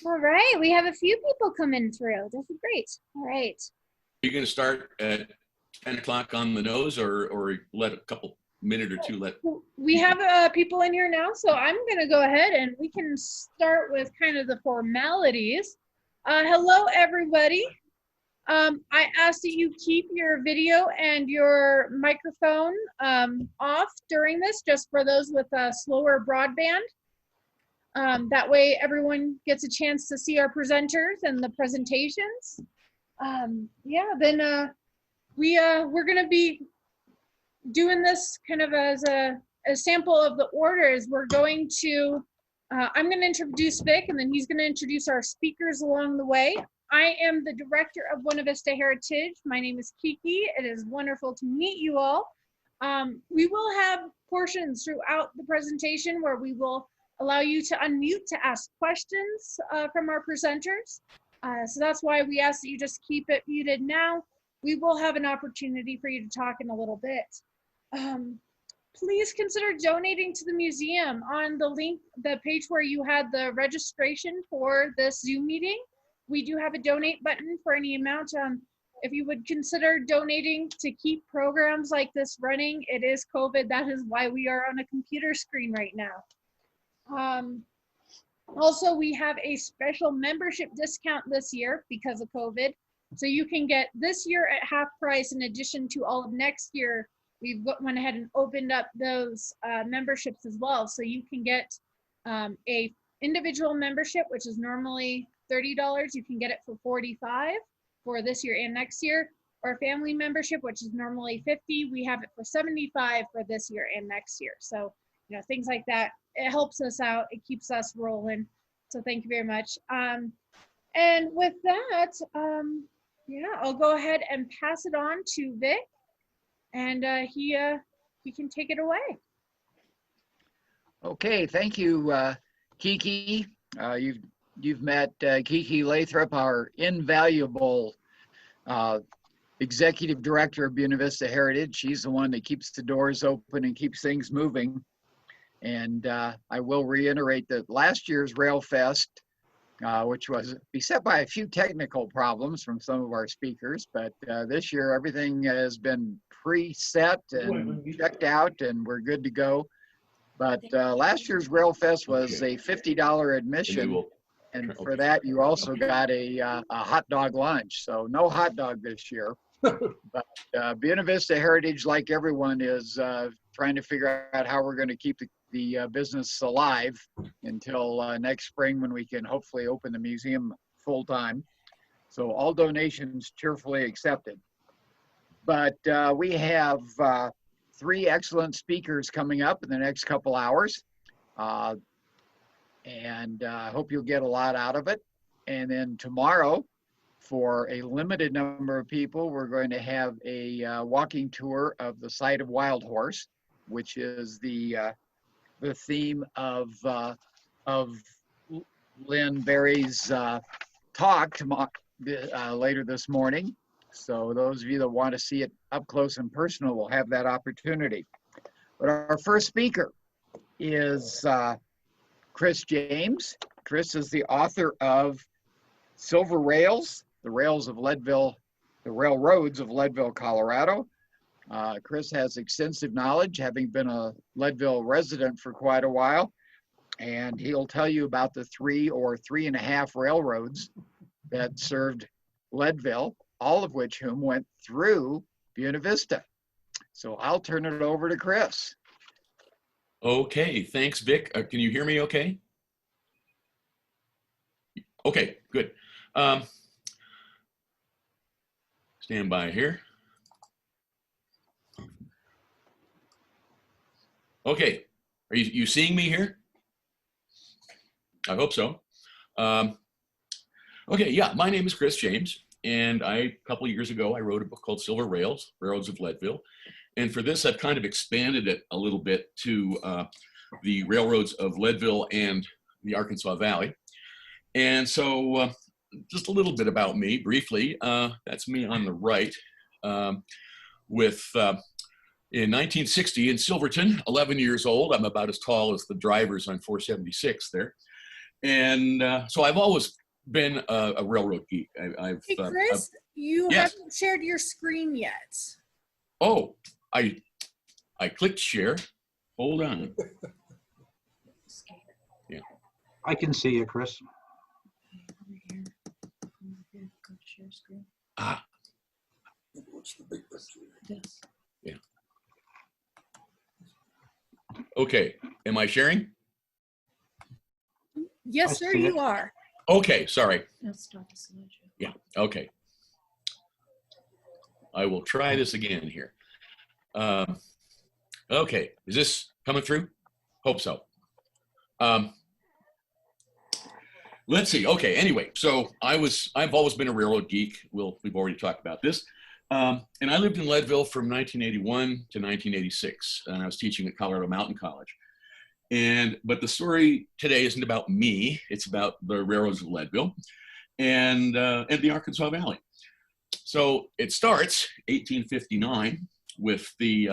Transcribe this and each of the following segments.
All right, we have a few people coming through. This is great. All right. Are you going to start at 10 o'clock on the nose, or let a couple minute or two let We people? have people in here now, so I'm going to go ahead and we can start with kind of the formalities. Hello, everybody. I ask that you keep your video and your microphone off during this, just for those with slower broadband. That way everyone gets a chance to see our presenters and the presentations. Yeah, then we're going to be doing this kind of as a sample of the orders. We're going to, I'm going to introduce Vic, and then he's going to introduce our speakers along the way. I am the director of Buena Vista Heritage. My name is Kiki. It is wonderful to meet you all. We will have portions throughout the presentation where we will allow you to unmute to ask questions from our presenters. So that's why we ask that you just keep it muted now. We will have an opportunity for you to talk in a little bit. Please consider donating to the museum on the link, the page where you had the registration for this Zoom meeting. We do have a donate button for any amount. If you would consider donating to keep programs like this running, it is COVID. That is why we are on a computer screen right now. Also, we have a special membership discount this year because of COVID. So you can get this year at half price in addition to all of next year. We've went ahead and opened up those memberships as well. So you can get a individual membership, which is normally $30. You can get it for $45 for this year and next year. Or a family membership, which is normally $50. We have it for $75 for this year and next year. So, you know, things like that. It helps us out. It keeps us rolling. So thank you very much. And with that, yeah, I'll go ahead and pass it on to Vic, and he can take it away. Okay, thank you, Kiki. You've met Kiki Lathrop, our invaluable executive director of Buena Vista Heritage. She's the one that keeps the doors open and keeps things moving. And I will reiterate that last year's RailFest, which was beset by a few technical problems from some of our speakers, but this year everything has been preset and checked out and we're good to go. But last year's RailFest was a $50 admission, and for that you also got a hot dog lunch. So no hot dog this year. But Buena Vista Heritage, like everyone, is trying to figure out how we're going to keep the business alive until next spring, when we can hopefully open the museum full time. So all donations cheerfully accepted. But we have 3 excellent speakers coming up in the next couple hours. And I hope you'll get a lot out of it. And then tomorrow, for a limited number of people, we're going to have a walking tour of the site of Wild Horse, which is the theme of Lynn Berry's talk later this morning. So those of you that want to see it up close and personal will have that opportunity. But our first speaker is Chris James. Chris is the author of Silver Rails, the railroads of Leadville, Colorado. Chris has extensive knowledge, having been a Leadville resident for quite a while, and he'll tell you about the 3 or 3.5 railroads that served Leadville, all of which went through Buena Vista. So I'll turn it over to Chris. Okay, thanks, Vic. Can you hear me okay? Okay, good. Stand by here. Okay, are you seeing me here? I hope so. Okay, yeah, my name is Chris James, and a couple of years ago, I wrote a book called Silver Rails, Railroads of Leadville. And for this, I've kind of expanded it a little bit to the railroads of Leadville and the Arkansas Valley. And so just a little bit about me, briefly. That's me on the right. In 1960 in Silverton, 11 years old. I'm about as tall as the drivers on 476 there. And so I've always been a railroad geek. Hey, Chris, you yes. haven't shared your screen yet. Oh, I clicked share. Hold on. Yeah. I can see you, Chris. Ah. Yeah. Okay. Am I sharing? Yes, sir, see you it. are. Okay. Sorry. Yeah. Okay. I will try this again here. Okay. Is this coming through? Hope so. Let's see. Okay. Anyway, so I've always been a railroad geek. We've already talked about this. And I lived in Leadville from 1981 to 1986, and I was teaching at Colorado Mountain College. But the story today isn't about me. It's about the railroads of Leadville and the Arkansas Valley. So it starts 1859 with the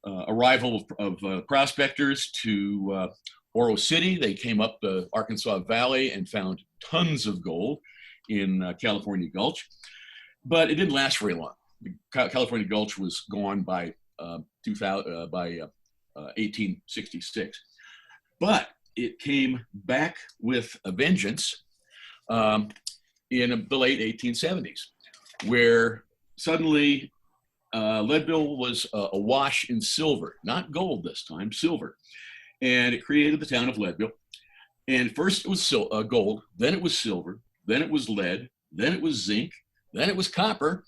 arrival of prospectors to Oro City. They came up the Arkansas Valley and found tons of gold in California Gulch, but it didn't last very long. The California Gulch was gone by 1866, but it came back with a vengeance in the late 1870s, where suddenly Leadville was awash in silver, not gold this time, silver. And it created the town of Leadville. And first it was gold, then it was silver, then it was lead, then it was zinc, then it was copper,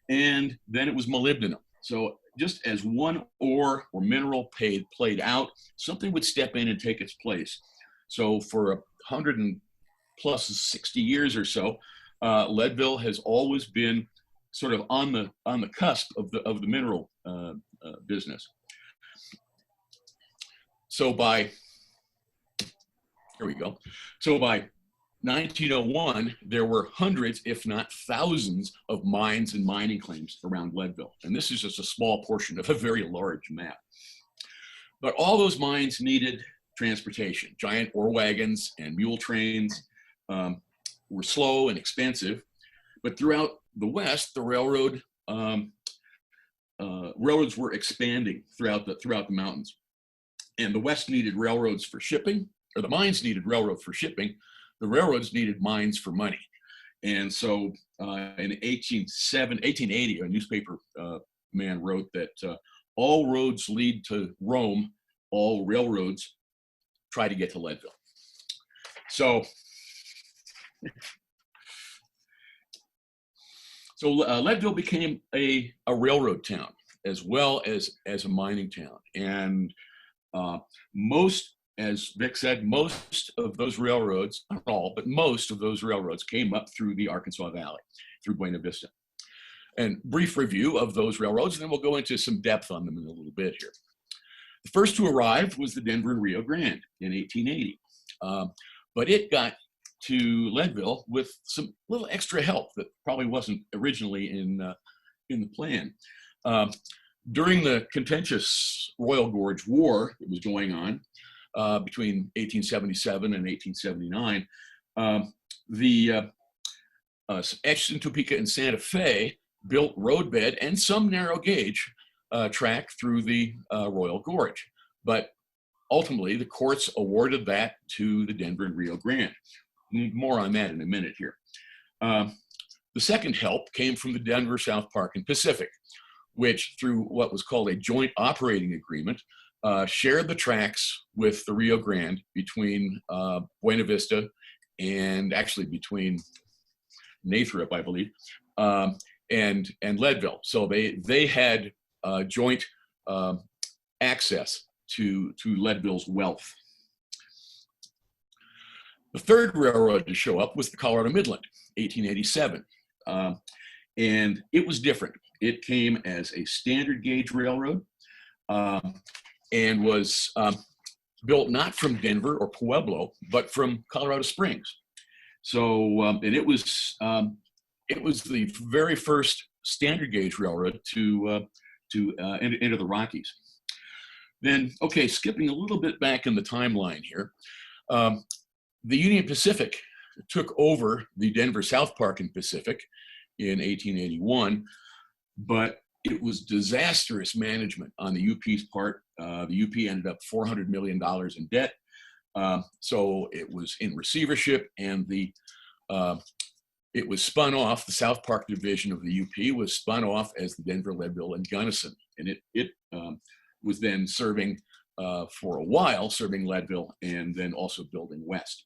and then it was molybdenum. So just as one ore or mineral played out, something would step in and take its place. So for 160 years or so, Leadville has always been sort of on the cusp of the mineral business. So here we go. So by 1901, there were hundreds, if not thousands, of mines and mining claims around Leadville. And this is just a small portion of a very large map. But all those mines needed transportation. Giant ore wagons and mule trains were slow and expensive. But throughout the West, the railroads were expanding throughout the mountains. And the West needed railroads for shipping, or the mines needed railroads for shipping. The railroads needed mines for money. And so in 1880, a newspaper man wrote that all roads lead to Rome, all railroads try to get to Leadville. So Leadville became a railroad town as well as a mining town. And as Vic said, most of those railroads, not all, but most of those railroads came up through the Arkansas Valley, through Buena Vista. And brief review of those railroads, and then we'll go into some depth on them in a little bit here. The first to arrive was the Denver and Rio Grande in 1880. But it got to Leadville with some little extra help that probably wasn't originally in the plan. During the contentious Royal Gorge War that was going on between 1877 and 1879, the Atchison, Topeka, and Santa Fe built roadbed and some narrow gauge track through the Royal Gorge. But ultimately, the courts awarded that to the Denver and Rio Grande. More on that in a minute here. The second help came from the Denver, South Park, and Pacific, which through what was called a joint operating agreement, shared the tracks with the Rio Grande between Buena Vista and actually between Nathrop, I believe, and Leadville. So they had joint access to Leadville's wealth. The third railroad to show up was the Colorado Midland, 1887. And it was different. It came as a standard gauge railroad and was built not from Denver or Pueblo, but from Colorado Springs. So, and it was the very first standard gauge railroad to enter the Rockies. Then, okay, skipping a little bit back in the timeline here, the Union Pacific took over the Denver South Park and Pacific in 1881, but it was disastrous management on the UP's part. The UP ended up $400 million in debt. So it was in receivership, and it was spun off. The South Park division of the UP was spun off as the Denver, Leadville, and Gunnison, and it was then serving for a while, serving Leadville, and then also building west.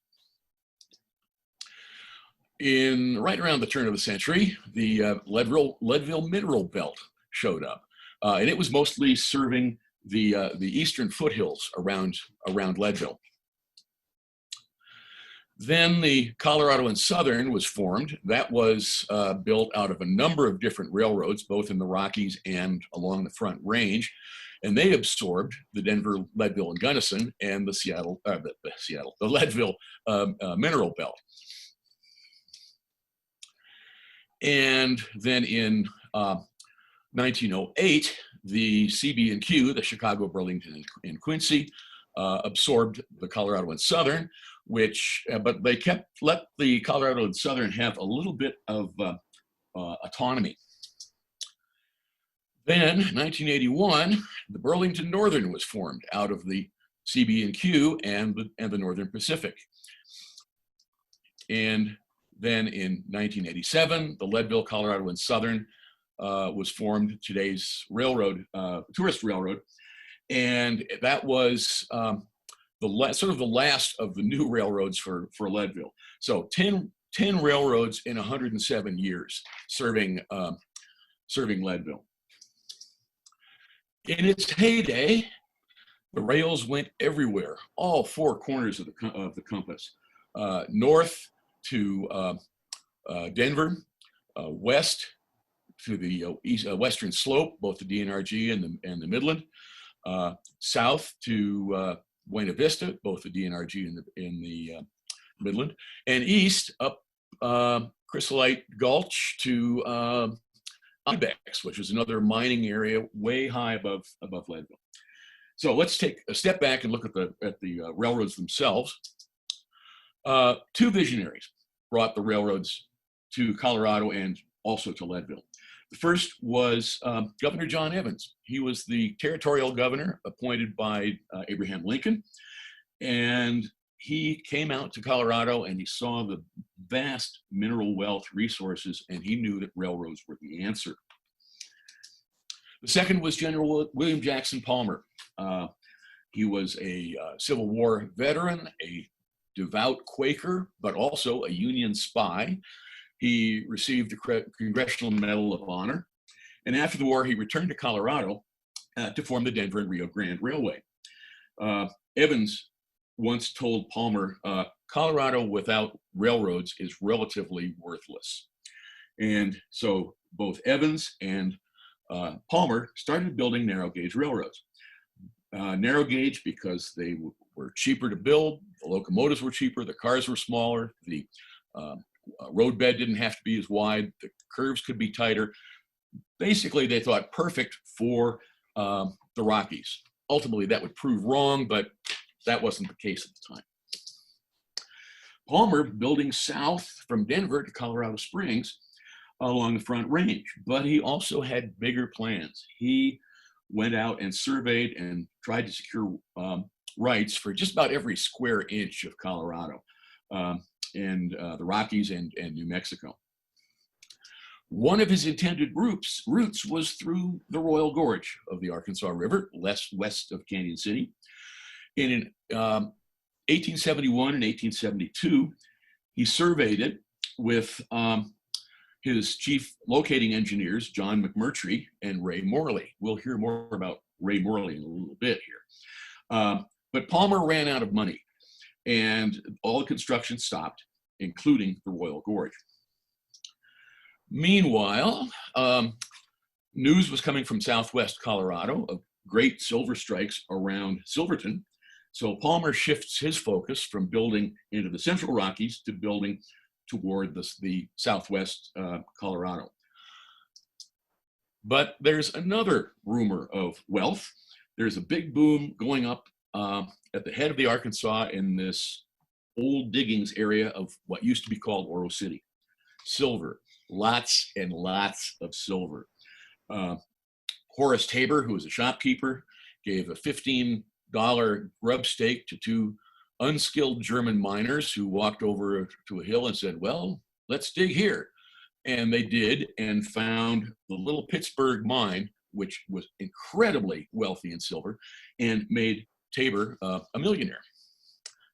Right around the turn of the century, the Leadville Mineral Belt showed up, and it was mostly serving the eastern foothills around Leadville. Then the Colorado and Southern was formed. That was built out of a number of different railroads, both in the Rockies and along the Front Range, and they absorbed the Denver, Leadville, and Gunnison, and the Leadville Mineral Belt. And then in 1908, the CB&Q, the Chicago, Burlington, and Quincy, absorbed the Colorado and Southern, but they let the Colorado and Southern have a little bit of autonomy. Then, 1981, the Burlington Northern was formed out of the CB&Q and the Northern Pacific. And then in 1987, the Leadville, Colorado and Southern was formed, today's railroad, tourist railroad. And that was sort of the last of the new railroads for Leadville. So 10 railroads in 107 years serving Leadville. In its heyday, the rails went everywhere, all four corners of the compass, north to Denver, west to the western slope, both the DNRG and the Midland, south to Buena Vista, both the DNRG and the Midland, and east up Chrysolite Gulch to Ibex, which is another mining area way high above Leadville. So let's take a step back and look at the railroads themselves. Two visionaries brought the railroads to Colorado and also to Leadville. The first was Governor John Evans. He was the territorial governor appointed by Abraham Lincoln, and he came out to Colorado and he saw the vast mineral wealth resources, and he knew that railroads were the answer. The second was General William Jackson Palmer. He was a Civil War veteran, a devout Quaker, but also a Union spy. He received the Congressional Medal of Honor. And after the war, he returned to Colorado to form the Denver and Rio Grande Railway. Evans once told Palmer, Colorado without railroads is relatively worthless. And so both Evans and Palmer started building narrow gauge railroads. Narrow gauge because they were cheaper to build, the locomotives were cheaper, the cars were smaller, the road bed didn't have to be as wide, the curves could be tighter. Basically, they thought perfect for the Rockies. Ultimately, that would prove wrong, but that wasn't the case at the time. Palmer building south from Denver to Colorado Springs along the Front Range, but he also had bigger plans. He went out and surveyed and tried to secure rights for just about every square inch of Colorado and the Rockies and New Mexico. One of his intended routes was through the Royal Gorge of the Arkansas River, west of Canyon City. In 1871 and 1872, he surveyed it with his chief locating engineers, John McMurtry and Ray Morley. We'll hear more about Ray Morley in a little bit here. But Palmer ran out of money, and all the construction stopped, including the Royal Gorge. Meanwhile, news was coming from southwest Colorado of great silver strikes around Silverton. So Palmer shifts his focus from building into the Central Rockies to building toward the southwest Colorado. But there's another rumor of wealth there's a big boom going up at the head of the Arkansas in this old diggings area of what used to be called Oro City. Silver, lots and lots of silver. Horace Tabor, who was a shopkeeper, gave a $15 grub stake to two unskilled German miners who walked over to a hill and said, well, let's dig here. And they did, and found the little Pittsburgh mine, which was incredibly wealthy in silver, and made Tabor a millionaire.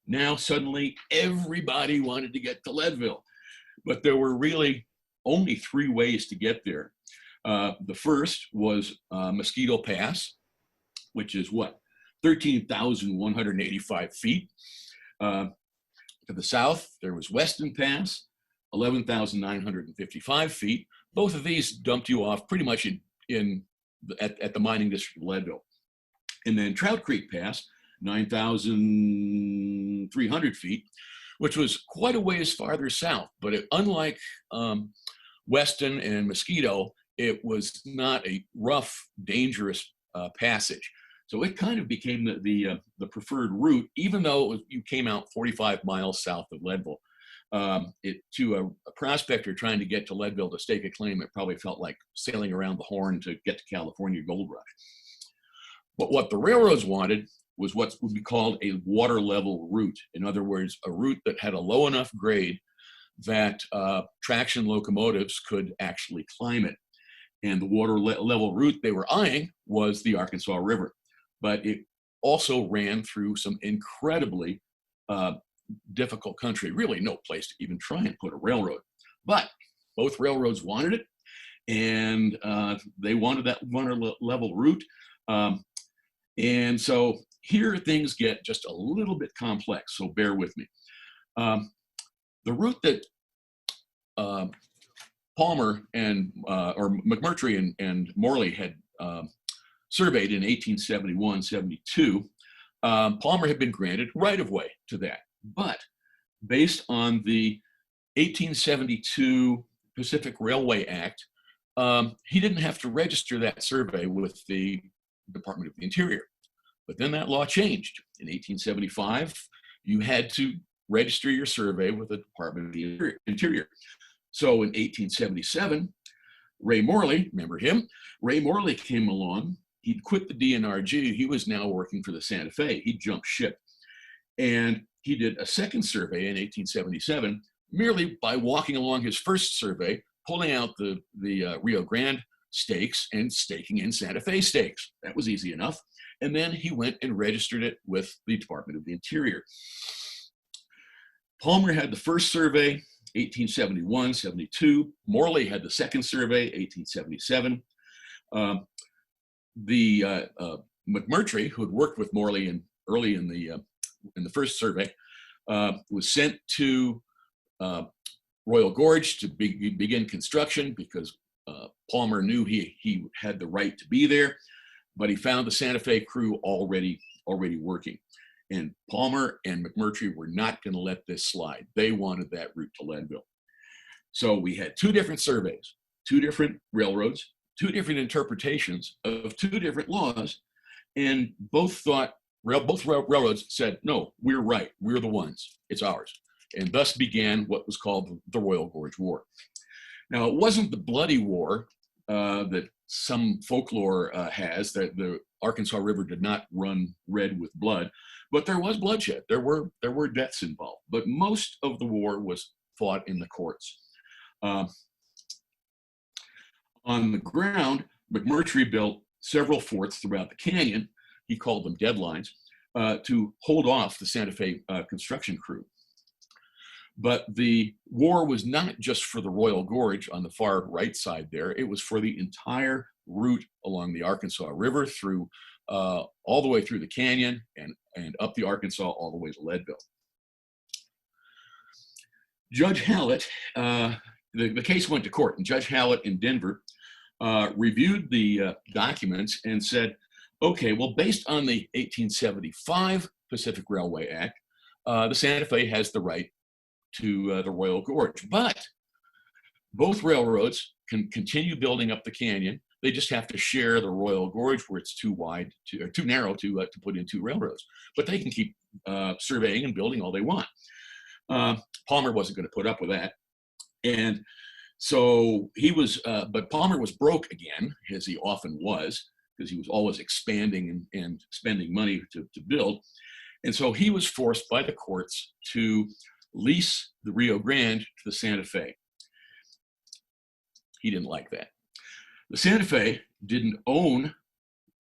Now suddenly everybody wanted to get to Leadville, but there were really only three ways to get there. The first was Mosquito Pass, which is what, 13,185 feet. To the south, there was Weston Pass, 11,955 feet. Both of these dumped you off pretty much at the mining district of Leadville. And then Trout Creek Pass, 9,300 feet, which was quite a ways farther south. But unlike Weston and Mosquito, it was not a rough, dangerous passage. So it kind of became the preferred route, even though you came out 45 miles south of Leadville. To a prospector trying to get to Leadville to stake a claim, it probably felt like sailing around the Horn to get to California Gold Rush. But what the railroads wanted was what would be called a water level route. In other words, a route that had a low enough grade that traction locomotives could actually climb it. And the water level route they were eyeing was the Arkansas River. But it also ran through some incredibly difficult country, really no place to even try and put a railroad. But both railroads wanted it, and they wanted that water level route. And so here things get just a little bit complex, so bear with me. The route that Palmer and or McMurtry and Morley had surveyed in 1871-72, Palmer had been granted right-of-way to that. But based on the 1872 Pacific Railway Act, he didn't have to register that survey with the Department of the Interior. But then that law changed. In 1875, you had to register your survey with the Department of the Interior. So in 1877, Ray Morley, remember him? Ray Morley came along. He'd quit the DNRG. He was now working for the Santa Fe. He jumped ship. And he did a second survey in 1877, merely by walking along his first survey, pulling out the Rio Grande stakes and staking in Santa Fe stakes. That was easy enough. And then he went and registered it with the Department of the Interior. Palmer had the first survey, 1871-72. Morley had the second survey, 1877. McMurtry, who had worked with Morley early in the first survey, was sent to Royal Gorge to begin construction because Palmer knew he had the right to be there, but he found the Santa Fe crew already working. And Palmer and McMurtry were not going to let this slide. They wanted that route to Leadville. So we had two different surveys, two different railroads, two different interpretations of two different laws, and both railroads said, no, we're right, we're the ones, it's ours. And thus began what was called the Royal Gorge War. Now, it wasn't the bloody war that some folklore has, that the Arkansas River did not run red with blood, but there was bloodshed. There were deaths involved, but most of the war was fought in the courts. On the ground, McMurtry built several forts throughout the canyon. He called them deadlines to hold off the Santa Fe construction crew. But the war was not just for the Royal Gorge on the far right side there. It was for the entire route along the Arkansas River through all the way through the canyon and up the Arkansas all the way to Leadville. Judge Hallett, the case went to court, and Judge Hallett in Denver reviewed the documents and said, okay, well, based on the 1875 Pacific Railway Act, the Santa Fe has the right to the Royal Gorge, but both railroads can continue building up the canyon. They just have to share the Royal Gorge where it's too wide or too narrow to put in two railroads. But they can keep surveying and building all they want. Palmer wasn't going to put up with that. And so he was, but Palmer was broke again, as he often was, because he was always expanding and spending money to build. And so he was forced by the courts to lease the Rio Grande to the Santa Fe. He didn't like that. The Santa Fe didn't own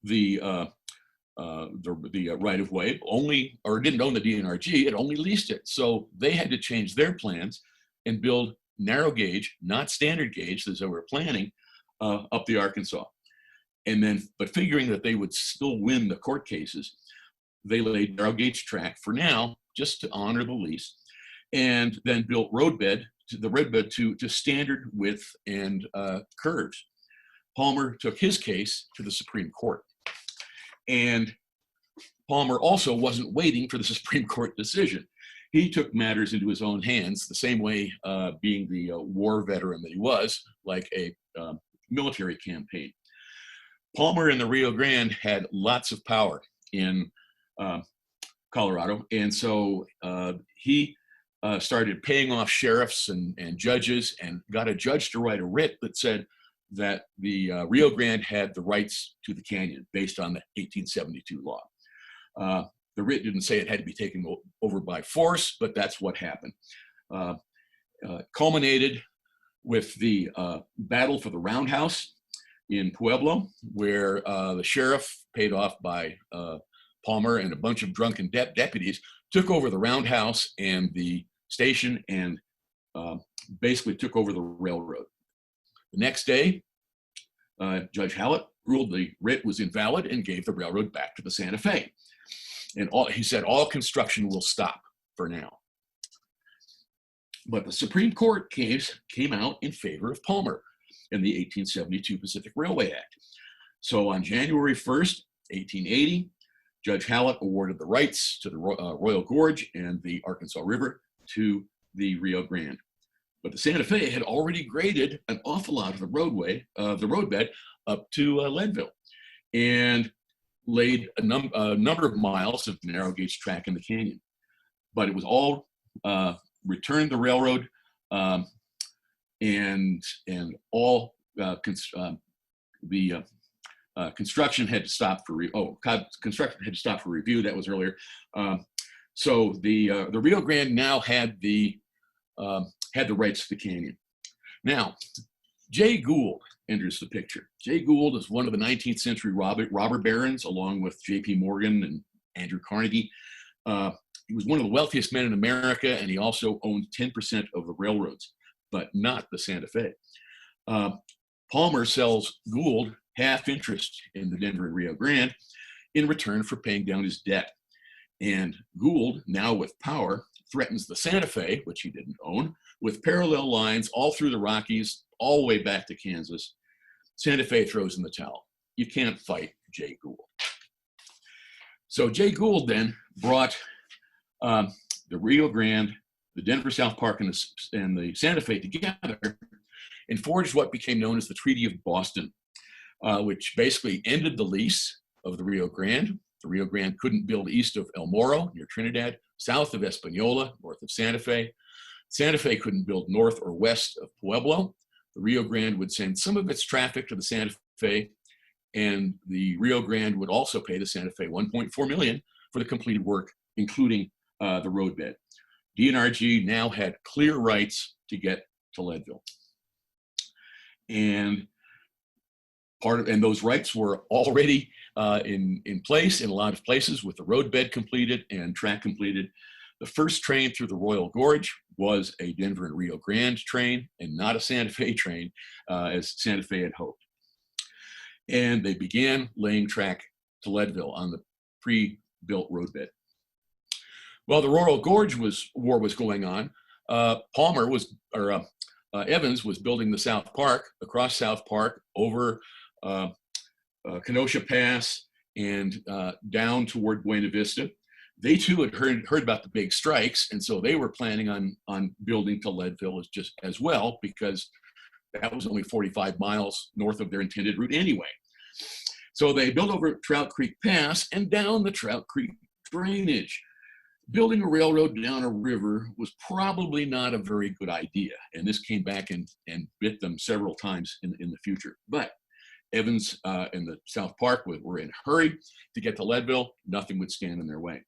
the right of way, or didn't own the DNRG. It only leased it. So they had to change their plans and build narrow gauge, not standard gauge, as they were planning, up the Arkansas. And then, but figuring that they would still win the court cases, they laid narrow gauge track for now, just to honor the lease, and then built roadbed to standard width and curves. Palmer took his case to the Supreme Court. And Palmer also wasn't waiting for the Supreme Court decision. He took matters into his own hands, the same way, being the war veteran that he was, like a military campaign. Palmer in the Rio Grande had lots of power in Colorado, and so he started paying off sheriffs and judges, and got a judge to write a writ that said that the Rio Grande had the rights to the canyon based on the 1872 law. The writ didn't say it had to be taken over by force, but that's what happened. Culminated with the battle for the Roundhouse in Pueblo, where the sheriff, paid off by Palmer and a bunch of drunken deputies, took over the Roundhouse and the station, and basically took over the railroad. The next day, Judge Hallett ruled the writ was invalid and gave the railroad back to the Santa Fe. And he said all construction will stop for now. But the Supreme Court case came out in favor of Palmer in the 1872 Pacific Railway Act. So on January 1st, 1880, Judge Hallett awarded the rights to the Royal Gorge and the Arkansas River to the Rio Grande. But the Santa Fe had already graded an awful lot of the roadbed up to Leadville, and laid a number of miles of narrow gauge track in the canyon. But it was all returned the railroad, and all construction had to stop for construction had to stop for review. That was earlier. So the Rio Grande now had the rights to the canyon. Now, Jay Gould enters the picture. Jay Gould is one of the 19th century robber barons, along with J.P. Morgan and Andrew Carnegie. He was one of the wealthiest men in America, and he also owned 10% of the railroads, but not the Santa Fe. Palmer sells Gould half interest in the Denver and Rio Grande in return for paying down his debt. And Gould, now with power, threatens the Santa Fe, which he didn't own, with parallel lines all through the Rockies, all the way back to Kansas. Santa Fe throws in the towel. You can't fight Jay Gould. So Jay Gould then brought the Rio Grande, the Denver South Park, and the Santa Fe together, and forged what became known as the Treaty of Boston, which basically ended the lease of the Rio Grande. The Rio Grande couldn't build east of El Morro near Trinidad, south of Espanola, north of Santa Fe. Santa Fe couldn't build north or west of Pueblo. The Rio Grande would send some of its traffic to the Santa Fe, and the Rio Grande would also pay the Santa Fe $1.4 million for the completed work, including the roadbed. DNRG now had clear rights to get to Leadville. And those rights were already in place in a lot of places, with the roadbed completed and track completed. The first train through the Royal Gorge was a Denver and Rio Grande train, and not a Santa Fe train, as Santa Fe had hoped. And they began laying track to Leadville on the pre-built roadbed. While the Royal Gorge war was going on, Evans was building the South Park, across South Park, over Kenosha Pass, and down toward Buena Vista. They too had heard about the big strikes, and so they were planning on building to Leadville as well, because that was only 45 miles north of their intended route anyway. So they built over Trout Creek Pass and down the Trout Creek drainage. Building a railroad down a river was probably not a very good idea. And this came back and bit them several times in the future. But Evans and the South Park were in a hurry to get to Leadville. Nothing would stand in their way.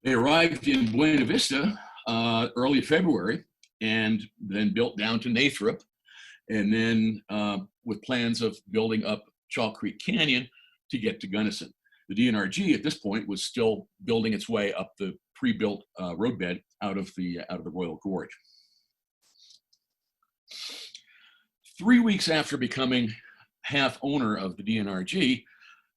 They arrived in Buena Vista early February and then built down to Nathrop, and then with plans of building up Chalk Creek Canyon to get to Gunnison. The DNRG at this point was still building its way up the pre-built roadbed out of the Royal Gorge. 3 weeks after becoming half owner of the DNRG,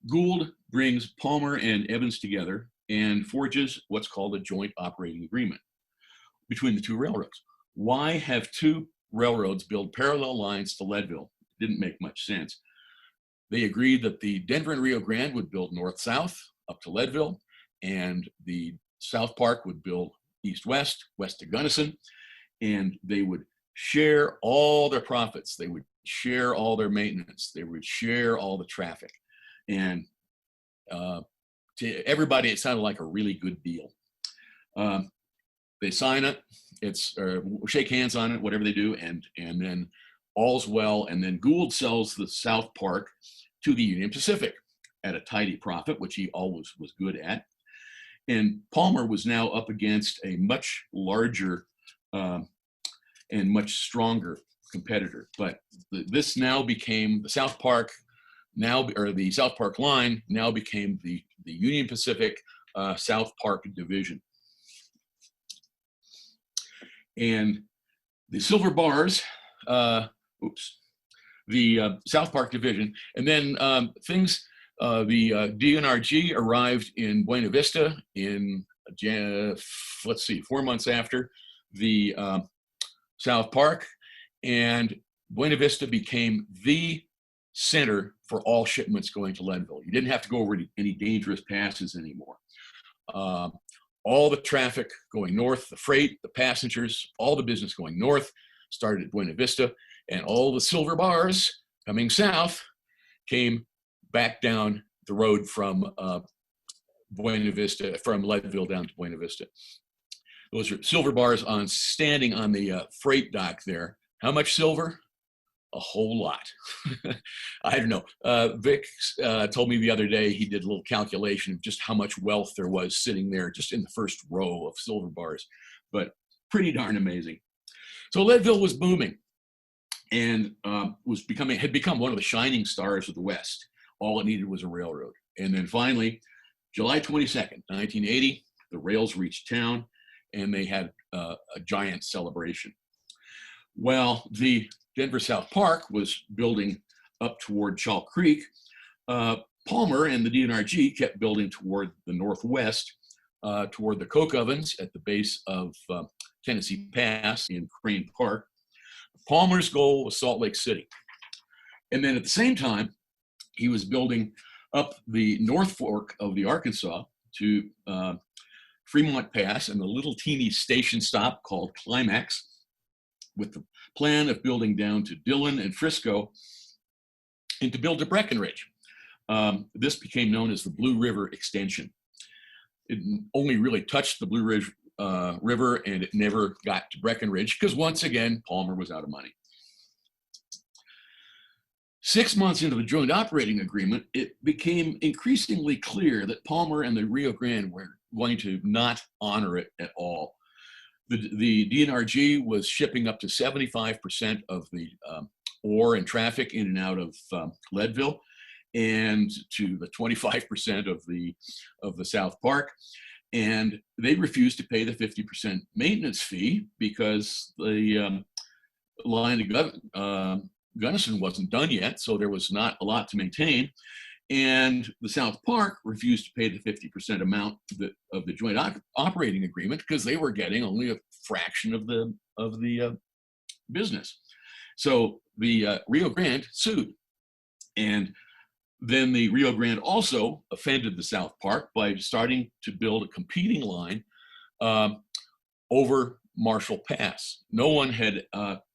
Gould brings Palmer and Evans together and forges what's called a joint operating agreement between the two railroads. Why have two railroads build parallel lines to Leadville? Didn't make much sense. They agreed that the Denver and Rio Grande would build north-south up to Leadville, and the South Park would build east-west, west to Gunnison, and they would share all their profits. They would share all their maintenance. They would share all the traffic. And to everybody, it sounded like a really good deal. They sign it, shake hands on it, whatever they do, and then all's well. And then Gould sells the South Park to the Union Pacific at a tidy profit, which he always was good at. And Palmer was now up against a much larger and much stronger competitor. But this now became the South Park. The South Park line now became the Union Pacific South Park Division. And the Silver Bars, the South Park Division, and then the DNRG arrived in Buena Vista in, 4 months after the South Park, and Buena Vista became the center for all shipments going to Leadville. You didn't have to go over any dangerous passes anymore. All the traffic going north, the freight, the passengers, all the business going north started at Buena Vista, and all the Silver Bars coming south came back down the road from Buena Vista, from Leadville down to Buena Vista. Those are Silver Bars standing on the freight dock there. How much silver? A whole lot. I don't know. Vic told me the other day he did a little calculation of just how much wealth there was sitting there just in the first row of Silver Bars, but pretty darn amazing. So Leadville was booming and had become one of the shining stars of the West. All it needed was a railroad. And then finally, July 22nd, 1980, the rails reached town and they had a giant celebration. Well, the Denver South Park was building up toward Chalk Creek. Palmer and the DNRG kept building toward the northwest, toward the coke ovens at the base of Tennessee Pass in Crane Park. Palmer's goal was Salt Lake City. And then at the same time, he was building up the North Fork of the Arkansas to Fremont Pass and a little teeny station stop called Climax, with the plan of building down to Dillon and Frisco and to build to Breckenridge. This became known as the Blue River Extension. It only really touched the Blue Ridge River, and it never got to Breckenridge because once again, Palmer was out of money. 6 months into the joint operating agreement, it became increasingly clear that Palmer and the Rio Grande were going to not honor it at all. The DNRG was shipping up to 75% of the ore and traffic in and out of Leadville, and to the 25% of the South Park. And they refused to pay the 50% maintenance fee because the line to Gunnison wasn't done yet, so there was not a lot to maintain. And the South Park refused to pay the 50% amount of the joint operating agreement because they were getting only a fraction of the business. So the Rio Grande sued. And then the Rio Grande also offended the South Park by starting to build a competing line over Marshall Pass. No one had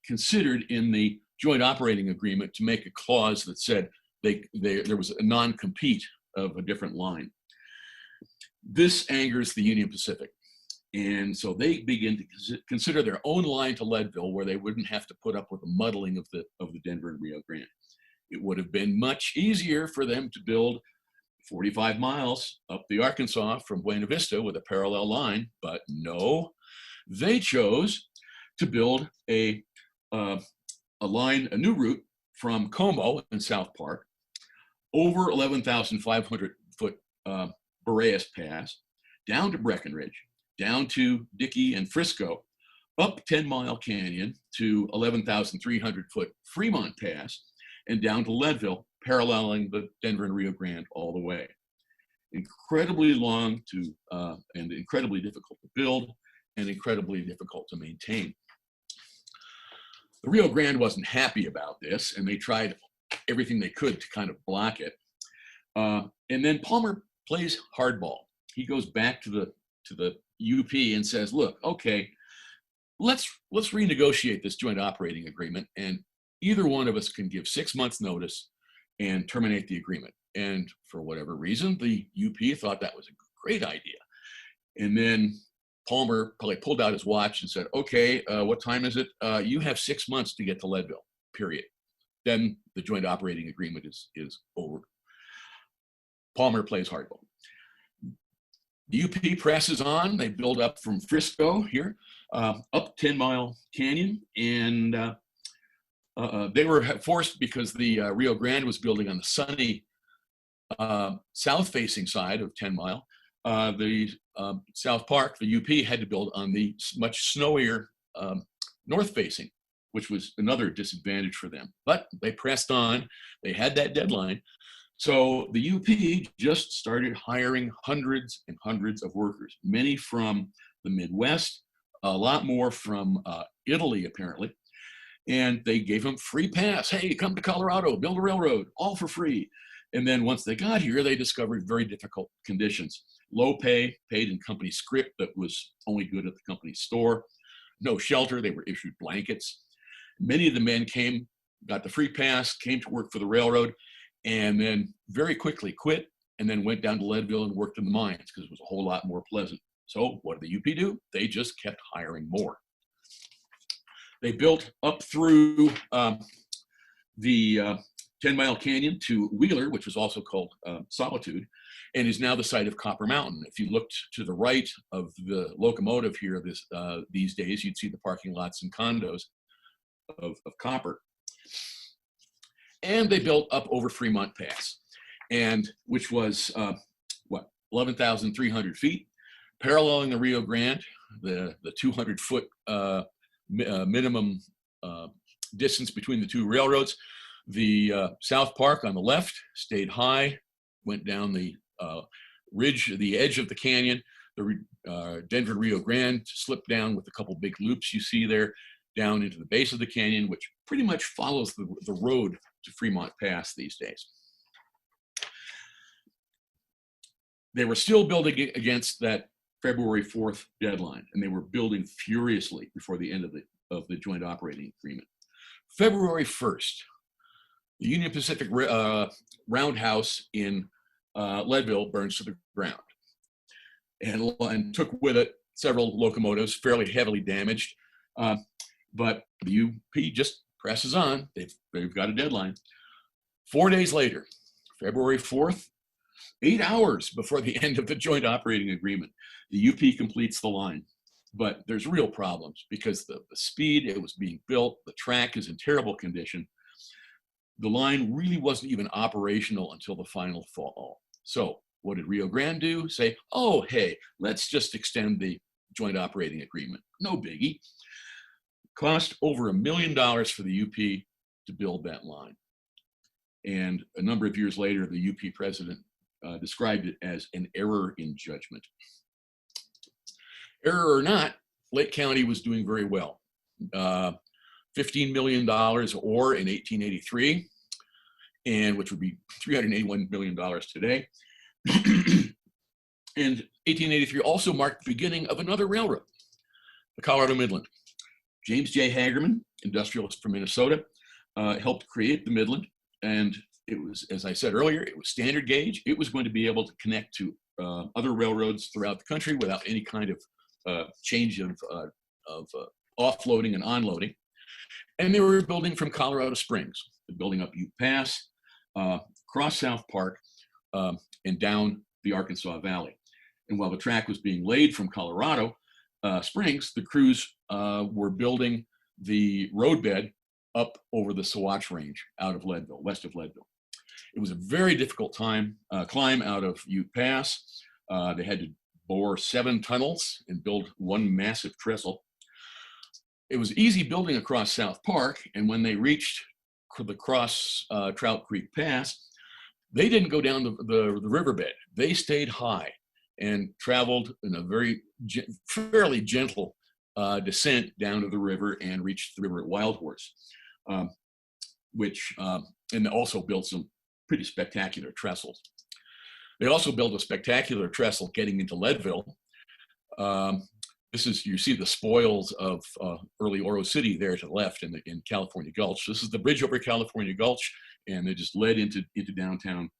considered in the joint operating agreement to make a clause that said there was a non-compete of a different line. This angers the Union Pacific. And so they begin to consider their own line to Leadville, where they wouldn't have to put up with the muddling of the Denver and Rio Grande. It would have been much easier for them to build 45 miles up the Arkansas from Buena Vista with a parallel line, but no, they chose to build a line, a new route from Como in South Park over 11,500 foot Boreas Pass, down to Breckenridge, down to Dickey and Frisco, up 10-Mile Canyon to 11,300 foot Fremont Pass, and down to Leadville, paralleling the Denver and Rio Grande all the way. Incredibly long and incredibly difficult to build and incredibly difficult to maintain. The Rio Grande wasn't happy about this, and they tried everything they could to kind of block it. And then Palmer plays hardball. He goes back to the UP and says, look, okay, let's renegotiate this joint operating agreement, and either one of us can give 6 months notice and terminate the agreement. And for whatever reason, the UP thought that was a great idea. And then Palmer probably pulled out his watch and said, okay, what time is it? You have 6 months to get to Leadville, period. Then the joint operating agreement is over. Palmer plays hardball. The UP presses on. They build up from Frisco here, up 10-Mile Canyon, and they were forced, because the Rio Grande was building on the sunny south-facing side of 10-Mile. The South Park, the UP, had to build on the much snowier north-facing, which was another disadvantage for them. But they pressed on. They had that deadline. So the UP just started hiring hundreds and hundreds of workers, many from the Midwest, a lot more from Italy, apparently. And they gave them free pass. Hey, come to Colorado, build a railroad, all for free. And then once they got here, they discovered very difficult conditions. Low pay, paid in company script that was only good at the company store. No shelter, they were issued blankets. Many of the men came, got the free pass, came to work for the railroad, and then very quickly quit, and then went down to Leadville and worked in the mines because it was a whole lot more pleasant. So what did the UP do? They just kept hiring more. They built up through the 10-Mile Canyon to Wheeler, which was also called Solitude, and is now the site of Copper Mountain. If you looked to the right of the locomotive here these days, you'd see the parking lots and condos of Copper. And they built up over Fremont Pass, and which was 11,300 feet, paralleling the Rio Grande, the 200-foot minimum distance between the two railroads. The South Park on the left stayed high, went down the ridge, the edge of the canyon. The Denver Rio Grande slipped down with a couple big loops you see there, down into the base of the canyon, which pretty much follows the road to Fremont Pass these days. They were still building against that February 4th deadline, and they were building furiously before the end of the joint operating agreement. February 1st, the Union Pacific roundhouse in Leadville burns to the ground, and took with it several locomotives, fairly heavily damaged. But the UP just presses on. They've got a deadline. 4 days later, February 4th, 8 hours before the end of the joint operating agreement, the UP completes the line. But there's real problems because the speed it was being built, the track is in terrible condition. The line really wasn't even operational until the final fall. So what did Rio Grande do? Say, oh, hey, let's just extend the joint operating agreement. No biggie. Cost over $1 million for the UP to build that line. And a number of years later, the UP president described it as an error in judgment. Error or not, Lake County was doing very well. $15 million ore in 1883, and which would be $381 million today. And 1883 also marked the beginning of another railroad, the Colorado Midland. James J. Hagerman, industrialist from Minnesota, helped create the Midland. And it was, as I said earlier, it was standard gauge. It was going to be able to connect to other railroads throughout the country without any kind of change of offloading and onloading. And they were building from Colorado Springs, building up Ute Pass, across South Park, and down the Arkansas Valley. And while the track was being laid from Colorado Springs, the crews were building the roadbed up over the Saguache Range out of Leadville, west of Leadville. It was a very difficult climb out of Ute Pass. They had to bore 7 tunnels and build one massive trestle. It was easy building across South Park, and when they reached the Cross Trout Creek Pass, they didn't go down the riverbed. They stayed high and traveled in a fairly gentle descent down to the river and reached the river at Wild Horse, and also built some pretty spectacular trestles. They also built a spectacular trestle getting into Leadville. You see the spoils of early Oro City there to the left in California Gulch. This is the bridge over California Gulch, and it just led into downtown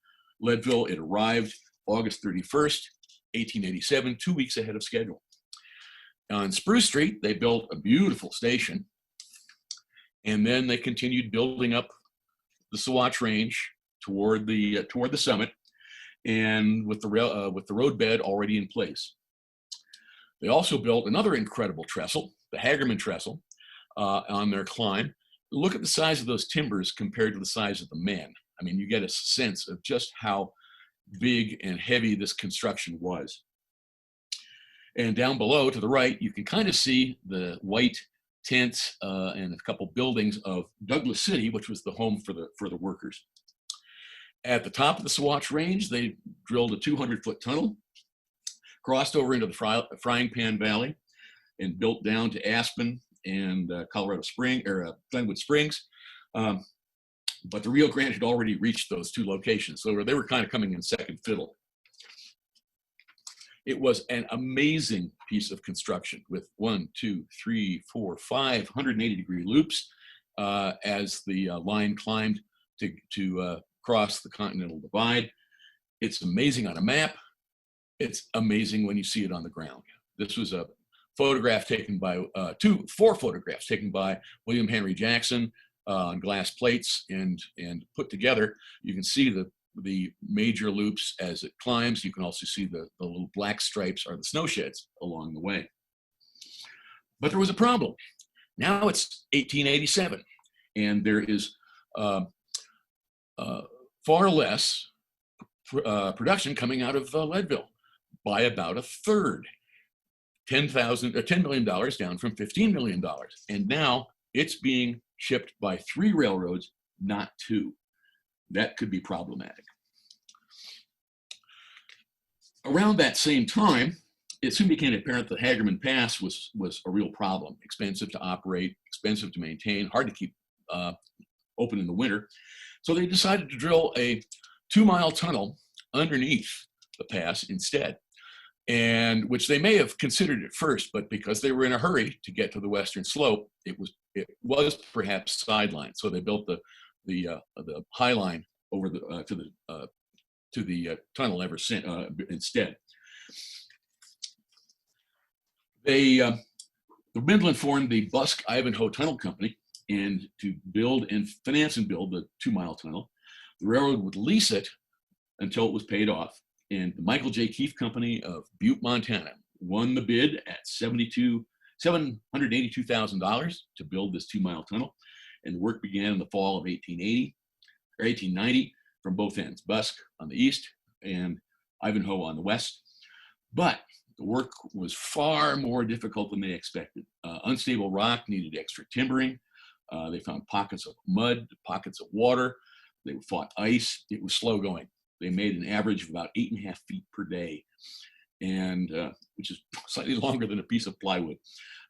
Leadville. It arrived August 31st, 1887, 2 weeks ahead of schedule. On Spruce Street, they built a beautiful station, and then they continued building up the Saguache Range toward the summit, and with the roadbed already in place. They also built another incredible trestle, the Hagerman trestle, on their climb. Look at the size of those timbers compared to the size of the men. I mean, you get a sense of just how big and heavy this construction was. And down below to the right, you can kind of see the white tents and a couple buildings of Douglas City, which was the home for the workers. At the top of the Saguache Range, they drilled a 200-foot tunnel, crossed over into the Frying Pan Valley, and built down to Aspen and Glenwood Springs. But the Rio Grande had already reached those 2 locations, so they were kind of coming in second fiddle. It was an amazing piece of construction with 1, 2, 3, 4, 5 180-degree loops as the line climbed to cross the Continental Divide. It's amazing on a map. It's amazing when you see it on the ground. This was a photograph taken by, 4 photographs taken by William Henry Jackson on glass plates and put together. You can see the major loops as it climbs. You can also see the little black stripes are the snow sheds along the way. But there was a problem. Now it's 1887, and there is far less production coming out of Leadville by about a third. $10 million down from $15 million. And now it's being shipped by 3 railroads, not 2. That could be problematic. Around that same time, it soon became apparent that Hagerman Pass was a real problem. Expensive to operate, expensive to maintain, hard to keep open in the winter. So they decided to drill a 2-mile tunnel underneath the pass instead, and which they may have considered at first, but because they were in a hurry to get to the western slope, it was perhaps sidelined. So they built the high line over to the tunnel instead. The Midland formed the Busk-Ivanhoe Tunnel Company, and to finance and build the 2-mile tunnel, the railroad would lease it until it was paid off. And the Michael J. Keefe Company of Butte, Montana, won the bid at $782,000 to build this 2-mile tunnel. And the work began in the fall of 1890 from both ends, Busk on the east and Ivanhoe on the west. But the work was far more difficult than they expected. Unstable rock needed extra timbering. They found pockets of mud, pockets of water. They fought ice. It was slow going. They made an average of about 8.5 feet per day, and which is slightly longer than a piece of plywood.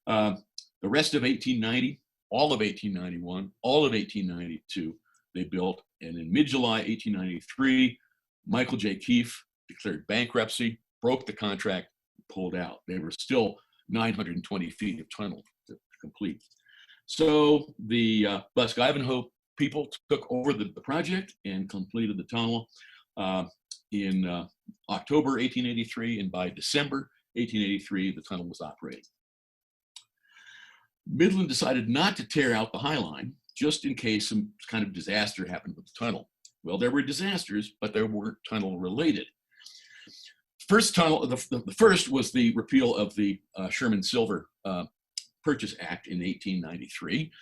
The rest of 1890, all of 1891, all of 1892, they built, and in mid-July 1893, Michael J. Keefe declared bankruptcy, broke the contract, pulled out. There were still 920 feet of tunnel to complete. So the Busk Ivanhoe people took over the project and completed the tunnel in October 1883, and by December 1883, the tunnel was operating. Midland decided not to tear out the High Line just in case some kind of disaster happened with the tunnel. Well, there were disasters, but they weren't tunnel related. First tunnel, the first was the repeal of the Sherman-Silver Purchase Act in 1893,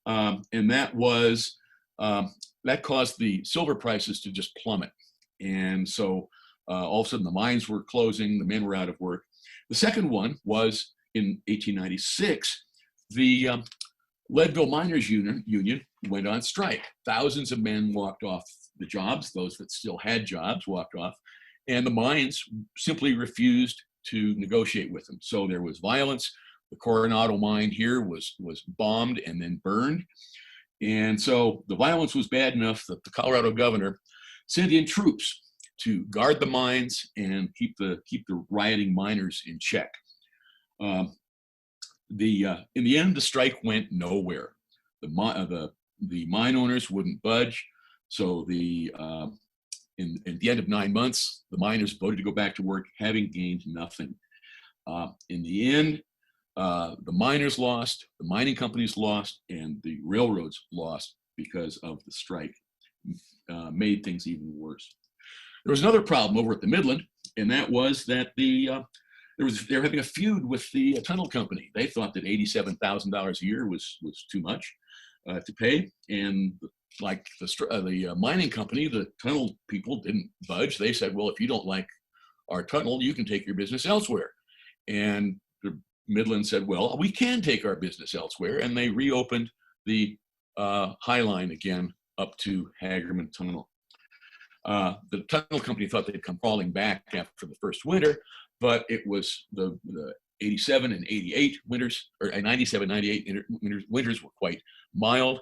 and that was that caused the silver prices to just plummet, and so all of a sudden the mines were closing, the men were out of work. The second one was in 1896. The Leadville Miners Union went on strike. Thousands of men walked off the jobs. Those that still had jobs walked off, and the mines simply refused to negotiate with them. So there was violence. The Coronado mine here was bombed and then burned. And so the violence was bad enough that the Colorado governor sent in troops to guard the mines and keep the rioting miners in check. In the end, the strike went nowhere. The mine owners wouldn't budge. So at the end of 9 months, the miners voted to go back to work, having gained nothing. In the end, the miners lost, the mining companies lost, and the railroads lost because of the strike. Made things even worse. There was another problem over at the Midland, and that was that they were having a feud with the tunnel company. They thought that $87,000 a year was too much to pay, and like the mining company, the tunnel people didn't budge. They said, well, if you don't like our tunnel, you can take your business elsewhere. And the Midland said, well, we can take our business elsewhere. And they reopened the High Line again up to Hagerman Tunnel. The tunnel company thought they'd come crawling back after the first winter, but it was the 87 and 88 winters, or 97, 98 winters were quite mild.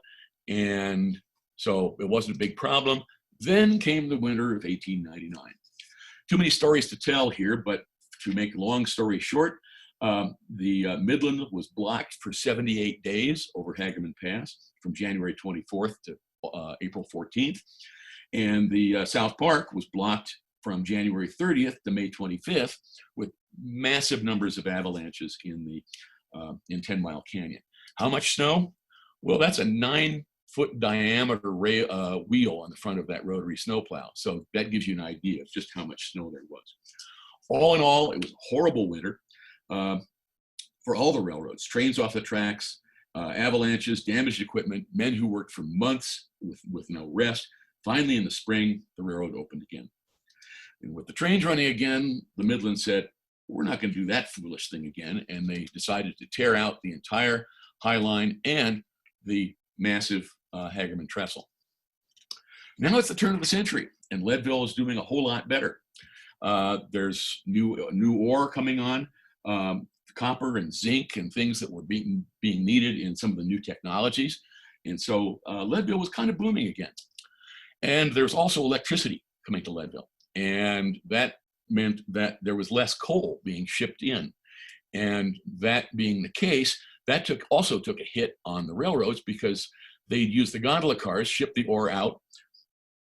And so it wasn't a big problem. Then came the winter of 1899. Too many stories to tell here, but to make a long story short, the Midland was blocked for 78 days over Hagerman Pass from January 24th to April 14th. And the South Park was blocked from January 30th to May 25th with massive numbers of avalanches in 10 Mile Canyon. How much snow? Well, that's a 9-foot diameter wheel on the front of that rotary snowplow. So that gives you an idea of just how much snow there was. All in all, it was a horrible winter for all the railroads. Trains off the tracks, avalanches, damaged equipment, men who worked for months with no rest. Finally, in the spring, the railroad opened again. And with the trains running again, the Midland said, we're not going to do that foolish thing again. And they decided to tear out the entire High Line and the massive Hagerman Trestle. Now it's the turn of the century, and Leadville is doing a whole lot better. There's new ore coming on, copper and zinc and things that were being needed in some of the new technologies. And so Leadville was kind of booming again. And there's also electricity coming to Leadville. And that meant that there was less coal being shipped in. And that being the case, that also took a hit on the railroads because they'd use the gondola cars, ship the ore out,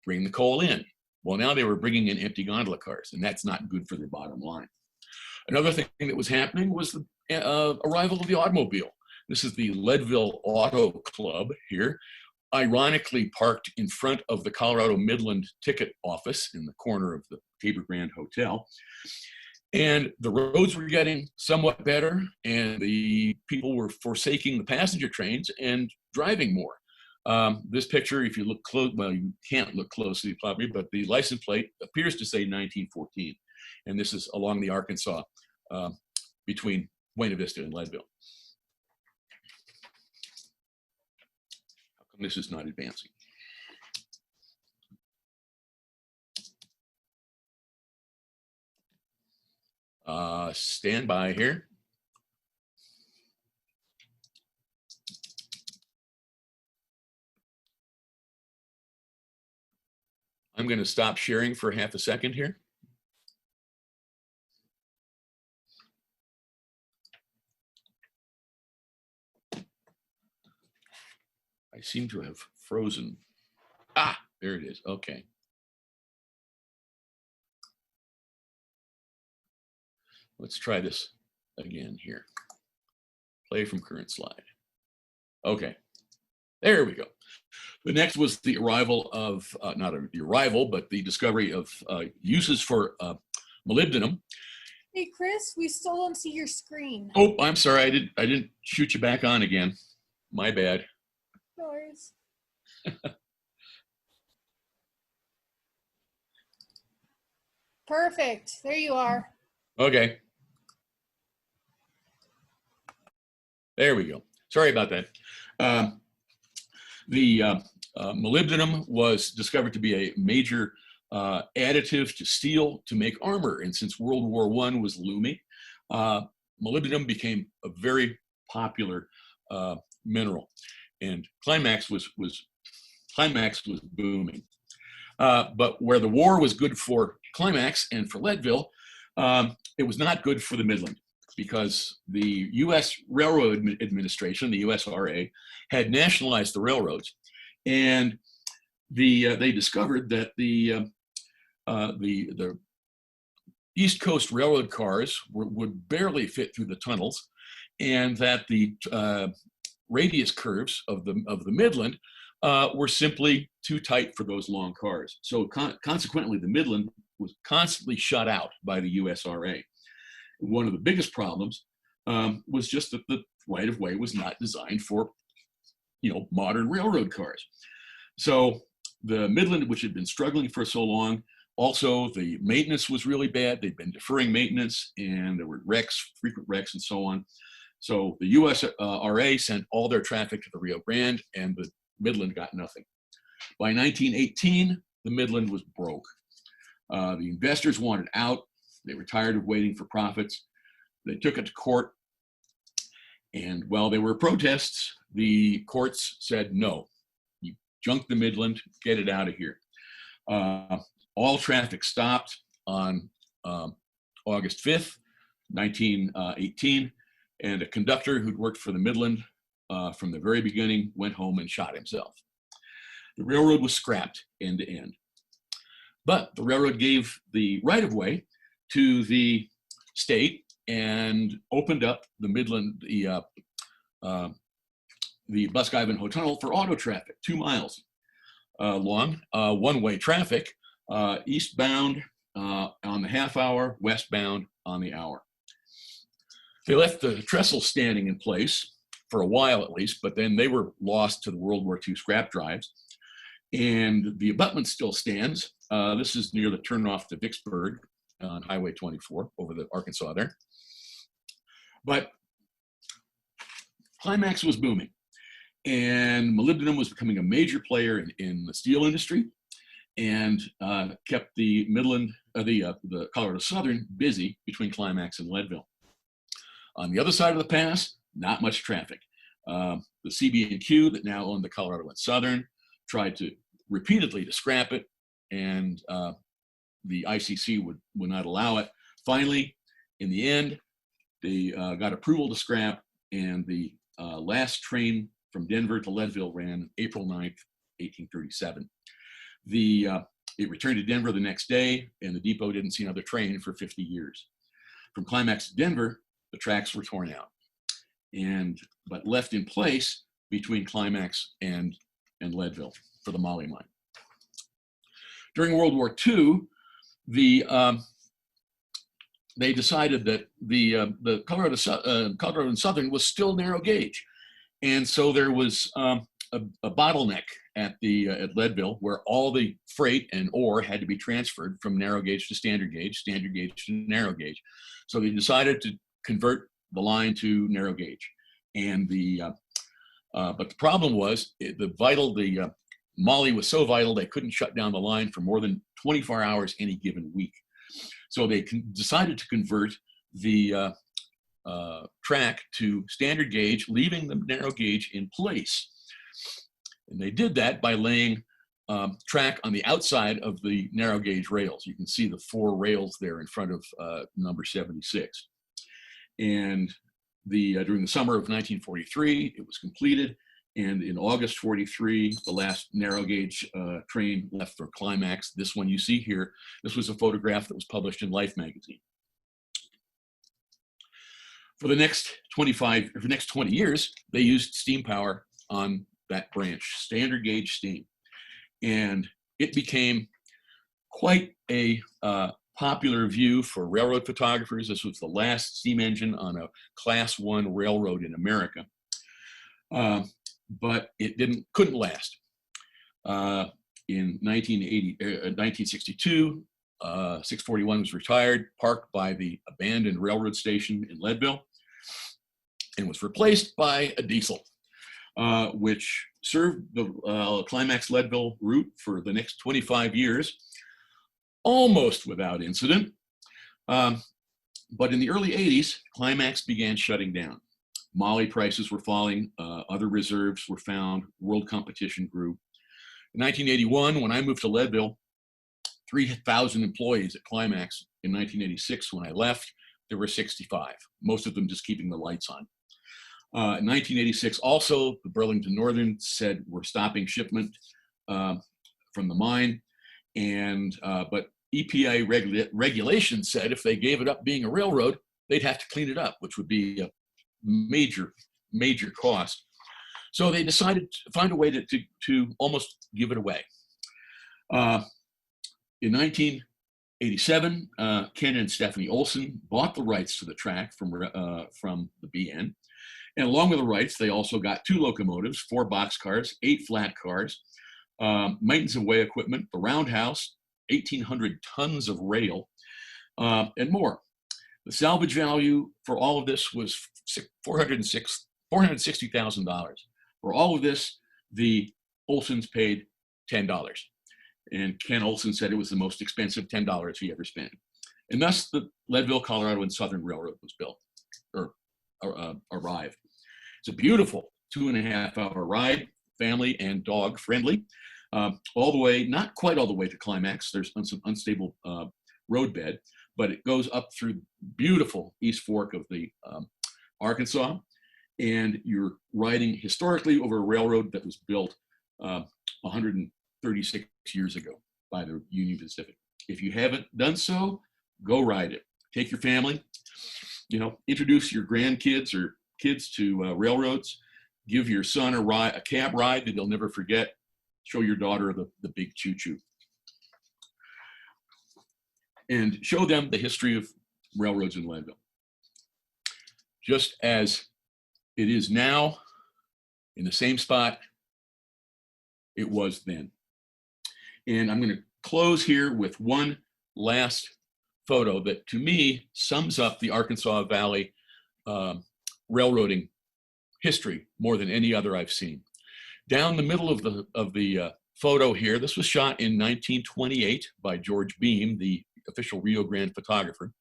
bring the coal in. Well, now they were bringing in empty gondola cars, and that's not good for their bottom line. Another thing that was happening was the arrival of the automobile. This is the Leadville Auto Club here, ironically parked in front of the Colorado Midland ticket office in the corner of the Tabor Grand Hotel. And the roads were getting somewhat better, and the people were forsaking the passenger trains and driving more. This picture, if you look close, well, you can't look closely probably, but the license plate appears to say 1914. And this is along the Arkansas between Buena Vista and Leadville. How come this is not advancing? Stand by here. I'm going to stop sharing for half a second here. I seem to have frozen. Ah, there it is. Okay. Let's try this again here. Play from current slide. Okay, there we go. The next was the arrival of, not the arrival, but the discovery of uses for molybdenum. Hey, Chris, we still don't see your screen. Oh, I'm sorry, I didn't shoot you back on again. My bad. No worries. Perfect. There you are. Okay. There we go. Sorry about that. The molybdenum was discovered to be a major additive to steel to make armor. And since World War I was looming, molybdenum became a very popular mineral. And climax was booming. But where the war was good for Climax and for Leadville, it was not good for the Midland, because the U.S. Railroad Administration, the USRA, had nationalized the railroads, and they discovered that the East Coast Railroad cars would barely fit through the tunnels, and that the radius curves of the Midland were simply too tight for those long cars. So consequently, the Midland was constantly shut out by the USRA. One of the biggest problems was just that the right-of-way was not designed for, modern railroad cars. So the Midland, which had been struggling for so long, also the maintenance was really bad. They'd been deferring maintenance, and there were wrecks, frequent wrecks, and so on. So the USRA sent all their traffic to the Rio Grande, and the Midland got nothing. By 1918, the Midland was broke. The investors wanted out. They were tired of waiting for profits. They took it to court. And while there were protests, the courts said, no, you junk the Midland, get it out of here. All traffic stopped on August 5th, 1918. And a conductor who'd worked for the Midland from the very beginning went home and shot himself. The railroad was scrapped end to end. But the railroad gave the right-of-way to the state and opened up the Midland, the Bosque-Ivanhoe Tunnel for auto traffic, 2 miles long, one-way traffic, eastbound on the half hour, westbound on the hour. They left the trestle standing in place for a while at least, but then they were lost to the World War II scrap drives. And the abutment still stands. This is near the turnoff to Vicksburg on Highway 24 over the Arkansas there. But Climax was booming, and molybdenum was becoming a major player in the steel industry, and kept the Midland, the Colorado Southern busy between Climax and Leadville. On the other side of the pass, not much traffic. The CB&Q that now owned the Colorado and Southern tried to repeatedly to scrap it, and the ICC would not allow it. Finally, in the end, they got approval to scrap, and the last train from Denver to Leadville ran April 9th, 1837. It returned to Denver the next day, and the depot didn't see another train for 50 years. From Climax to Denver, the tracks were torn out, but left in place between Climax and Leadville for the moly mine. During World War II, they decided that the Colorado and Southern was still narrow gauge, and so there was a bottleneck at Leadville, where all the freight and ore had to be transferred from narrow gauge to standard gauge to narrow gauge. So they decided to convert the line to narrow gauge, and but the problem was the moly was so vital they couldn't shut down the line for more than 24 hours any given week. So they decided to convert the track to standard gauge, leaving the narrow gauge in place. And they did that by laying track on the outside of the narrow gauge rails. You can see the 4 rails there in front of number 76. And during the summer of 1943, it was completed, And in August 43, the last narrow gauge train left for Climax. This one you see here, this was a photograph that was published in Life magazine. For the next 20 years, they used steam power on that branch, standard gauge steam. And it became quite a popular view for railroad photographers. This was the last steam engine on a Class 1 railroad in America. But it couldn't last. In 1962, 641 was retired, parked by the abandoned railroad station in Leadville, and was replaced by a diesel, which served the Climax Leadville route for the next 25 years, almost without incident. But in the early 80s, Climax began shutting down. Moly prices were falling, other reserves were found, world competition grew. In 1981, when I moved to Leadville, 3,000 employees at Climax. In 1986, when I left, there were 65, most of them just keeping the lights on. In 1986, also, the Burlington Northern said we're stopping shipment from the mine, but EPA regulations said if they gave it up being a railroad, they'd have to clean it up, which would be a major cost. So they decided to find a way to almost give it away. In 1987, Ken and Stephanie Olson bought the rights to the track from the BN. And along with the rights, they also got 2 locomotives, 4 boxcars, 8 flat cars, maintenance of way equipment, the roundhouse, 1,800 tons of rail, and more. The salvage value for all of this was $460,000. For all of this, the Olsons paid $10. And Ken Olson said it was the most expensive $10 he ever spent. And thus the Leadville, Colorado and Southern Railroad was built, or arrived. It's a beautiful 2.5-hour ride, family and dog friendly, all the way, not quite all the way to Climax. There's some unstable roadbed, but it goes up through beautiful East Fork of the Arkansas, and you're riding historically over a railroad that was built 136 years ago by the Union Pacific. If you haven't done so, go ride it. Take your family, introduce your grandkids or kids to railroads. Give your son a cab ride that they'll never forget. Show your daughter the big choo-choo. And show them the history of railroads in Leadville. Just as it is now, in the same spot it was then. And I'm going to close here with one last photo that, to me, sums up the Arkansas Valley railroading history more than any other I've seen. Down the middle of the photo here, this was shot in 1928 by George Beam, the official Rio Grande photographer.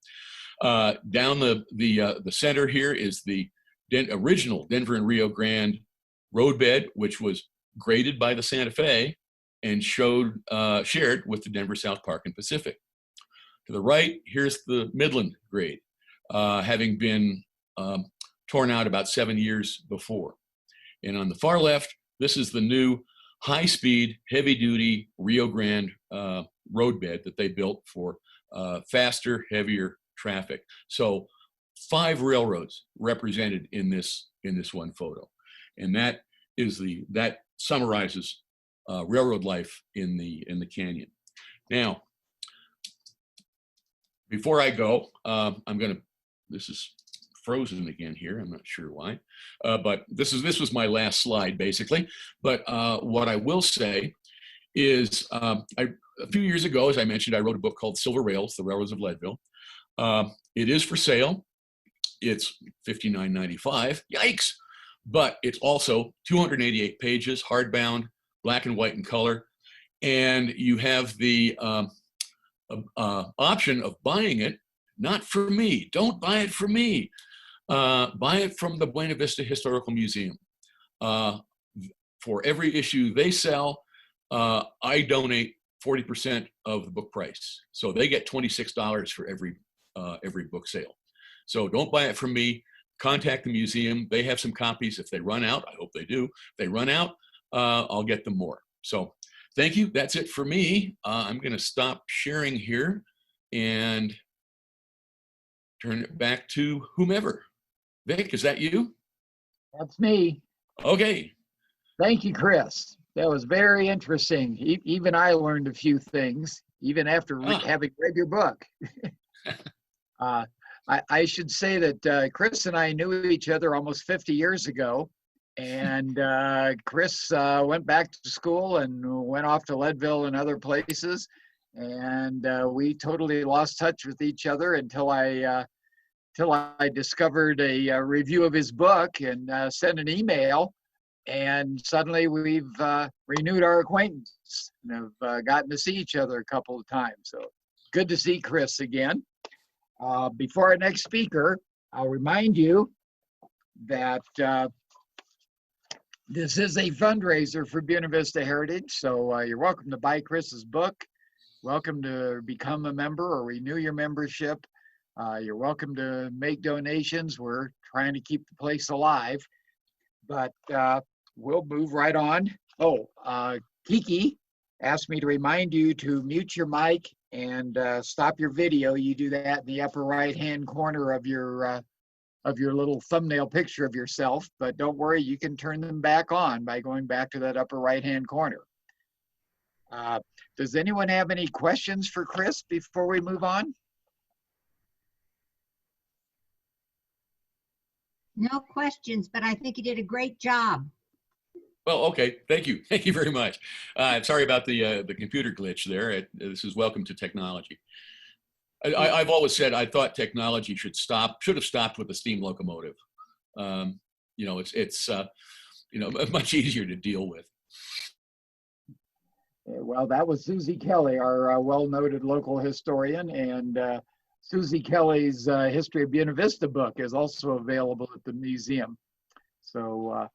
Down the center here is the original Denver and Rio Grande roadbed, which was graded by the Santa Fe and shared with the Denver, South Park, and Pacific. To the right, here's the Midland grade, having been torn out about 7 years before. And on the far left, this is the new high-speed, heavy-duty Rio Grande roadbed that they built for faster, heavier traffic. So 5 railroads represented in this one photo, and that summarizes railroad life in the canyon. Now, before I go, this is frozen again here. I'm not sure why, but this was my last slide basically. But what I will say is, a few years ago, as I mentioned, I wrote a book called Silver Rails: The Railroads of Leadville. It is for sale. It's $59.95. Yikes! But it's also 288 pages, hardbound, black and white in color, and you have the option of buying it. Not for me. Don't buy it for me. Buy it from the Buena Vista Historical Museum. For every issue they sell, I donate 40% of the book price. So they get $26 for every book sale. So don't buy it from me. contact the museum. They have some copies. If they run out, I hope they do. If they run out, I'll get them more. So thank you. That's it for me. I'm going to stop sharing here and turn it back to whomever. Vic, is that you? That's me. Okay. Thank you, Chris. That was very interesting. Even I learned a few things, even after having read your book. I should say that Chris and I knew each other almost 50 years ago. And Chris went back to school and went off to Leadville and other places. And we totally lost touch with each other until I discovered a review of his book and sent an email. And suddenly we've renewed our acquaintance and have gotten to see each other a couple of times. So good to see Chris again. Before our next speaker, I'll remind you that this is a fundraiser for Buena Vista Heritage. So you're welcome to buy Chris's book. Welcome to become a member or renew your membership. You're welcome to make donations. We're trying to keep the place alive. But we'll move right on. Oh, Kiki asked me to remind you to mute your mic and stop your video. You do that in the upper right-hand corner of your little thumbnail picture of yourself. But don't worry, you can turn them back on by going back to that upper right-hand corner. Does anyone have any questions for Chris before we move on? No questions, but I think you did a great job. Well, okay. Thank you. Thank you very much. Sorry about the computer glitch there. This is welcome to technology. I've always said I thought technology should have stopped with the steam locomotive. You know, it's much easier to deal with. Well, that was Susie Kelly, our well-noted local historian, and Susie Kelly's History of Buena Vista book is also available at the museum. So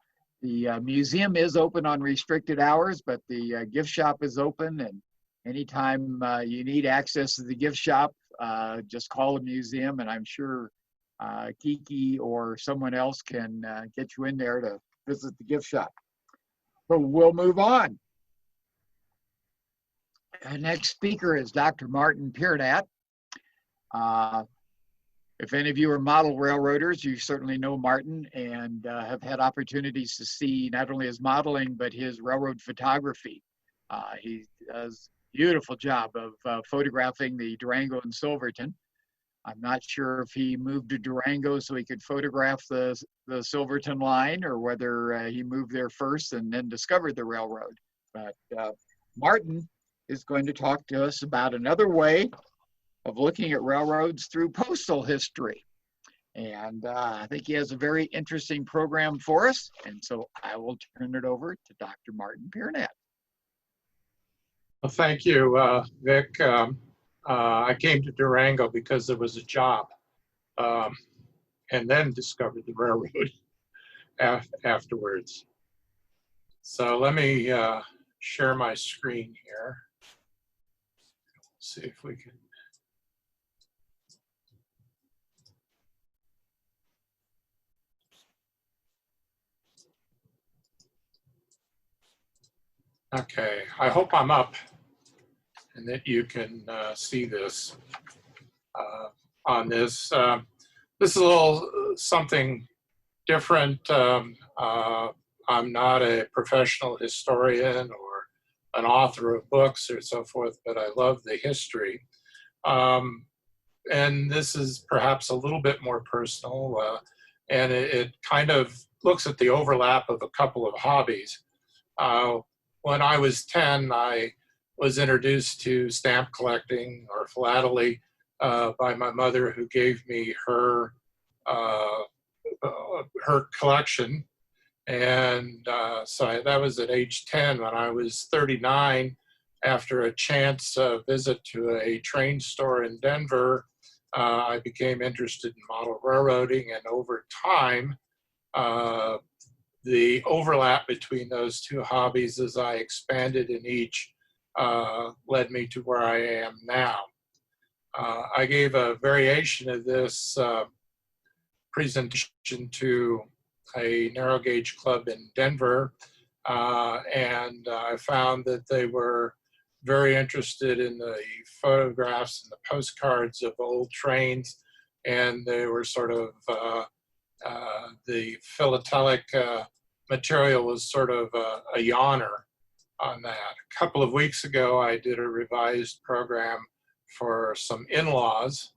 the museum is open on restricted hours, but the gift shop is open, and anytime you need access to the gift shop, just call the museum, and I'm sure Kiki or someone else can get you in there to visit the gift shop. But we'll move on. Our next speaker is Dr. Martin Piernat. If any of you are model railroaders, you certainly know Martin and have had opportunities to see not only his modeling, but his railroad photography. He does a beautiful job of photographing the Durango and Silverton. I'm not sure if he moved to Durango so he could photograph the Silverton line, or whether he moved there first and then discovered the railroad. But Martin is going to talk to us about another way of looking at railroads through postal history. And I think he has a very interesting program for us. And so I will turn it over to Dr. Martin Piernat. Well, thank you, Vic. I came to Durango because there was a job, and then discovered the railroad afterwards. So let me share my screen here. See if we can. Okay, I hope I'm up and that you can see this on this. This is a little something different. I'm not a professional historian or an author of books or so forth, but I love the history. And this is perhaps a little bit more personal, and it kind of looks at the overlap of a couple of hobbies. When I was 10, I was introduced to stamp collecting, or philately, by my mother, who gave me her collection. And so that was at age 10. When I was 39, after a chance visit to a train store in Denver, I became interested in model railroading, and over time, the overlap between those two hobbies, as I expanded in each, led me to where I am now. I gave a variation of this presentation to a narrow gauge club in Denver, and I found that they were very interested in the photographs and the postcards of old trains, and they were sort of the philatelic material was sort of a yawner on that. A couple of weeks ago, I did a revised program for some in-laws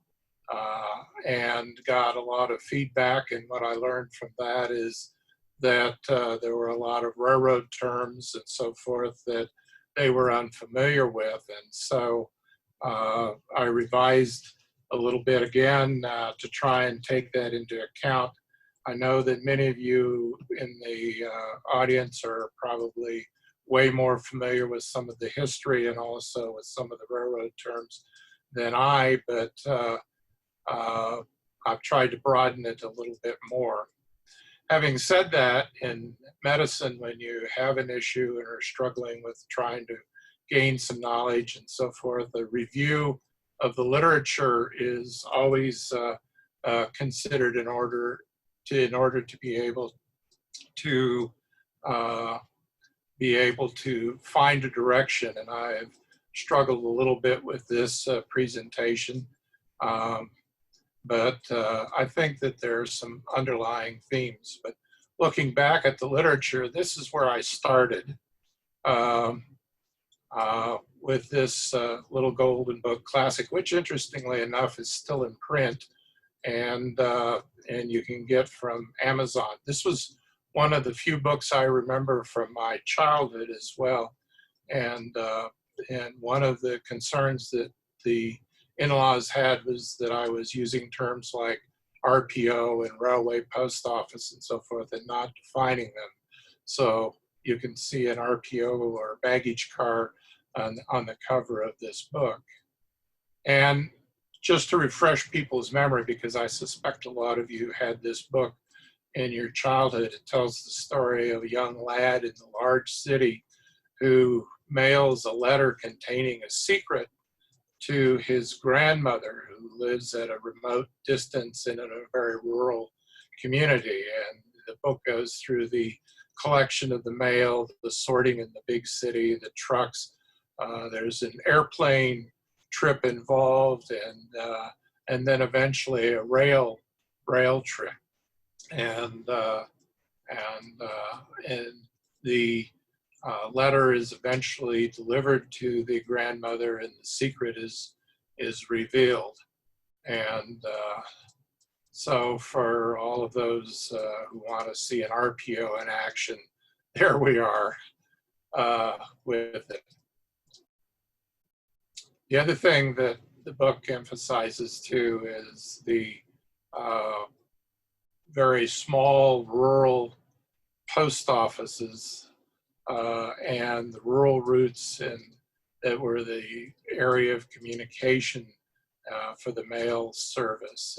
and got a lot of feedback. And what I learned from that is that there were a lot of railroad terms and so forth that they were unfamiliar with. And so I revised a little bit again to try and take that into account. I know that many of you in the audience are probably way more familiar with some of the history and also with some of the railroad terms than I, but I've tried to broaden it a little bit more. Having said that, in medicine, when you have an issue and are struggling with trying to gain some knowledge and so forth, a review of the literature is always considered in order to be able to find a direction. And I've struggled a little bit with this presentation, but I think that there are some underlying themes. But looking back at the literature, this is where I started with this little golden book classic, which interestingly enough is still in print, and you can get from Amazon. This was one of the few books I remember from my childhood as well. And one of the concerns that the in-laws had was that I was using terms like RPO and railway post office and so forth and not defining them. So you can see an RPO or baggage car on the cover of this book. And just to refresh people's memory, because I suspect a lot of you had this book in your childhood, it tells the story of a young lad in a large city who mails a letter containing a secret to his grandmother, who lives at a remote distance in a very rural community. And the book goes through the collection of the mail, the sorting in the big city, the trucks. There's an airplane trip involved, and then eventually a rail trip. And the letter is eventually delivered to the grandmother, and the secret is revealed. And so for all of those who want to see an RPO in action, there we are with it. The other thing that the book emphasizes too is the very small rural post offices and the rural routes that were the area of communication for the mail service.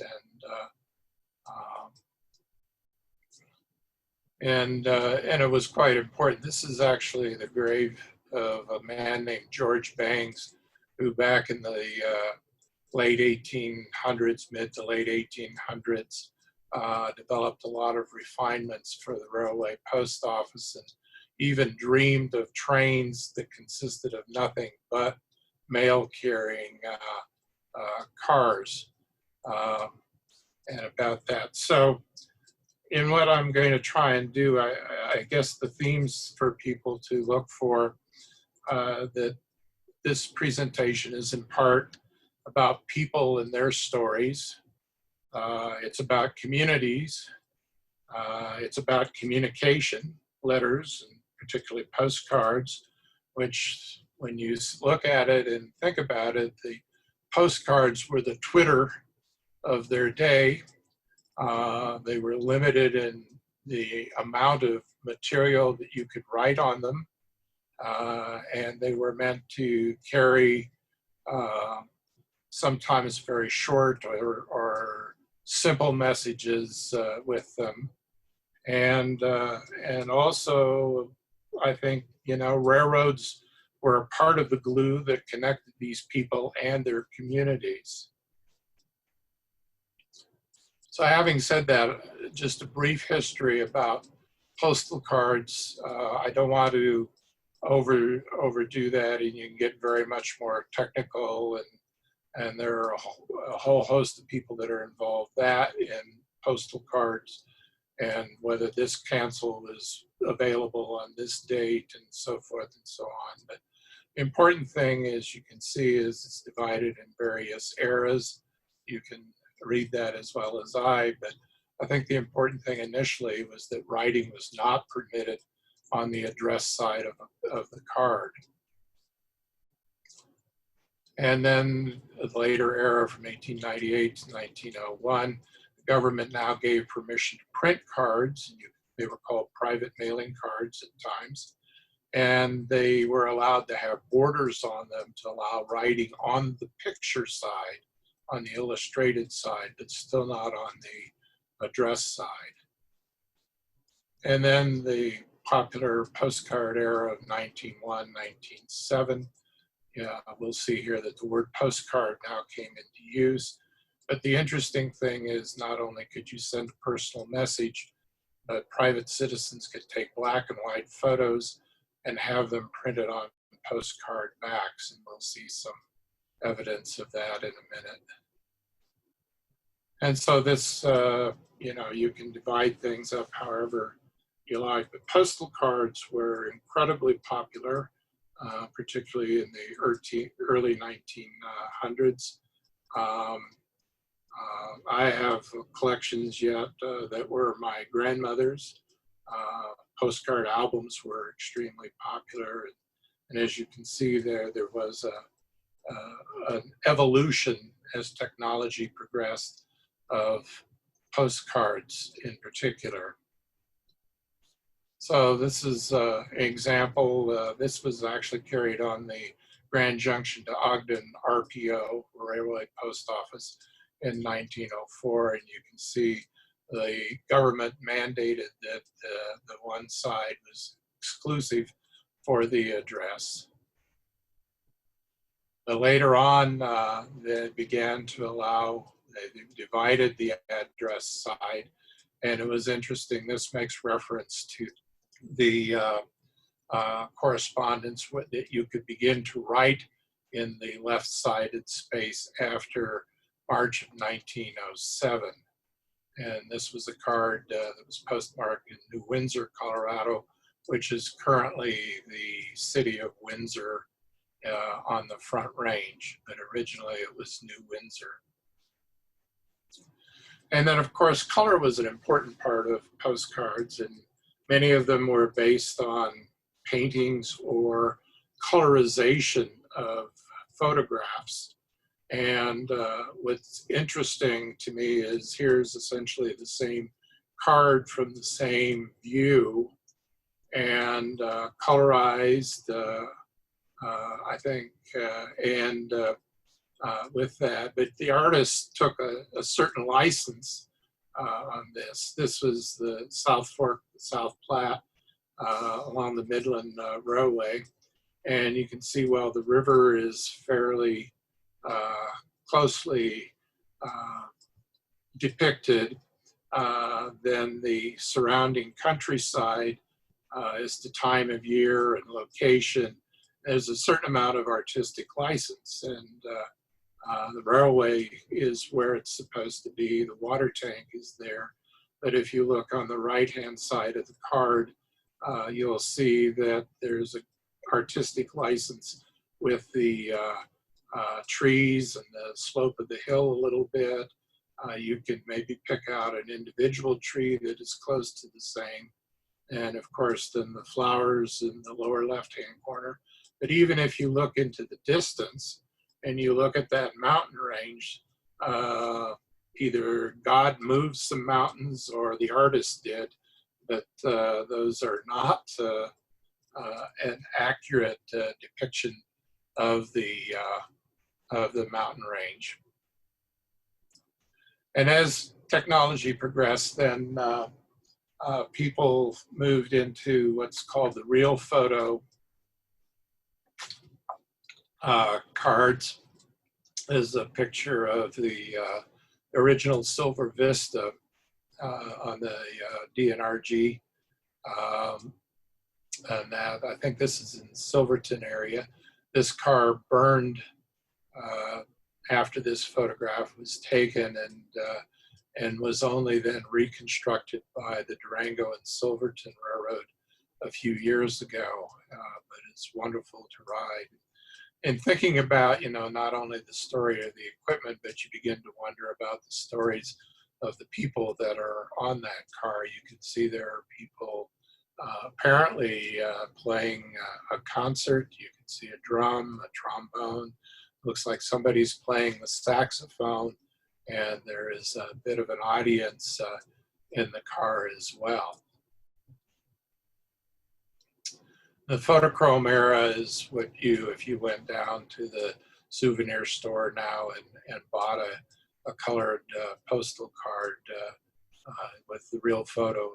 And it was quite important. This is actually the grave of a man named George Bangs, who back in the late 1800s, mid to late 1800s, developed a lot of refinements for the railway post office and even dreamed of trains that consisted of nothing but mail carrying cars and about that. So in what I'm going to try and do, I guess the themes for people to look for that this presentation is in part about people and their stories. It's about communities. It's about communication, letters, and particularly postcards, which when you look at it and think about it, the postcards were the Twitter of their day. They were limited in the amount of material that you could write on them. And they were meant to carry sometimes very short or simple messages with them. And also, I think, railroads were a part of the glue that connected these people and their communities. So having said that, just a brief history about postal cards. I don't want to overdo that, and you can get very much more technical, and there are a whole host of people that are involved that in postal cards, and whether this cancel is available on this date and so forth and so on. But the important thing, as you can see, is it's divided in various eras. You can read that as well as I, but I think the important thing initially was that writing was not permitted on the address side of the card. And then a later era from 1898 to 1901, the government now gave permission to print cards. They were called private mailing cards at times. And they were allowed to have borders on them to allow writing on the picture side, on the illustrated side, but still not on the address side. And then the popular postcard era of 1901, 1907. Yeah, we'll see here that the word postcard now came into use. But the interesting thing is not only could you send a personal message, but private citizens could take black and white photos and have them printed on postcard backs. And we'll see some evidence of that in a minute. And so this, you can divide things up however you like, but postal cards were incredibly popular, particularly in the early 1900s. I have collections yet that were my grandmother's. Postcard albums were extremely popular. And as you can see there was an evolution as technology progressed of postcards in particular. So this is an example. This was actually carried on the Grand Junction to Ogden RPO, Railway Post Office, in 1904. And you can see the government mandated that the one side was exclusive for the address. But later on, they began to allow, they divided the address side. And it was interesting, this makes reference to the correspondence that you could begin to write in the left-sided space after March of 1907. And this was a card that was postmarked in New Windsor, Colorado, which is currently the city of Windsor on the Front Range, but originally it was New Windsor. And then, of course, color was an important part of postcards, and many of them were based on paintings or colorization of photographs. And what's interesting to me is here's essentially the same card from the same view and colorized, I think, and with that. But the artist took a certain license on this. This was the South Fork, South Platte, along the Midland Railway. And you can see, well, the river is fairly closely depicted. Then the surrounding countryside is the time of year and location. There's a certain amount of artistic license, and the railway is where it's supposed to be. The water tank is there. But if you look on the right-hand side of the card, you'll see that there's an artistic license with the trees and the slope of the hill a little bit. You can maybe pick out an individual tree that is close to the same. And of course, then the flowers in the lower left-hand corner. But even if you look into the distance and you look at that mountain range, either God moved some mountains or the artist did, but those are not an accurate depiction of the mountain range. And as technology progressed, then people moved into what's called the real photo cards. Is a picture of the original Silver Vista on the DNRG. And that, I think this is in Silverton area. This car burned after this photograph was taken, and was only then reconstructed by the Durango and Silverton Railroad a few years ago. But it's wonderful to ride. And thinking about, you know, not only the story of the equipment, but you begin to wonder about the stories of the people that are on that car. You can see there are people apparently playing a concert. You can see a drum, a trombone. Looks like somebody's playing the saxophone, and there is a bit of an audience in the car as well. The photochrome era is what you, if you went down to the souvenir store now and bought a colored postal card with the real photo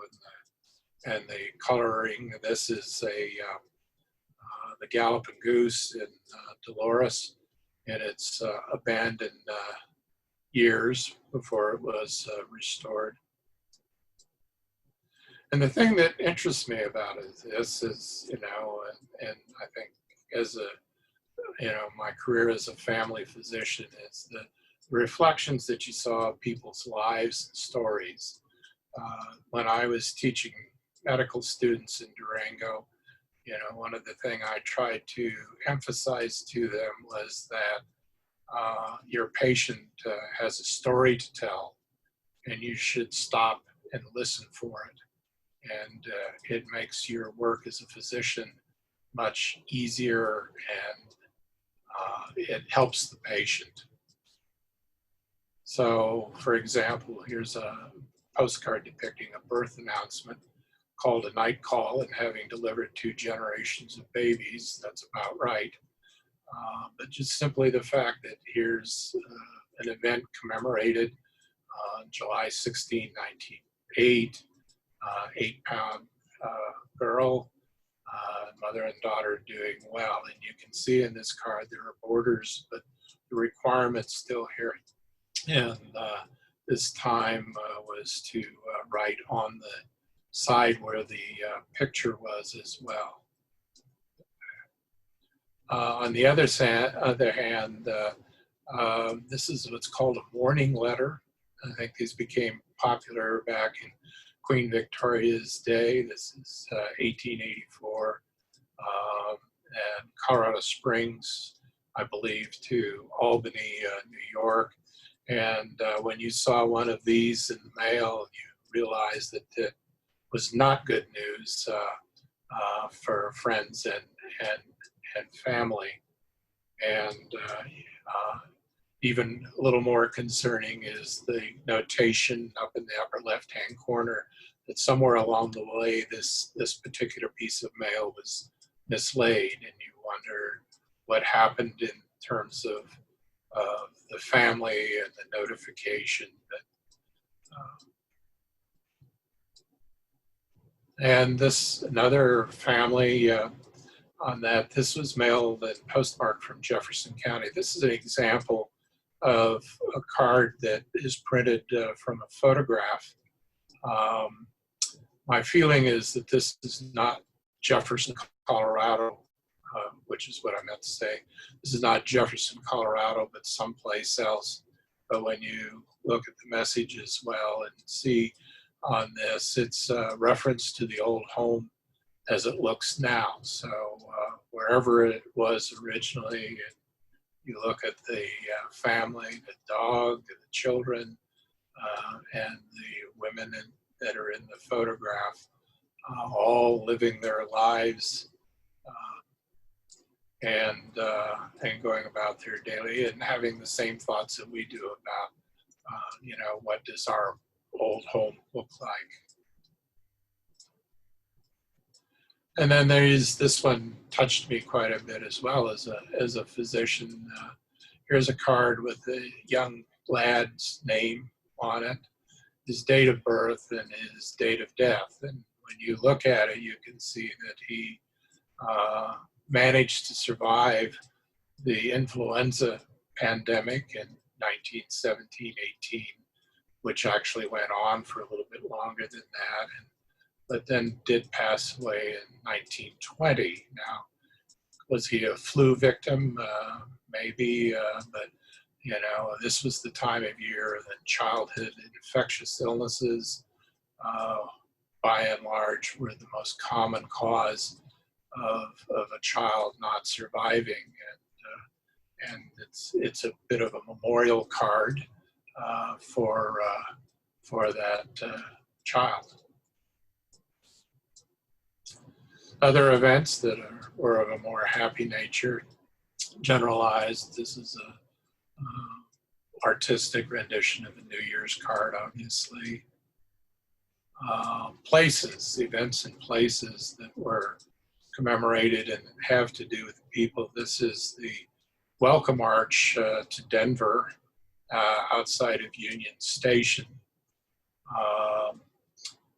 and the coloring. This is the Galloping Goose in Dolores, in its abandoned years before it was restored. And the thing that interests me about this is, you know, and I think as a, you know, my career as a family physician is the reflections that you saw of people's lives and stories. When I was teaching medical students in Durango, you know, one of the things I tried to emphasize to them was that your patient has a story to tell, and you should stop and listen for it. And it makes your work as a physician much easier, and it helps the patient. So, for example, here's a postcard depicting a birth announcement called A Night Call, and having delivered 2 generations of babies, that's about right. But just simply the fact that here's an event commemorated on July 16, 1908, 8-pound girl, mother and daughter doing well. And you can see in this card there are borders, but the requirement's still here. And this time was to write on the side where the picture was as well. On the other hand, this is what's called a mourning letter. I think these became popular back in Queen Victoria's day. This is 1884, and Colorado Springs, I believe, to Albany, New York. And when you saw one of these in the mail, you realized that it was not good news for friends and family. And even a little more concerning is the notation up in the upper left-hand corner that somewhere along the way this particular piece of mail was mislaid, and you wonder what happened in terms of the family and the notification. And this, another family on that, this was mailed and postmarked from Jefferson County. This is an example of a card that is printed from a photograph. My feeling is that this is not Jefferson, Colorado, which is what I meant to say. This is not Jefferson, Colorado, but someplace else. But when you look at the message as well and see on this, it's a reference to the old home as it looks now. So wherever it was originally, and you look at the family, the dog, the children, and the women that are in the photograph, all living their lives and going about their daily and having the same thoughts that we do about, you know, what does our old home look like? And then there's this one touched me quite a bit as well as a physician. Here's a card with the young lad's name on it, his date of birth and his date of death. And when you look at it, you can see that he managed to survive the influenza pandemic in 1917-18 which actually went on for a little bit longer than that, but then did pass away in 1920. Now, was he a flu victim? Maybe, but this was the time of year that childhood infectious illnesses, by and large, were the most common cause of a child not surviving. And it's a bit of a memorial card for that child. Other events that were of a more happy nature, generalized. This is a artistic rendition of a New Year's card, obviously. Places, events and places that were commemorated and have to do with people. This is the Welcome March to Denver outside of Union Station,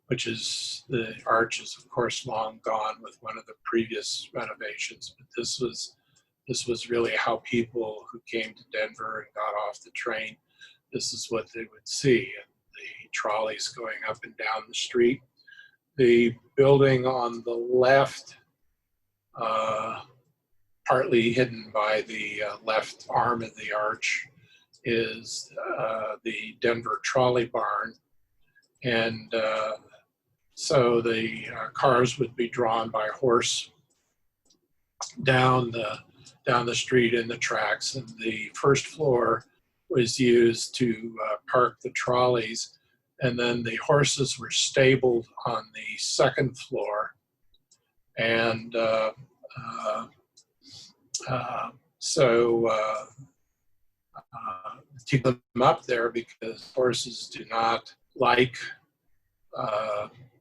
which is, the arch is of course long gone with one of the previous renovations, but this was really how people who came to Denver and got off the train, this is what they would see. And the trolleys going up and down the street. The building on the left, partly hidden by the left arm of the arch, is the Denver Trolley Barn. And so the cars would be drawn by horse down the street in the tracks, and the first floor was used to park the trolleys, and then the horses were stabled on the second floor, and keep them up there because horses do not like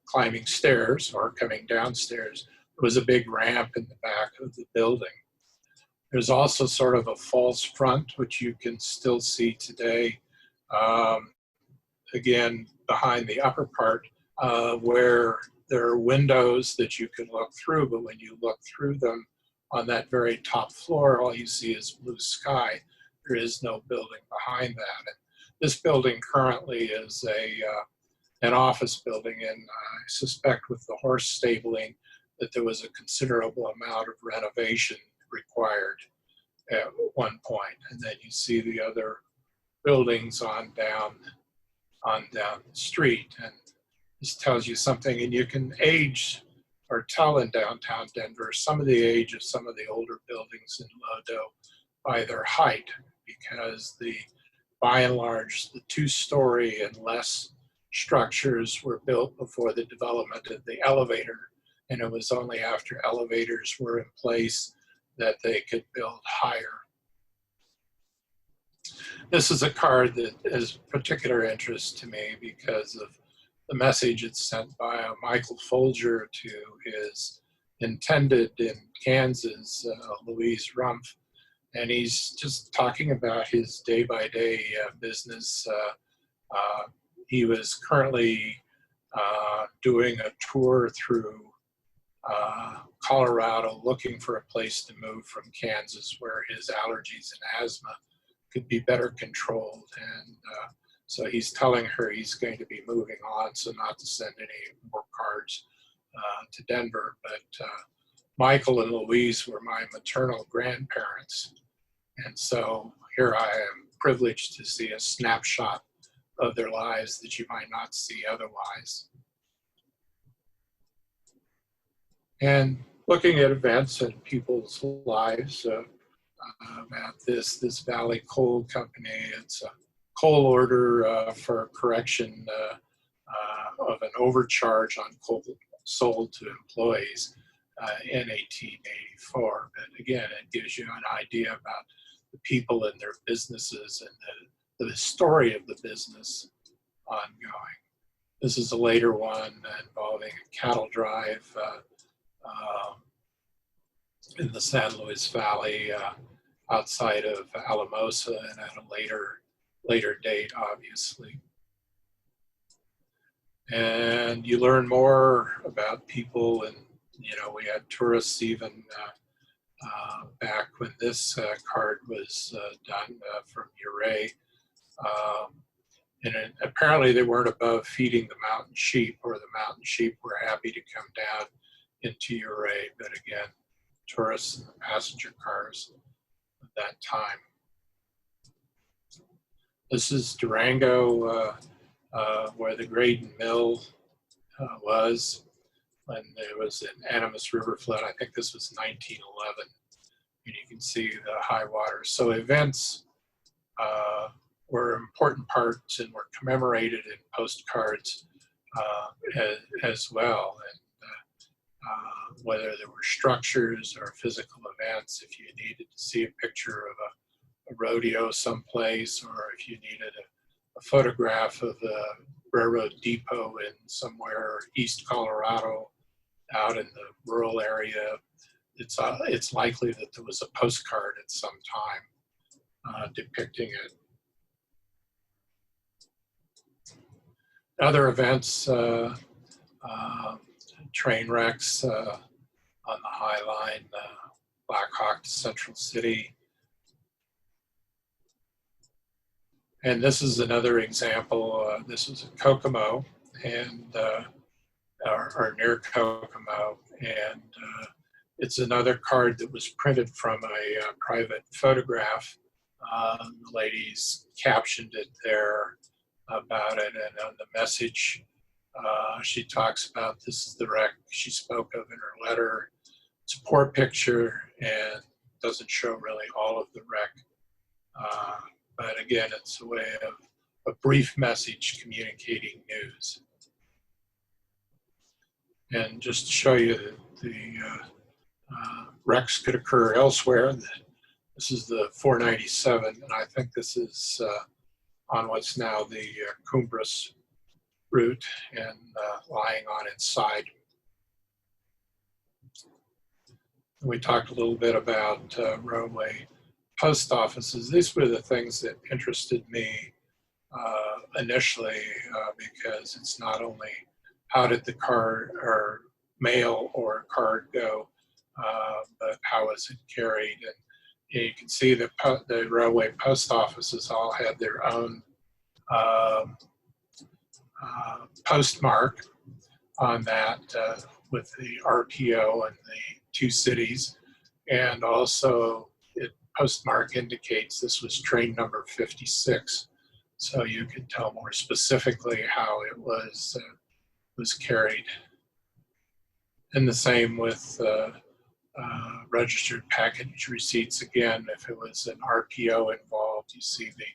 climbing stairs or coming downstairs. There was a big ramp in the back of the building. There's also sort of a false front, which you can still see today, again, behind the upper part, where there are windows that you can look through, but when you look through them on that very top floor, all you see is blue sky. There is no building behind that. And this building currently is an office building, and I suspect with the horse stabling that there was a considerable amount of renovation required at one point. And then you see the other buildings on down the street, and this tells you something. And you can age or tell in downtown Denver some of the age of some of the older buildings in Lodo by their height, because by and large, the two-story and less structures were built before the development of the elevator, and it was only after elevators were in place that they could build higher. This is a card that is of particular interest to me because of the message it's sent by Michael Folger to his intended in Kansas, Louise Rumpf, and he's just talking about his day-by-day business. He was currently doing a tour through Colorado looking for a place to move from Kansas where his allergies and asthma could be better controlled. And so he's telling her he's going to be moving on, so not to send any more cards to Denver. But Michael and Louise were my maternal grandparents. And so here I am privileged to see a snapshot of their lives that you might not see otherwise. And looking at events and people's lives, at this Valley Coal Company, it's a coal order for correction of an overcharge on coal sold to employees in 1884. But again, it gives you an idea about the people and their businesses and the story of the business ongoing. This is a later one involving a cattle drive in the San Luis Valley outside of Alamosa, and at a later date, obviously. And you learn more about people, and we had tourists even back when this card was done from Uray. apparently they weren't above feeding the mountain sheep, or the mountain sheep were happy to come down into Ouray. But again, tourists and the passenger cars at that time. This is Durango, where the Graydon Mill was when there was an Animas River flood. I think this was 1911. And you can see the high water. So events were important parts and were commemorated in postcards as well. And whether there were structures or physical events, if you needed to see a picture of a rodeo someplace, or if you needed a photograph of a railroad depot in somewhere East Colorado, out in the rural area, it's likely that there was a postcard at some time depicting it. Other events, train wrecks on the High Line, Black Hawk to Central City. And this is another example. This was at Kokomo, and or near Kokomo, and it's another card that was printed from a private photograph. The ladies captioned it there about it, and on the message, she talks about this is the wreck she spoke of in her letter. It's a poor picture and doesn't show really all of the wreck. But again, it's a way of a brief message communicating news. And just to show you that the wrecks could occur elsewhere, this is the 497, and I think this is on what's now the Cumbres route, and lying on its side. We talked a little bit about roadway post offices. These were the things that interested me initially, because it's not only how did the card or mail or card go, but how was it carried. And you can see that the railway post offices all had their own postmark on that with the RPO and the two cities. And also postmark indicates this was train number 56. So you could tell more specifically how it was carried. And the same with registered package receipts. Again, if it was an RPO involved, you see the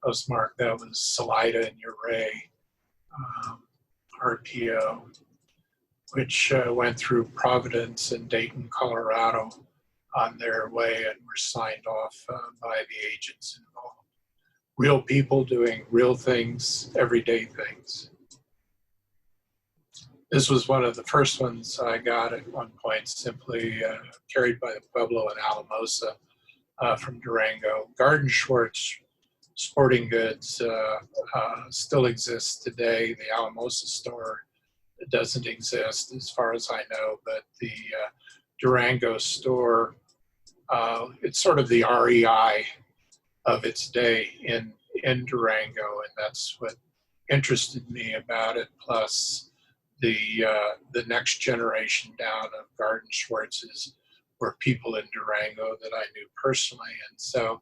postmark that was Salida and Ouray RPO, which went through Providence and Dayton, Colorado on their way and were signed off by the agents involved. Real people doing real things, everyday things. This was one of the first ones I got at one point, simply carried by the Pueblo and Alamosa from Durango. Garden Schwartz Sporting Goods still exists today. The Alamosa store doesn't exist as far as I know, but the Durango store, it's sort of the REI of its day in Durango, and that's what interested me about it, plus the next generation down of Garden Schwartz's were people in Durango that I knew personally, and so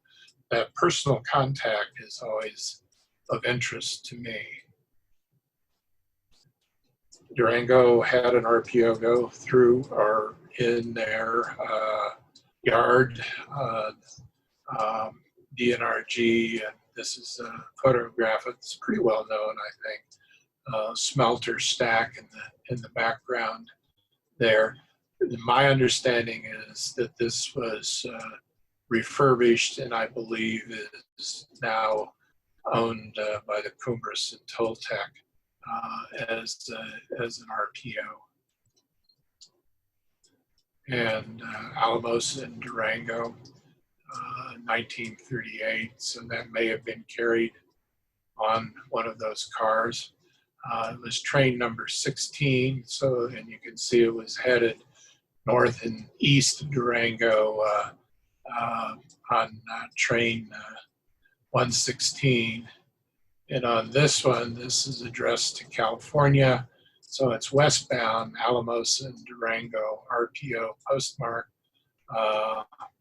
that personal contact is always of interest to me. Durango had an RPO go through or in their yard, DNRG, and this is a photograph. It's pretty well known, I think. Smelter stack in the background there. My understanding is that this was refurbished, and I believe is now owned by the Cumbres and Toltec as an RPO. And Alamosa and Durango, 1938, so that may have been carried on one of those cars. It was train number 16, so, and you can see it was headed north and east of Durango on train 116. And on this one, this is addressed to California. So it's westbound, Alamosa and Durango, RPO postmark,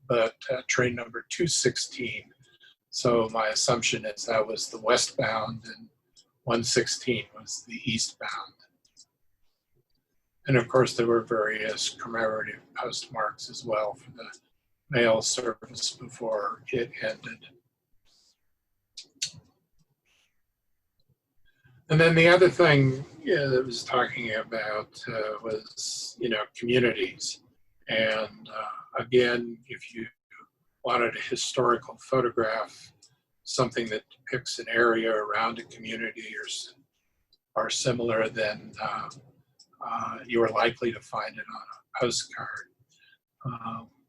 but train number 216. So my assumption is that was the westbound and 116 was the eastbound. And of course, there were various commemorative postmarks as well for the mail service before it ended. And then the other thing that was talking about was, communities. And again, if you wanted a historical photograph, something that depicts an area around a community or similar, then you are likely to find it on a postcard.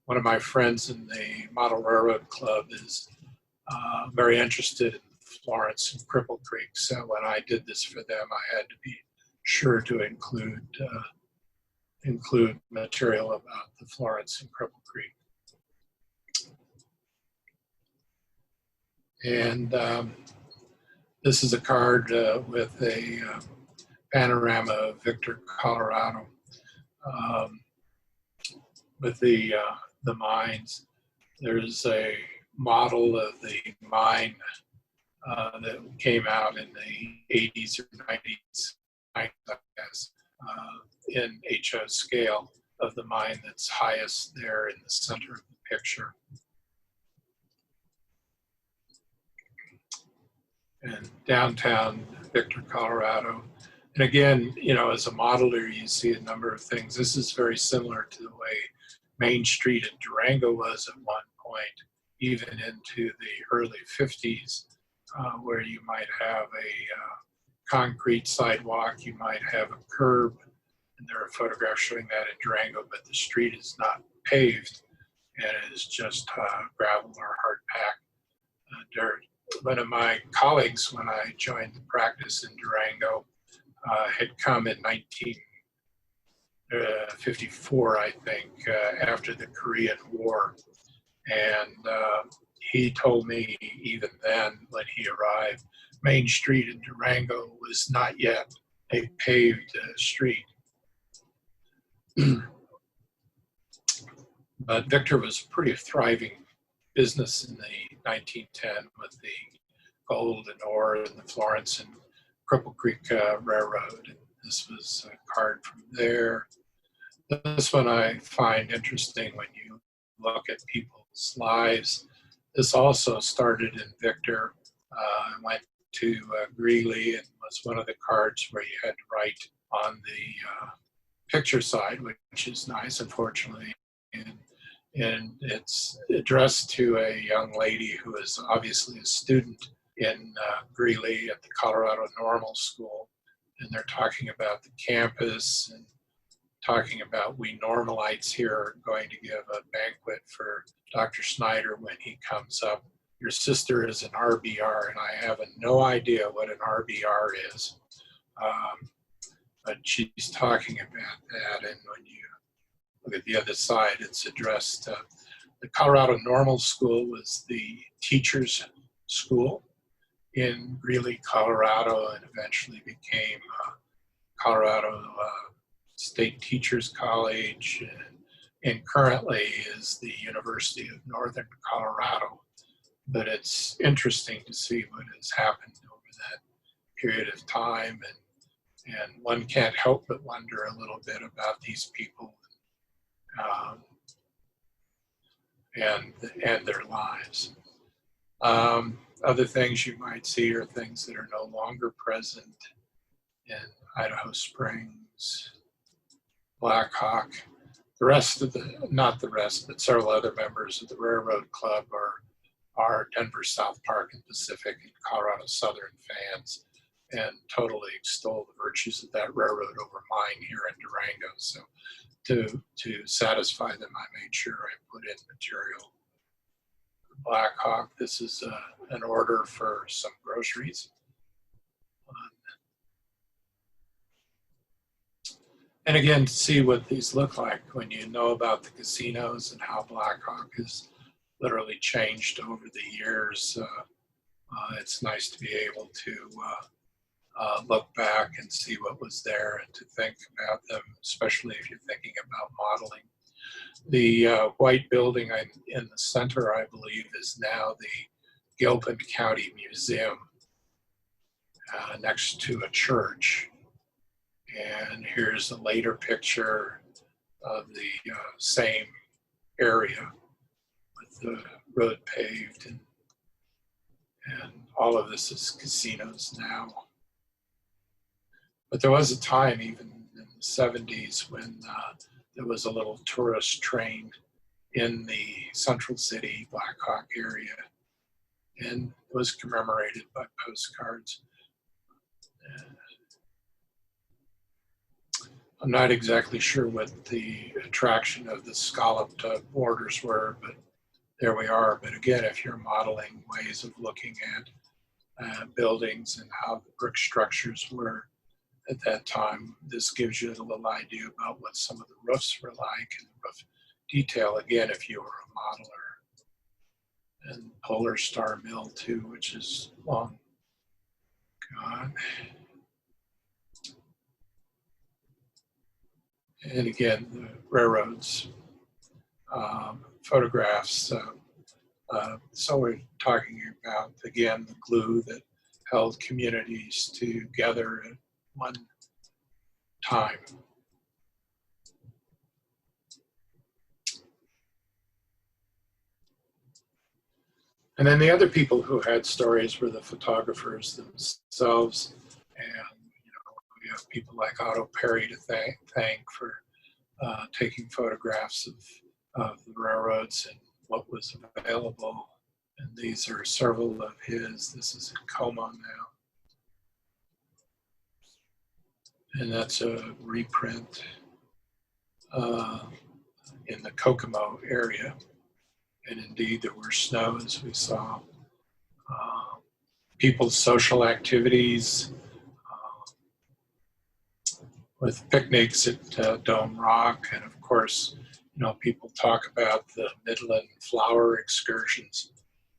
One of my friends in the Model Railroad Club is very interested in Florence and Cripple Creek. So when I did this for them, I had to be sure to include material about the Florence and Cripple Creek. And this is a card with a panorama of Victor, Colorado, with the mines. There's a model of the mine that came out in the 80s or 90s, I guess, in HO scale of the mine that's highest there in the center of the picture. And downtown Victor, Colorado. And again, as a modeler, you see a number of things. This is very similar to the way Main Street in Durango was at one point, even into the early 50s, where you might have a concrete sidewalk, you might have a curb, and there are photographs showing that in Durango, but the street is not paved, and it is just gravel or hard packed dirt. One of my colleagues, when I joined the practice in Durango, had come in 1954, I think, after the Korean War. And he told me even then, when he arrived, Main Street in Durango was not yet a paved street. But Victor was a pretty thriving business in the 1910 with the gold and ore and the Florence and Cripple Creek Railroad. And this was a card from there. This one I find interesting when you look at people's lives. This also started in Victor. I went to Greeley and was one of the cards where you had to write on the picture side, which is nice, unfortunately. And it's addressed to a young lady who is obviously a student in Greeley at the Colorado Normal School. And they're talking about the campus and talking about we normalites here are going to give a banquet for Dr. Snyder when he comes up. Your sister is an RBR, and I have no idea what an RBR is. But she's talking about that, and when you look at the other side, it's addressed to the Colorado Normal School was the teacher's school in Greeley, Colorado, and eventually became Colorado State Teachers College, and currently is the University of Northern Colorado. But it's interesting to see what has happened over that period of time, and one can't help but wonder a little bit about these people and their lives. Other things you might see are things that are no longer present in Idaho Springs, Black Hawk. The rest of not the rest, but several other members of the Railroad Club are Denver South Park and Pacific and Colorado Southern fans, and totally extol the virtues of that railroad over mine here in Durango. So to satisfy them, I made sure I put in material. Black Hawk, this is an order for some groceries. And again, to see what these look like when you know about the casinos and how Black Hawk has literally changed over the years. It's nice to be able to look back and see what was there and to think about them, especially if you're thinking about modeling. The white building in the center, I believe, is now the Gilpin County Museum next to a church. And here's a later picture of the same area with the road paved, and all of this is casinos now. But there was a time, even in the 70s, when there was a little tourist train in the Central City, Black Hawk area, and it was commemorated by postcards. I'm not exactly sure what the attraction of the scalloped borders were, but there we are. But again, if you're modeling ways of looking at buildings and how the brick structures were at that time, this gives you a little idea about what some of the roofs were like and roof detail, again, if you were a modeler. And Polar Star Mill too, which is long gone. And again, the railroads photographs. So we're talking about, again, the glue that held communities together at one time. And then the other people who had stories were the photographers themselves. And, you know, we have people like Otto Perry to thank for taking photographs of the railroads and what was available. And these are several of his. This is in Como now. And that's a reprint in the Kokomo area. And indeed, there were snows. We saw people's social activities with picnics at Dome Rock. And of course, you know, people talk about the Midland flower excursions,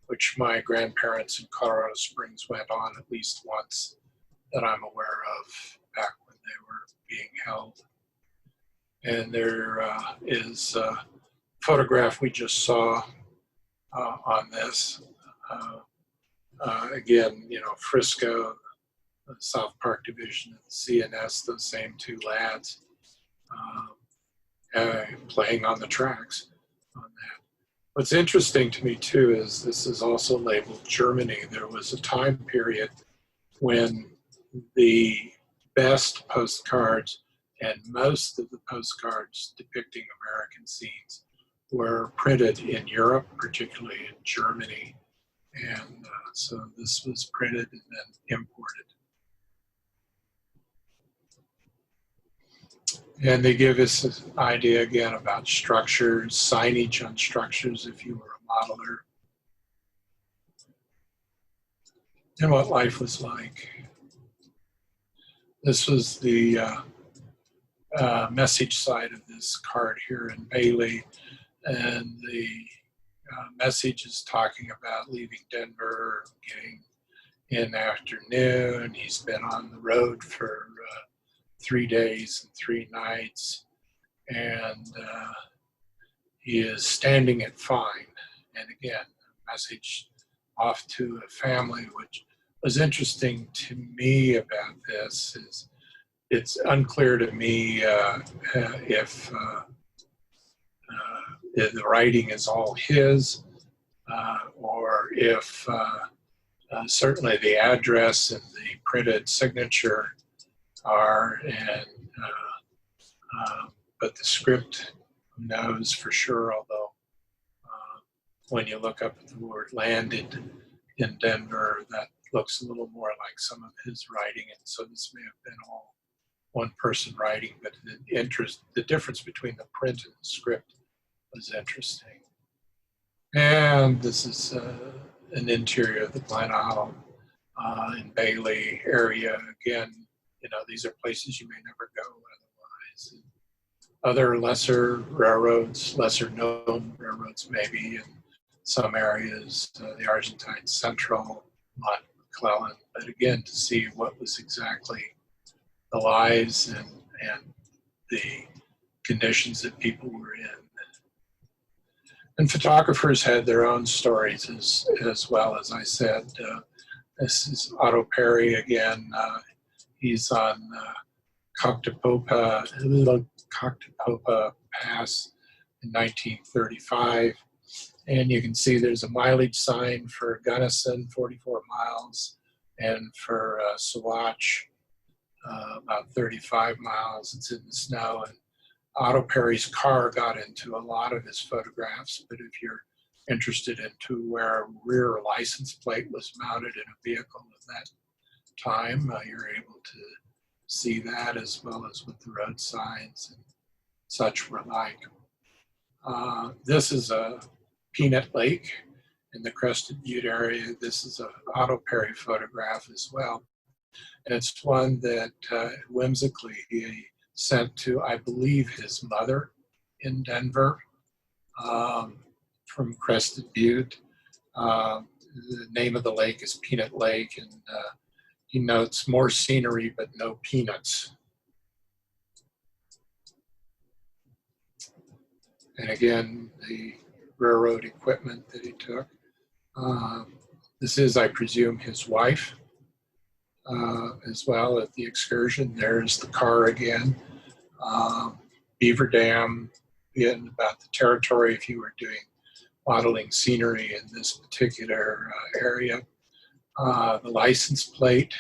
which my grandparents in Colorado Springs went on at least once that I'm aware of back when they were being held. And there is a photograph we just saw on this. Again, you know, Frisco, the South Park Division, and CNS, those same two lads playing on the tracks on that. What's interesting to me too is this is also labeled Germany. There was a time period when the best postcards and most of the postcards depicting American scenes were printed in Europe, particularly in Germany. And so this was printed and then imported. And they give us an idea again about structures, signage on structures if you were a modeler, and what life was like. This was the message side of this card here in Bailey, and the message is talking about leaving Denver, getting in the afternoon. He's been on the road for 3 days and 3 nights, and he is standing at fine. And again, a message off to a family. Which was interesting to me about this is it's unclear to me if the writing is all his, or if certainly the address and the printed signature are, and but the script knows for sure, although when you look up at the word landed in Denver, that looks a little more like some of his writing, and so this may have been all one person writing, but the difference between the print and the script was interesting. And this is an interior of the Glen Isle in Bailey area. Again, you know, these are places you may never go otherwise. And other lesser railroads, lesser known railroads maybe in some areas, the Argentine Central, Mont McClellan, but again, to see what was exactly the lives and the conditions that people were in. And photographers had their own stories as well. As I said, this is Otto Perry again. He's on Coctepopa Pass in 1935. And you can see there's a mileage sign for Gunnison, 44 miles, and for Saguache, about 35 miles. It's in the snow. And Otto Perry's car got into a lot of his photographs, but if you're interested into where a rear license plate was mounted in a vehicle of that time, you're able to see that, as well as what the road signs and such were like. This is a Peanut Lake in the Crested Butte area. This is a Otto Perry photograph as well. And it's one that whimsically he sent to, I believe, his mother in Denver from Crested Butte. The name of the lake is Peanut Lake, and he notes more scenery but no peanuts. And again, the railroad equipment that he took. This is, I presume, his wife as well at the excursion. There's the car again. Beaver Dam, in about the territory if you were doing modeling scenery in this particular area. The license plate,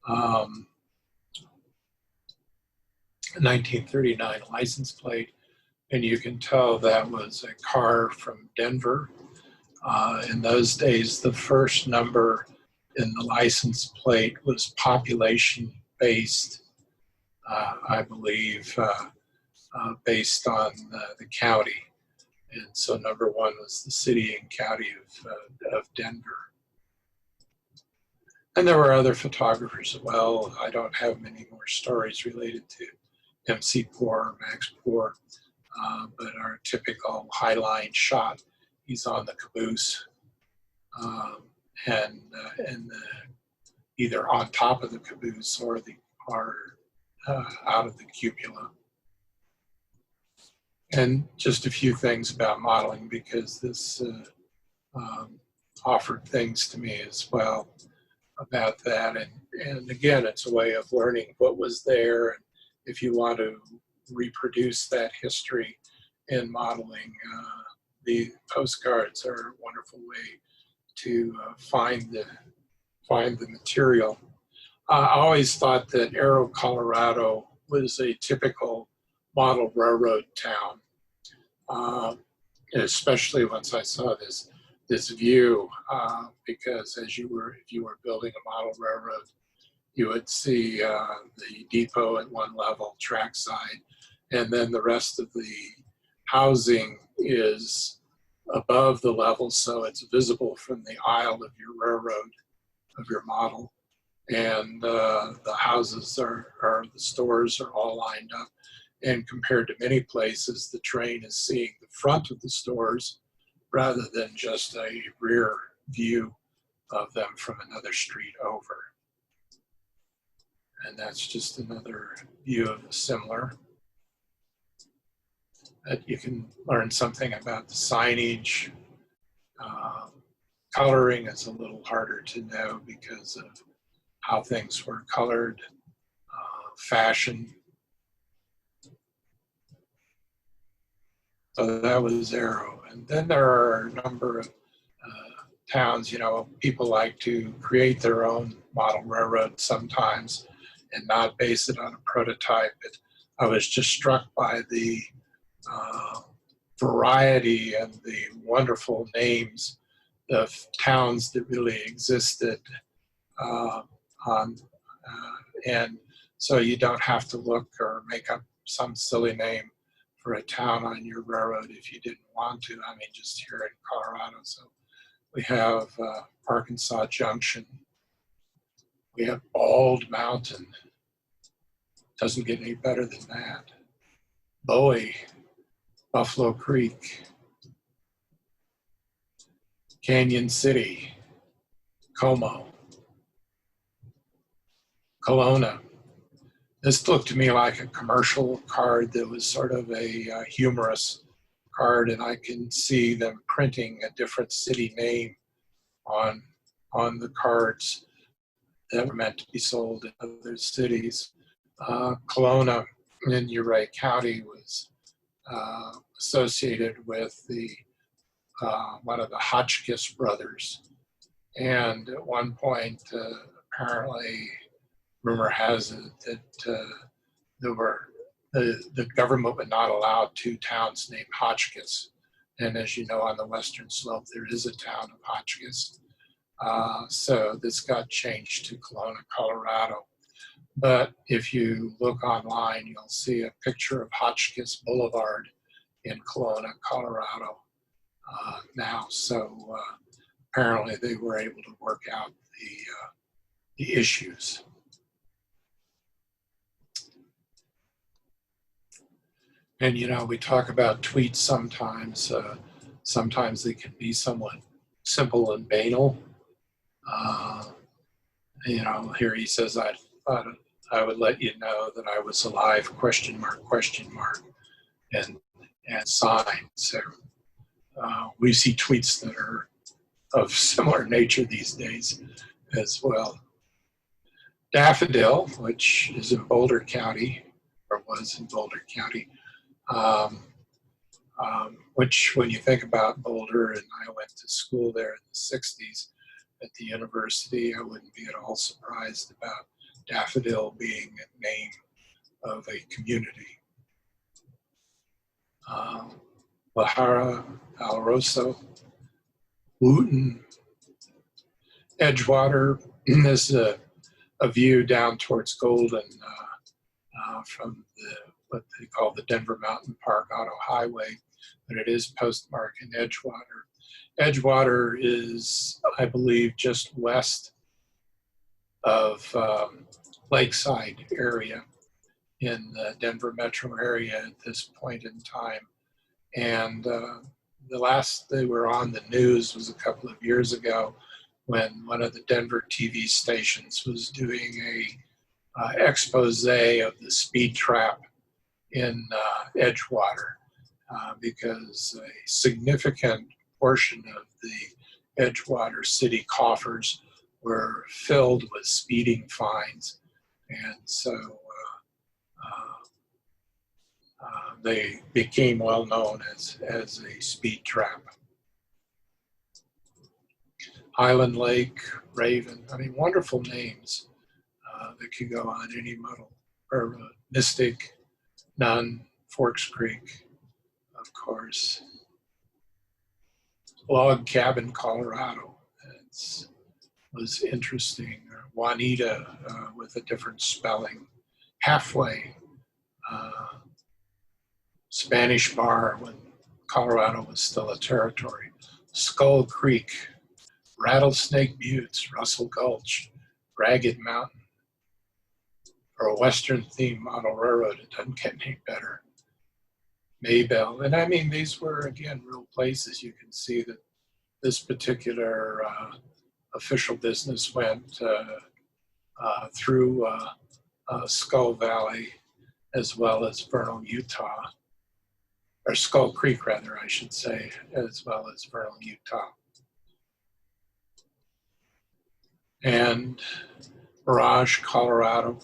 1939 license plate, and you can tell that was a car from Denver. In those days, the first number in the license plate was population-based, I believe, based on the county. And so number one was the city and county of Denver. And there were other photographers as well. I don't have many more stories related to MC Poor, Max Poor, but our typical highline shot, he's on the caboose and either on top of the caboose or out of the cupola. And just a few things about modeling, because this offered things to me as well about that. And again, it's a way of learning what was there. And if you want to reproduce that history in modeling, the postcards are a wonderful way to find the material. I always thought that Arrow, Colorado was a typical model railroad town, especially once I saw this view, because if you were building a model railroad, you would see the depot at one level, trackside, and then the rest of the housing is above the level, so it's visible from the aisle of your railroad, of your model. And the houses the stores are all lined up. And compared to many places, the train is seeing the front of the stores rather than just a rear view of them from another street over. And that's just another view of the similar. That you can learn something about the signage. Coloring is a little harder to know because of how things were colored, fashion. So that was Arrow. And then there are a number of towns, people like to create their own model railroad sometimes and not base it on a prototype. But I was just struck by the variety and the wonderful names of towns that really existed and so you don't have to look or make up some silly name for a town on your railroad if you didn't want to. I mean, just here in Colorado. So we have Arkansas Junction. We have Bald Mountain. Doesn't get any better than that. Bowie, Buffalo Creek, Canyon City, Como, Kelowna. This looked to me like a commercial card that was sort of a humorous card, and I can see them printing a different city name on the cards that were meant to be sold in other cities. Kelowna in Uray County was associated with the one of the Hotchkiss brothers, and at one point, apparently, rumor has it that the government would not allow two towns named Hotchkiss. And as you know, on the western slope, there is a town of Hotchkiss. So this got changed to Kelowna, Colorado. But if you look online, you'll see a picture of Hotchkiss Boulevard in Kelowna, Colorado now. So apparently they were able to work out the issues. And, you know, we talk about tweets sometimes. Sometimes they can be somewhat simple and banal. You know, here he says, I thought I would let you know that I was alive, question mark, and sign. So we see tweets that are of similar nature these days as well. Daffodil, which is in Boulder County, or was in Boulder County, which when you think about Boulder, and I went to school there in the 60s at the university, I wouldn't be at all surprised about Daffodil being a name of a community. Lahara, Alroso, Wooten, Edgewater. There's a view down towards Golden from what they call the Denver Mountain Park Auto Highway, but it is postmarked in Edgewater. Edgewater is, I believe, just west of Lakeside area in the Denver metro area at this point in time. And the last they were on the news was a couple of years ago when one of the Denver TV stations was doing a expose of the speed trap in Edgewater because a significant portion of the Edgewater city coffers were filled with speeding fines. And so they became well known as a speed trap. Highland Lake, Raven, I mean, wonderful names that could go on any model, or Mystic, Nun, Forks Creek, of course. Log Cabin, Colorado, was interesting. Juanita with a different spelling. Halfway, Spanish Bar when Colorado was still a territory. Skull Creek, Rattlesnake Buttes, Russell Gulch, Ragged Mountain. For a Western themed model railroad, it doesn't get any better. Maybell, and I mean, these were, again, real places. You can see that this particular official business went through Skull Valley as well as Vernal, Utah, or Skull Creek, rather, I should say, as well as Vernal, Utah. And Mirage, Colorado.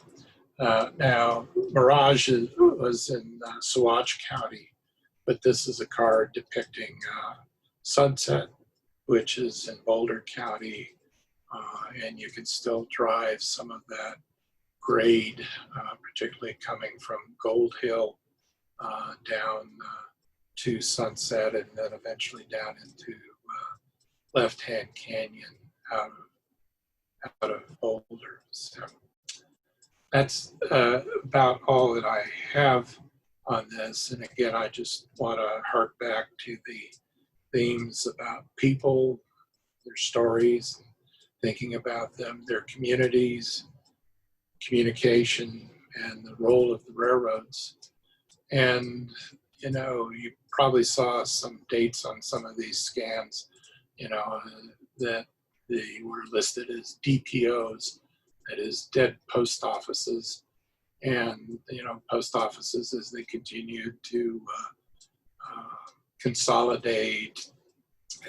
Now, Mirage was in Saguache County, but this is a card depicting Sunset, which is in Boulder County, and you can still drive some of that grade, particularly coming from Gold Hill down to Sunset, and then eventually down into Left Hand Canyon out of Boulder. So that's about all that I have on this. And again, I just want to hark back to the themes about people, their stories, thinking about them, their communities, communication, and the role of the railroads. And, you know, you probably saw some dates on some of these scans, you know, that They were listed as DPOs, that is dead post offices. And, post offices, as they continued to consolidate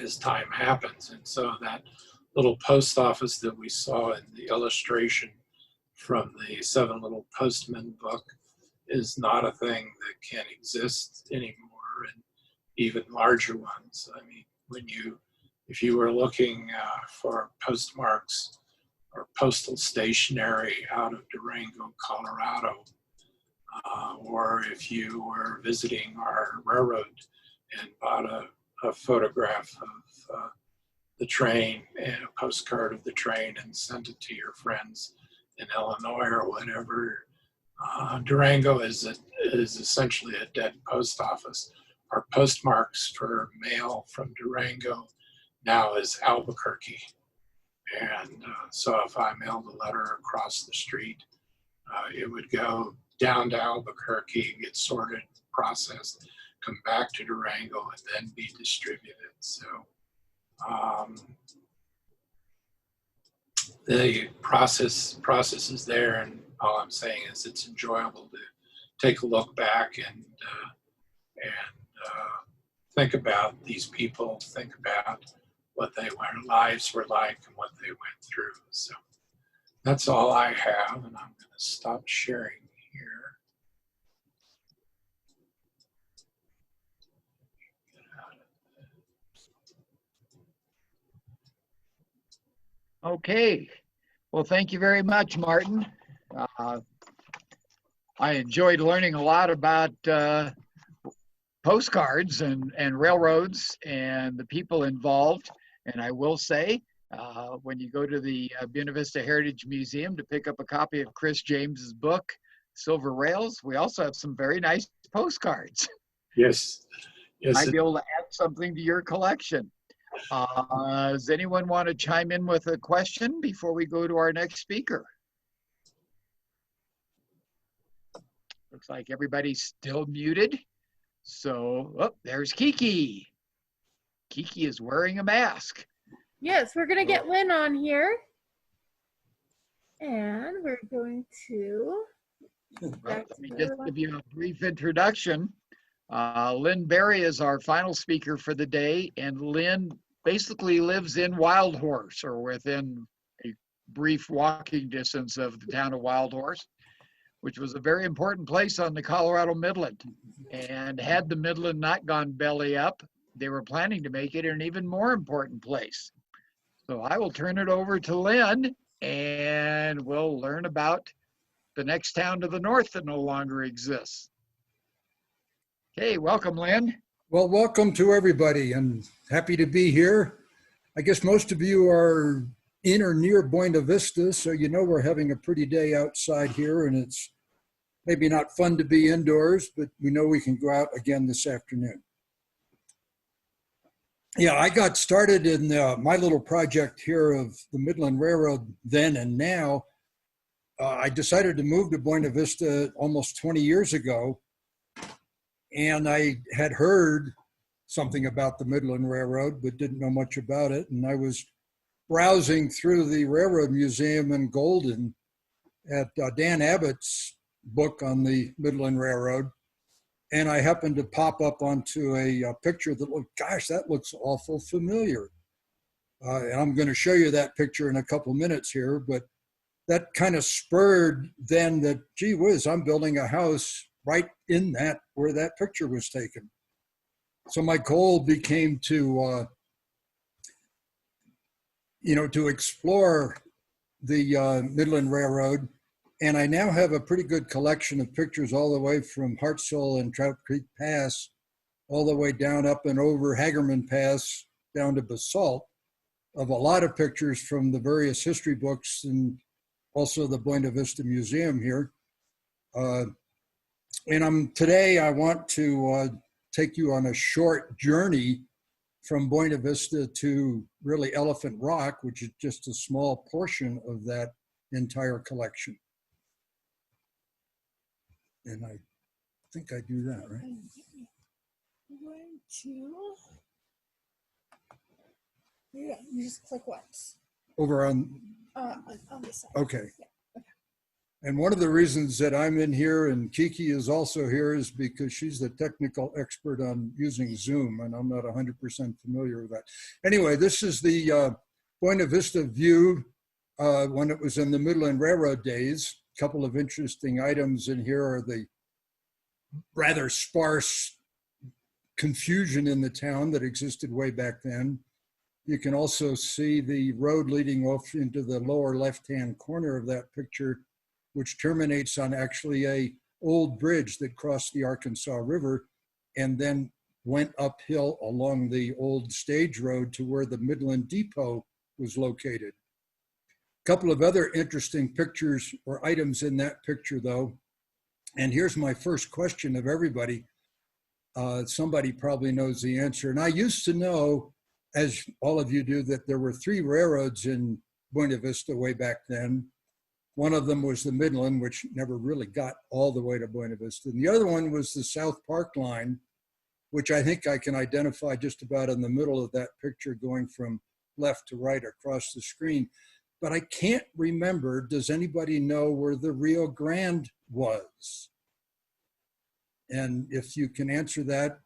as time happens. And so that little post office that we saw in the illustration from the Seven Little Postmen book is not a thing that can exist anymore, and even larger ones. I mean, if you were looking for postmarks or postal stationery out of Durango, Colorado, or if you were visiting our railroad and bought a photograph of the train and a postcard of the train and sent it to your friends in Illinois or whatever, Durango is essentially a dead post office. Our postmarks for mail from Durango now is Albuquerque. And so if I mailed a letter across the street, it would go down to Albuquerque, get sorted, processed, come back to Durango, and then be distributed. So the process is there, and all I'm saying is it's enjoyable to take a look back and think about these people, think about what their lives were like and what they went through. So that's all I have, and I'm going to stop sharing here. Okay. Well, thank you very much, Martin. I enjoyed learning a lot about postcards and railroads and the people involved. And I will say, when you go to the Buena Vista Heritage Museum to pick up a copy of Chris James's book, Silver Rails, we also have some very nice postcards. Yes. Might be able to add something to your collection. Does anyone want to chime in with a question before we go to our next speaker? Looks like everybody's still muted. So, oh, there's Kiki. Kiki is wearing a mask. Yes, we're going to get Lynn on here. And we're going to... Let me just give you a brief introduction. Lynn Berry is our final speaker for the day, and Lynn basically lives in Wild Horse, or within a brief walking distance of the town of Wild Horse, which was a very important place on the Colorado Midland. And had the Midland not gone belly up, they were planning to make it an even more important place. So I will turn it over to Lynn, and we'll learn about the next town to the north that no longer exists. Okay, welcome, Lynn. Well, welcome to everybody, and happy to be here. I guess most of you are in or near Buena Vista, so you know we're having a pretty day outside here, and it's maybe not fun to be indoors, but we know we can go out again this afternoon. Yeah, I got started in my little project here of the Midland Railroad then and now. I decided to move to Buena Vista almost 20 years ago, and I had heard something about the Midland Railroad, but didn't know much about it. And I was browsing through the Railroad Museum in Golden at Dan Abbott's book on the Midland Railroad. And I happened to pop up onto a picture that looked, gosh, that looks awful familiar. And I'm going to show you that picture in a couple minutes here, but that kind of spurred then that, gee whiz, I'm building a house right in that, where that picture was taken. So my goal became to, to explore the Midland Railroad. And I now have a pretty good collection of pictures all the way from Hartselle and Trout Creek Pass, all the way down up and over Hagerman Pass, down to Basalt, of a lot of pictures from the various history books and also the Buena Vista Museum here. And today I want to take you on a short journey from Buena Vista to really Elephant Rock, which is just a small portion of that entire collection. And I think I do that, right? I'm going to... Yeah, you just click once. over on, On this side. okay. Yeah. And one of the reasons that I'm in here and Kiki is also here is because she's the technical expert on using Zoom, and I'm not 100% familiar with that. Anyway, this is the Buena Vista view when it was in the Midland Railroad days. A couple of interesting items in here are the rather sparse confusion in the town that existed way back then. You can also see the road leading off into the lower left-hand corner of that picture, which terminates on actually a old bridge that crossed the Arkansas River and then went uphill along the old stage road to where the Midland Depot was located. A couple of other interesting pictures or items in that picture though. And here's my first question of everybody. Somebody probably knows the answer. And I used to know, as all of you do, that there were 3 railroads in Buena Vista way back then. One of them was the Midland, which never really got all the way to Buena Vista. And the other one was the South Park line, which I think I can identify just about in the middle of that picture going from left to right across the screen. But I can't remember, does anybody know where the Rio Grande was? And if you can answer that,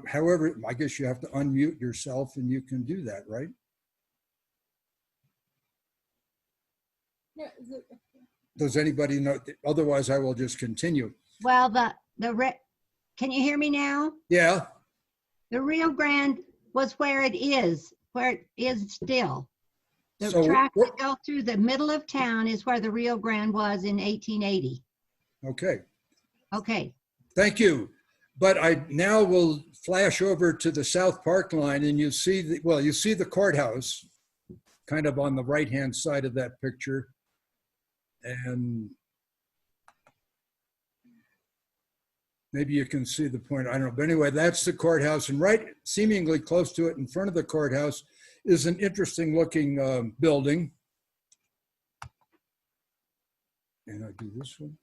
however, I guess you have to unmute yourself and you can do that, right? Yeah, Does anybody know? Otherwise, I will just continue. Well, can you hear me now? Yeah, The Rio Grande was where it is still. The So track what- that go through the middle of town is where the Rio Grande was in 1880. okay, Okay, thank you. But I now will flash over to the South Park line and you see you see the courthouse kind of on the right-hand side of that picture. And maybe you can see the point, I don't know. But anyway, that's the courthouse, and right seemingly close to it in front of the courthouse is an interesting looking building. And I do this one.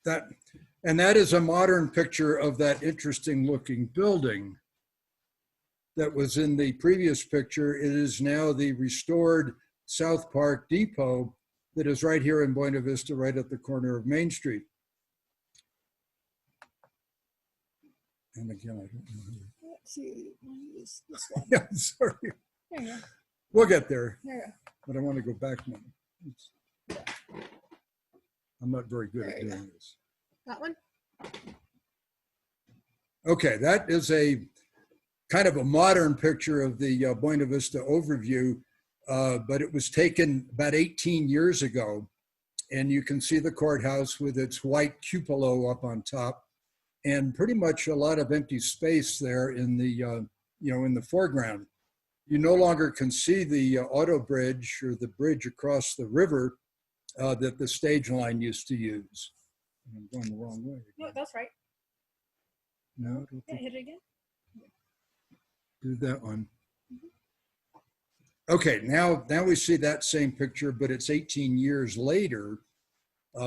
That is a modern picture of that interesting looking building that was in the previous picture. It is now the restored South Park Depot that is right here in Buena Vista, right at the corner of Main Street. And again, I don't know. let's see. This one. Yeah, sorry. There you go. We'll get there, There you go. but I want to go back now. I'm not very good at There you doing this. That one? Okay, that is a kind of a modern picture of the Buena Vista overview, but it was taken about 18 years ago. And you can see the courthouse with its white cupola up on top and pretty much a lot of empty space there in the, in the foreground. You no longer can see the auto bridge or the bridge across the river that the stage line used to use. I'm going the wrong way. No, that's right. No, I don't Yeah, think hit it again. do that one. Okay, now we see that same picture, but it's 18 years later,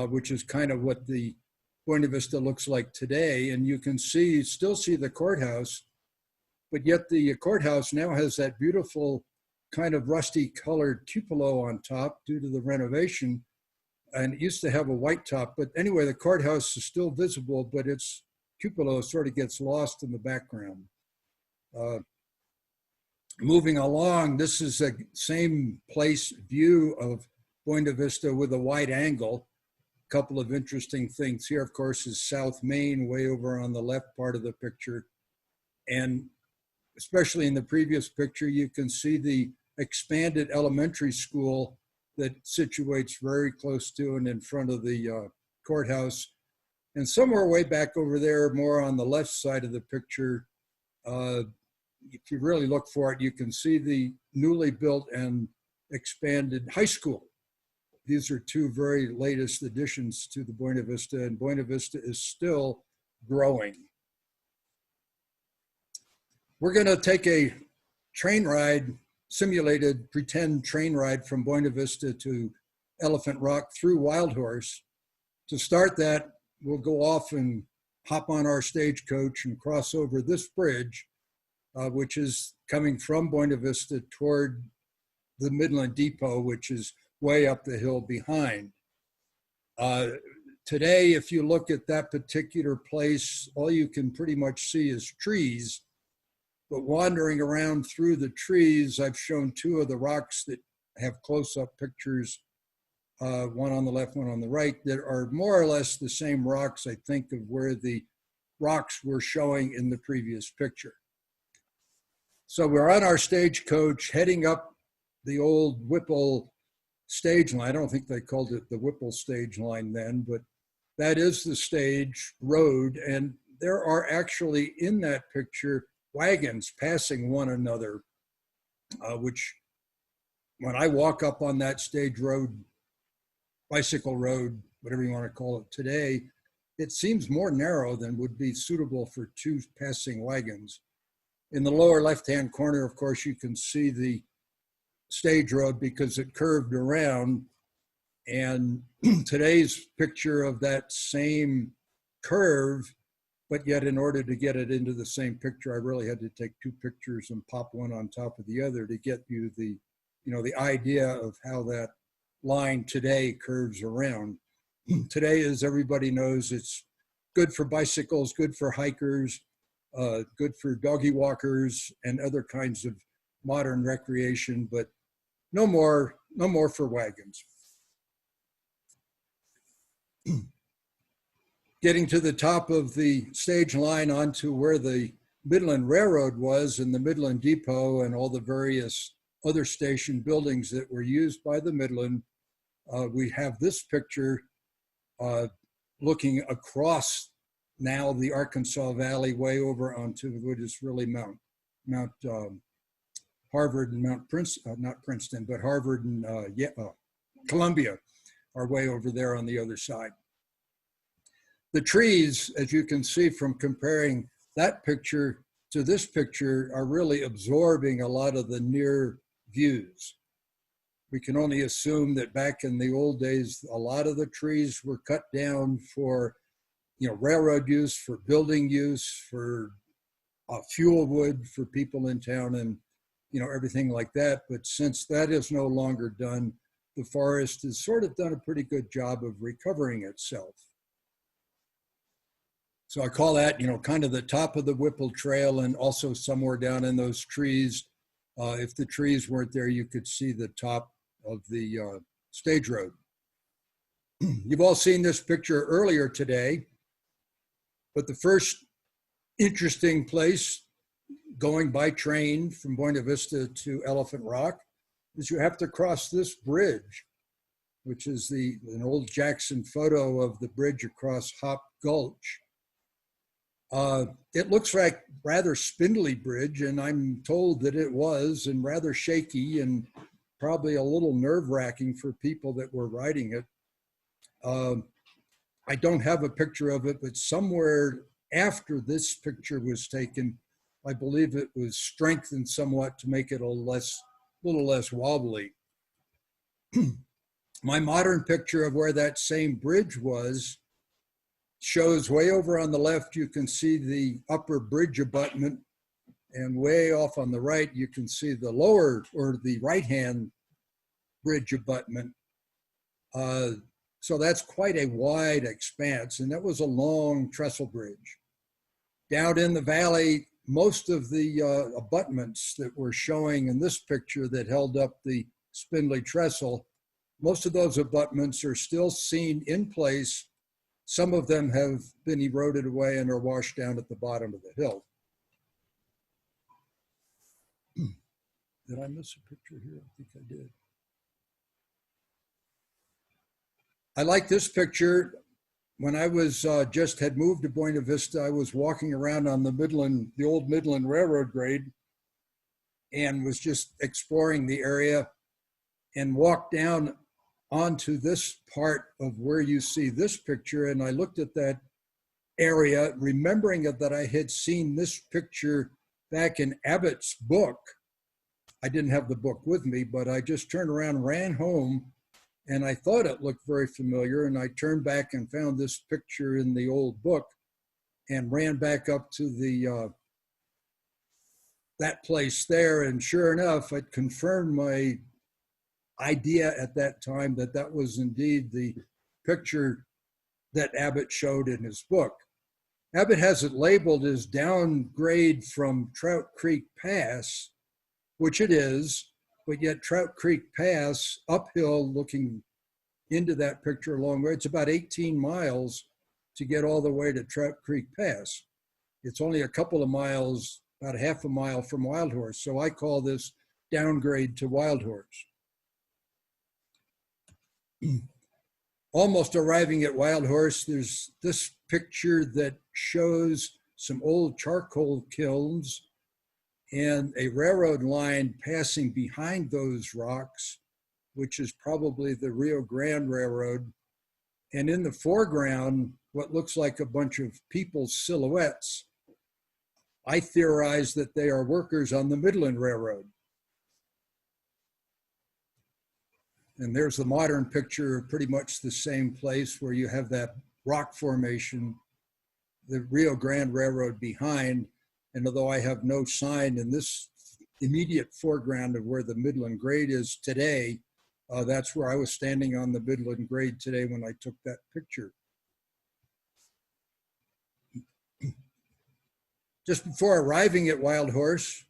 which is kind of what the Buena Vista looks like today. And you can still see the courthouse, but yet the courthouse now has that beautiful kind of rusty colored cupola on top due to the renovation. And it used to have a white top, but anyway, the courthouse is still visible, but its cupola sort of gets lost in the background. Moving along, this is the same place view of Buena Vista with a wide angle. A couple of interesting things here, of course, is South Main way over on the left part of the picture. And especially in the previous picture, you can see the expanded elementary school that situates very close to and in front of the courthouse. And somewhere way back over there, more on the left side of the picture, if you really look for it, you can see the newly built and expanded high school. These are 2 very latest additions to the Buena Vista, and Buena Vista is still growing. We're going to take a train ride, simulated pretend train ride from Buena Vista to Elephant Rock through Wild Horse. To start that, we'll go off and hop on our stagecoach and cross over this bridge, which is coming from Buena Vista toward the Midland Depot, which is way up the hill behind. Today, if you look at that particular place, all you can pretty much see is trees. But wandering around through the trees, I've shown two of the rocks that have close-up pictures, one on the left, one on the right, that are more or less the same rocks, I think, of where the rocks were showing in the previous picture. So we're on our stagecoach heading up the old Whipple stage line. I don't think they called it the Whipple stage line then, but that is the stage road. And there are actually in that picture wagons passing one another, which when I walk up on that stage road, bicycle road, whatever you want to call it today, it seems more narrow than would be suitable for two passing wagons. In the lower left-hand corner, of course, you can see the stage road because it curved around. And today's picture of that same curve, but yet in order to get it into the same picture, I really had to take two pictures and pop one on top of the other to get you the, the idea of how that line today curves around. Today, as everybody knows, it's good for bicycles, good for hikers, good for doggy walkers and other kinds of modern recreation, but no more for wagons. Getting to the top of the stage line onto where the Midland Railroad was and the Midland Depot and all the various other station buildings that were used by the Midland, we have this picture looking across now the Arkansas Valley way over onto what is really Mount Harvard and Mount Princeton, not Princeton, but Harvard and Columbia are way over there on the other side. The trees, as you can see from comparing that picture to this picture, are really absorbing a lot of the near views. We can only assume that back in the old days, a lot of the trees were cut down for, railroad use, for building use, for fuel wood for people in town and, everything like that. But since that is no longer done, the forest has sort of done a pretty good job of recovering itself. So I call that, kind of the top of the Whipple Trail, and also somewhere down in those trees. If the trees weren't there, you could see the top of the stage road. You've all seen this picture earlier today, but the first interesting place going by train from Buena Vista to Elephant Rock is you have to cross this bridge, which is an old Jackson photo of the bridge across Hop Gulch. It looks like rather spindly bridge, and I'm told that it was, and rather shaky and probably a little nerve-wracking for people that were riding it. I don't have a picture of it, but somewhere after this picture was taken, I believe it was strengthened somewhat to make it a little less wobbly. My modern picture of where that same bridge was shows way over on the left, you can see the upper bridge abutment, and way off on the right, you can see the lower or the right-hand bridge abutment. So that's quite a wide expanse, and that was a long trestle bridge. Down in the valley, most of the abutments that we're showing in this picture that held up the spindly trestle, most of those abutments are still seen in place. Some of them have been eroded away and are washed down at the bottom of the hill. Did I miss a picture here? I think I did. I like this picture. When I was just had moved to Buena Vista, I was walking around on the old Midland Railroad grade, and was just exploring the area, and walked down onto this part of where you see this picture. And I looked at that area, remembering that I had seen this picture back in Abbott's book. I didn't have the book with me, but I just turned around, ran home, and I thought it looked very familiar. And I turned back and found this picture in the old book and ran back up to the that place there. And sure enough, it confirmed my idea at that time that that was indeed the picture that Abbott showed in his book. Abbott has it labeled as downgrade from Trout Creek Pass, which it is, but yet Trout Creek Pass, uphill looking into that picture a long way, it's about 18 miles to get all the way to Trout Creek Pass. It's only a couple of miles, about half a mile from Wild Horse. So I call this downgrade to Wild Horse. Almost arriving at Wild Horse, there's this picture that shows some old charcoal kilns and a railroad line passing behind those rocks, which is probably the Rio Grande Railroad. And in the foreground, what looks like a bunch of people's silhouettes. I theorize that they are workers on the Midland Railroad. And there's the modern picture of pretty much the same place where you have that rock formation, the Rio Grande Railroad behind. And although I have no sign in this immediate foreground of where the Midland Grade is today, that's where I was standing on the Midland Grade today when I took that picture. Just before arriving at Wild Horse,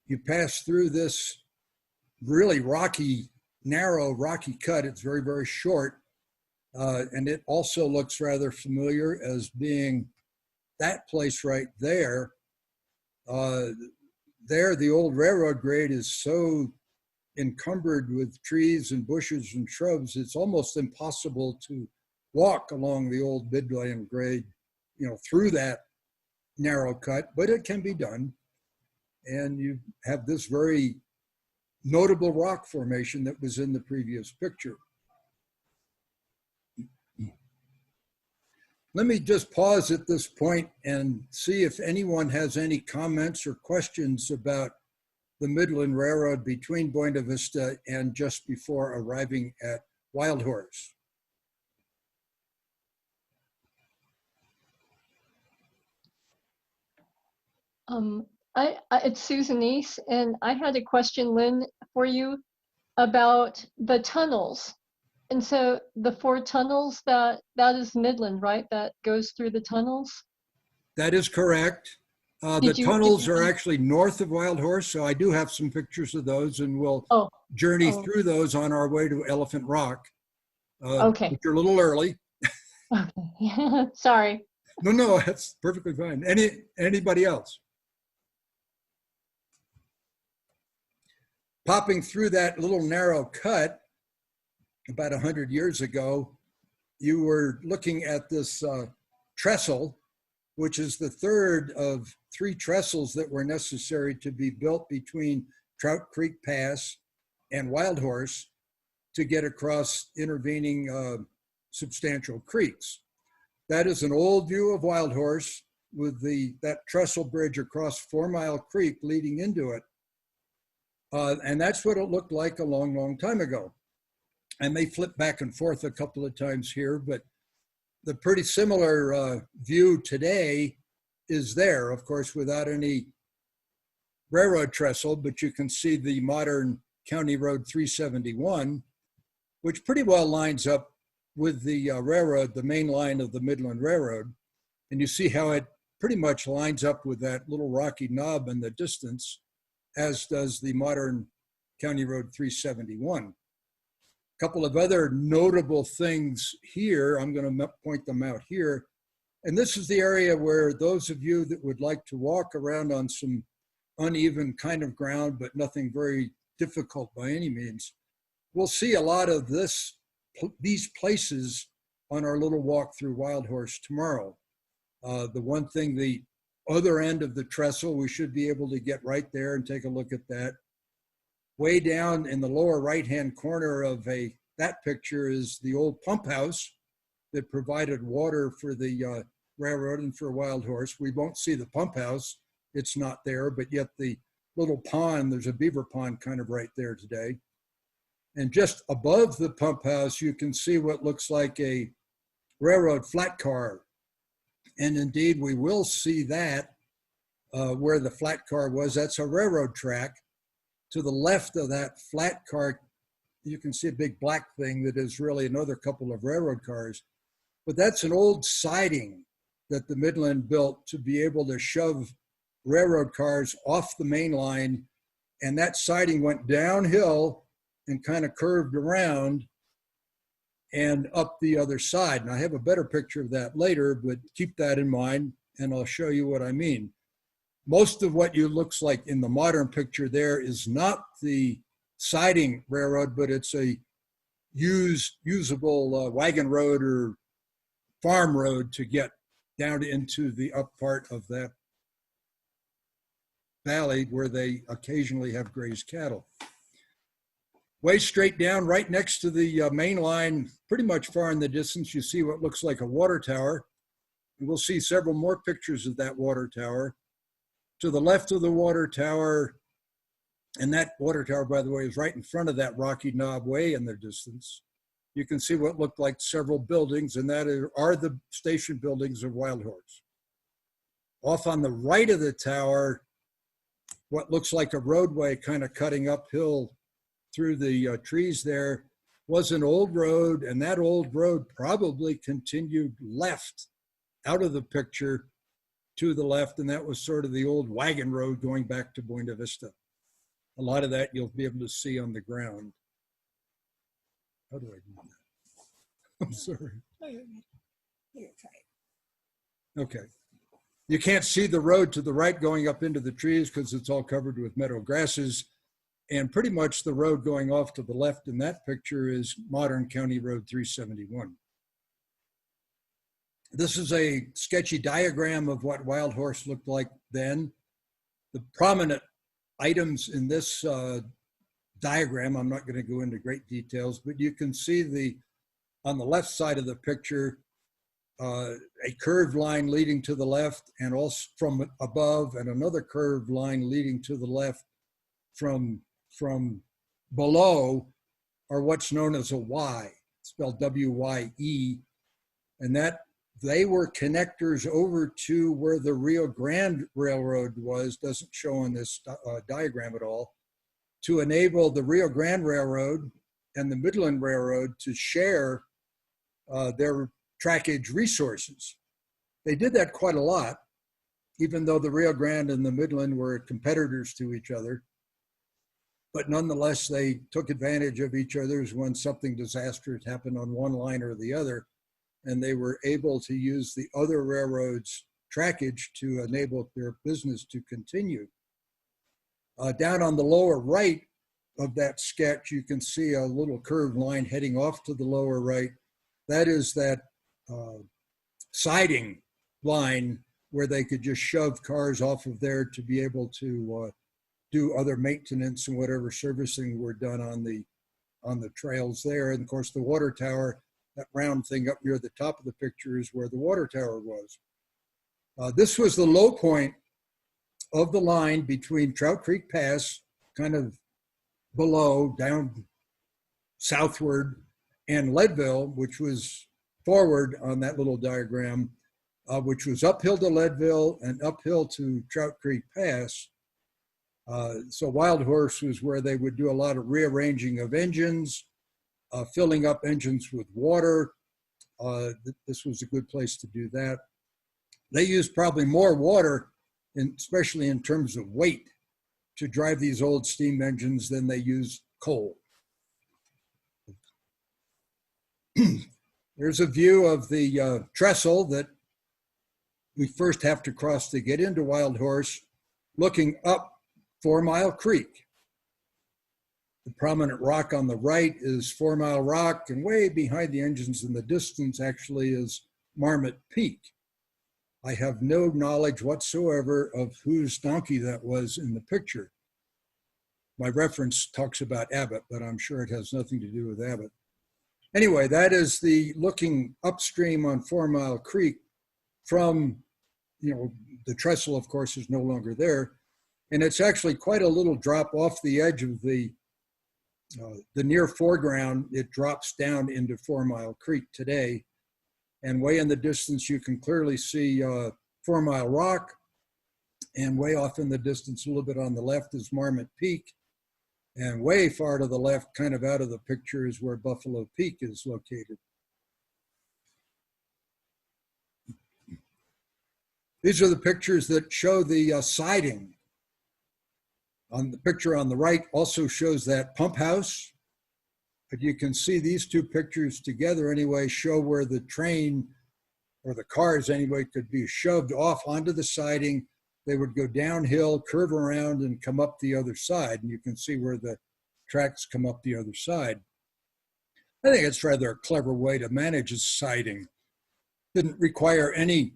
you pass through this really rocky, narrow, rocky cut. It's very, very short. And it also looks rather familiar as being that place right there. There, the old railroad grade is so encumbered with trees and bushes and shrubs, it's almost impossible to walk along the old Midland grade, through that narrow cut, but it can be done. And you have this very notable rock formation that was in the previous picture. Let me just pause at this point and see if anyone has any comments or questions about the Midland Railroad between Buena Vista and just before arriving at Wild Horse. It's Susan East, and I had a question, Lynn, for you about the tunnels. And so the 4 tunnels, that is Midland, right? That goes through the tunnels? That is correct. The tunnels are actually north of Wild Horse, so I do have some pictures of those, and we'll journey through those on our way to Elephant Rock. Okay. Which are a little early. Okay. Sorry. No, that's perfectly fine. Anybody else? Popping through that little narrow cut about 100 years ago, you were looking at this trestle, which is the third of 3 trestles that were necessary to be built between Trout Creek Pass and Wild Horse to get across intervening substantial creeks. That is an old view of Wild Horse with that trestle bridge across 4 Mile Creek leading into it. And that's what it looked like a long, long time ago. I may flip back and forth a couple of times here, but the pretty similar view today is there, of course, without any railroad trestle, but you can see the modern County Road 371, which pretty well lines up with the railroad, the main line of the Midland Railroad. And you see how it pretty much lines up with that little rocky knob in the distance, as does the modern County Road 371. A couple of other notable things here, I'm going to point them out here. And this is the area where those of you that would like to walk around on some uneven kind of ground, but nothing very difficult by any means, we'll see a lot of these places on our little walk through Wild Horse tomorrow. The one thing, the other end of the trestle, we should be able to get right there and take a look at that. Way down in the lower right-hand corner of that picture is the old pump house that provided water for the railroad and for Wild Horse. We won't see the pump house, it's not there, but yet the little pond, there's a beaver pond kind of right there today. And just above the pump house, you can see what looks like a railroad flat car. And indeed, we will see that where the flat car was, that's a railroad track. To the left of that flat car, you can see a big black thing that is really another couple of railroad cars. But that's an old siding that the Midland built to be able to shove railroad cars off the main line. And that siding went downhill and kind of curved around and up the other side. And I have a better picture of that later, but keep that in mind and I'll show you what I mean. Most of what you looks like in the modern picture there is not the siding railroad, but it's a usable wagon road or farm road to get down into the up part of that valley where they occasionally have grazed cattle. Way straight down, right next to the main line, pretty much far in the distance, you see what looks like a water tower. And we'll see several more pictures of that water tower. To the left of the water tower, and that water tower, by the way, is right in front of that rocky knob way in the distance. You can see what looked like several buildings, and that are the station buildings of Wild Horse. Off on the right of the tower, what looks like a roadway kind of cutting uphill through the trees there was an old road, and that old road probably continued left out of the picture to the left, and that was sort of the old wagon road going back to Buena Vista. A lot of that you'll be able to see on the ground. How do I do that? I'm sorry. Oh, you're trying. Okay. You can't see the road to the right going up into the trees because it's all covered with meadow grasses. And pretty much the road going off to the left in that picture is modern County Road 371. This is a sketchy diagram of what Wild Horse looked like then. The prominent items in this diagram, I'm not going to go into great details, but you can see on the left side of the picture, a curved line leading to the left and also from above, and another curved line leading to the left from below, are what's known as a Y, spelled W-Y-E, and that they were connectors over to where the Rio Grande Railroad was, doesn't show on this diagram at all, to enable the Rio Grande Railroad and the Midland Railroad to share their trackage resources. They did that quite a lot, even though the Rio Grande and the Midland were competitors to each other. But nonetheless, they took advantage of each other's when something disastrous happened on one line or the other, and they were able to use the other railroads' trackage to enable their business to continue. Down on the lower right of that sketch, you can see a little curved line heading off to the lower right. That is that siding line where they could just shove cars off of there to be able to do other maintenance and whatever servicing were done on the trails there. And of course, the water tower, that round thing up near the top of the picture, is where the water tower was. This was the low point of the line between Trout Creek Pass, kind of below, down southward, and Leadville, which was forward on that little diagram, which was uphill to Leadville and uphill to Trout Creek Pass. So Wild Horse was where they would do a lot of rearranging of engines, filling up engines with water. This was a good place to do that. They used probably more water, especially in terms of weight, to drive these old steam engines than they used coal. There's a view of the trestle that we first have to cross to get into Wild Horse, looking up 4 Mile Creek. The prominent rock on the right is 4 Mile Rock, and way behind the engines in the distance actually is Marmot Peak. I have no knowledge whatsoever of whose donkey that was in the picture. My reference talks about Abbott, but I'm sure it has nothing to do with Abbott. Anyway, that is the looking upstream on 4 Mile Creek from, the trestle, of course, is no longer there. And it's actually quite a little drop off the edge of the near foreground. It drops down into 4 Mile Creek today. And way in the distance, you can clearly see 4 Mile Rock And way off in the distance, a little bit on the left, is Marmot Peak. And way far to the left, kind of out of the picture, is where Buffalo Peak is located. These are the pictures that show the siding. On the picture on the right also shows that pump house. But you can see these two pictures together anyway show where the train, or the cars anyway, could be shoved off onto the siding. They would go downhill, curve around, and come up the other side. And you can see where the tracks come up the other side. I think it's rather a clever way to manage a siding. Didn't require any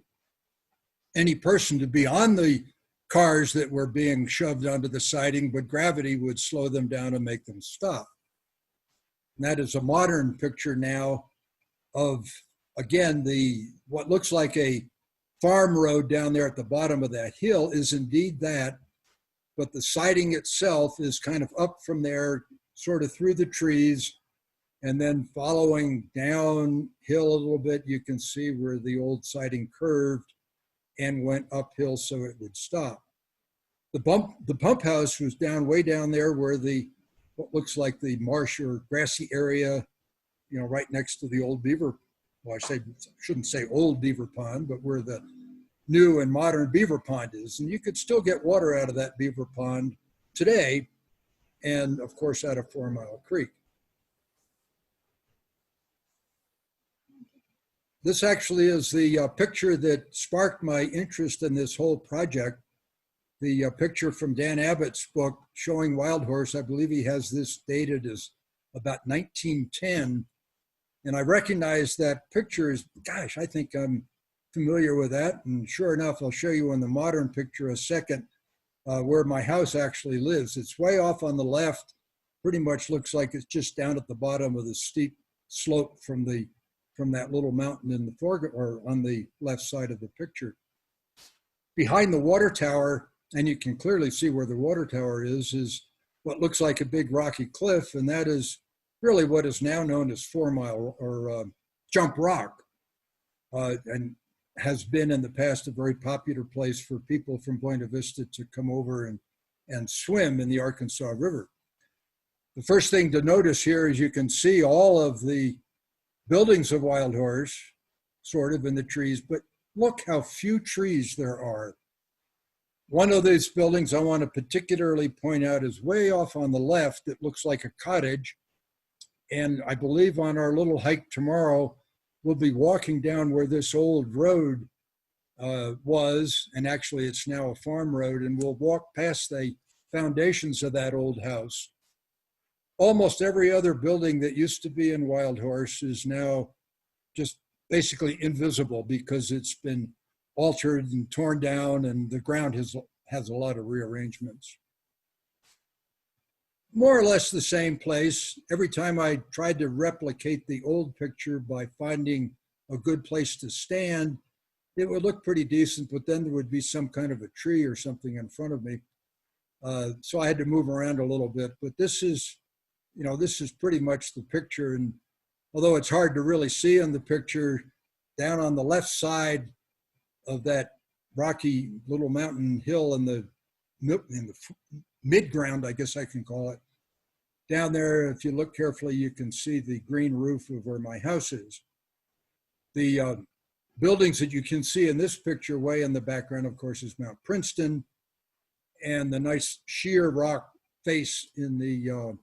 person to be on the cars that were being shoved onto the siding, but gravity would slow them down and make them stop. And that is a modern picture now of, again, what looks like a farm road down there at the bottom of that hill is indeed that, but the siding itself is kind of up from there, sort of through the trees, and then following downhill a little bit, you can see where the old siding curved and went uphill so it would stop. The pump house was way down there where what looks like the marsh or grassy area, right next to the old beaver. Well, shouldn't say old beaver pond, but where the new and modern beaver pond is. And you could still get water out of that beaver pond today, and of course out of 4 Mile Creek. This actually is the picture that sparked my interest in this whole project. The picture from Dan Abbott's book showing Wild Horse. I believe he has this dated as about 1910. And I recognize that picture as, gosh, I think I'm familiar with that. And sure enough, I'll show you in the modern picture a second where my house actually lives. It's way off on the left. Pretty much looks like it's just down at the bottom of the steep slope from that little mountain in the foreground, or on the left side of the picture. Behind the water tower, and you can clearly see where the water tower is what looks like a big rocky cliff, and that is really what is now known as 4 Mile or Jump Rock, and has been in the past a very popular place for people from Buena Vista to come over and swim in the Arkansas River. The first thing to notice here is you can see all of the buildings of Wild Horse sort of in the trees, but look how few trees there are. One of these buildings I want to particularly point out is way off on the left. It looks like a cottage. And I believe on our little hike tomorrow, we'll be walking down where this old road was, and actually it's now a farm road, and we'll walk past the foundations of that old house. Almost every other building that used to be in Wild Horse is now just basically invisible because it's been altered and torn down, and the ground has a lot of rearrangements. More or less the same place. Every time I tried to replicate the old picture by finding a good place to stand, it would look pretty decent, but then there would be some kind of a tree or something in front of me. So I had to move around a little bit, but this is pretty much the picture. And although it's hard to really see in the picture, down on the left side of that rocky little mountain hill in the mid-ground, I guess I can call it, down there, if you look carefully, you can see the green roof of where my house is. The buildings that you can see in this picture way in the background, of course, is Mount Princeton, and the nice sheer rock face in the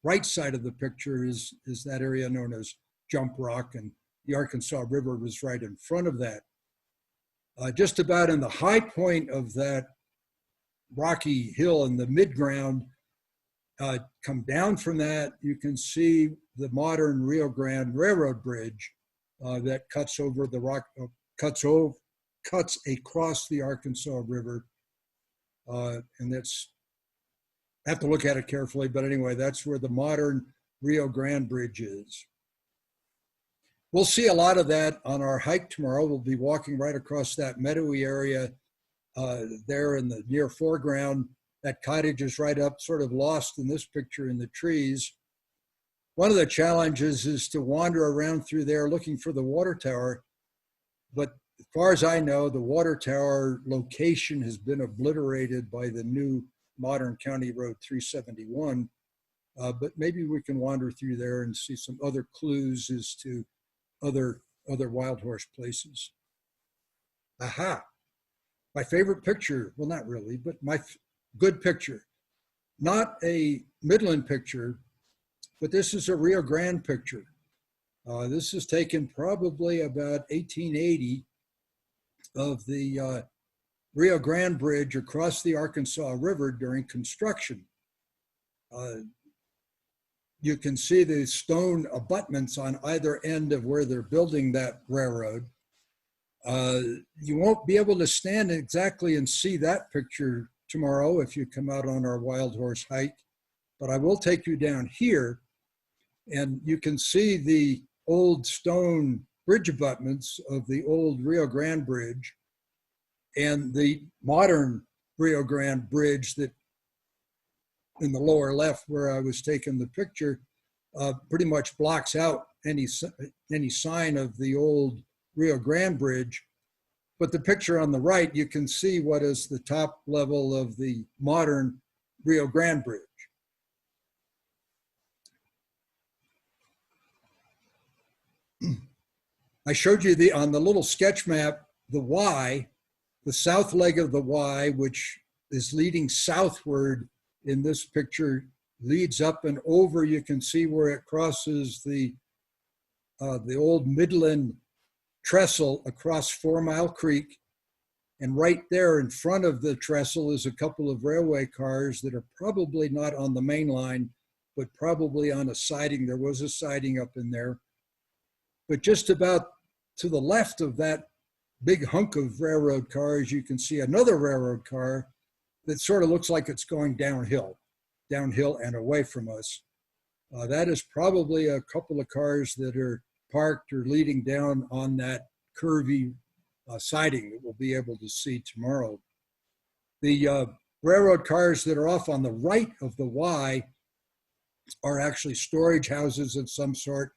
right side of the picture is that area known as Jump Rock, and the Arkansas River was right in front of that. Just about in the high point of that rocky hill in the mid-ground, come down from that, you can see the modern Rio Grande Railroad Bridge that cuts over the rock, cuts across the Arkansas River, and that's, I have to look at it carefully, but anyway, that's where the modern Rio Grande Bridge is. We'll see a lot of that on our hike tomorrow. We'll be walking right across that meadowy area there in the near foreground. That cottage is right up, sort of lost in this picture in the trees. One of the challenges is to wander around through there looking for the water tower, but as far as I know, the water tower location has been obliterated by the new modern County Road 371. But maybe we can wander through there and see some other clues as to other wild horse places. Aha, my favorite picture, well, not really, but my good picture. Not a Midland picture, but this is a Rio Grande picture. This is taken probably about 1880 of the Rio Grande Bridge across the Arkansas River during construction. You can see the stone abutments on either end of where they're building that railroad. You won't be able to stand exactly and see that picture tomorrow if you come out on our wild horse hike, but I will take you down here and you can see the old stone bridge abutments of the old Rio Grande Bridge and the modern Rio Grande Bridge that in the lower left where I was taking the picture pretty much blocks out any sign of the old Rio Grande Bridge. But the picture on the right, you can see what is the top level of the modern Rio Grande Bridge. I showed you on the little sketch map, the Y, the south leg of the Y, which is leading southward in this picture, leads up and over. You can see where it crosses the old Midland trestle across 4 Mile Creek. And right there in front of the trestle is a couple of railway cars that are probably not on the main line, but probably on a siding. There was a siding up in there. But just about to the left of that big hunk of railroad cars, you can see another railroad car that sort of looks like it's going downhill and away from us. That is probably a couple of cars that are parked or leading down on that curvy siding that we'll be able to see tomorrow. The railroad cars that are off on the right of the Y are actually storage houses of some sort.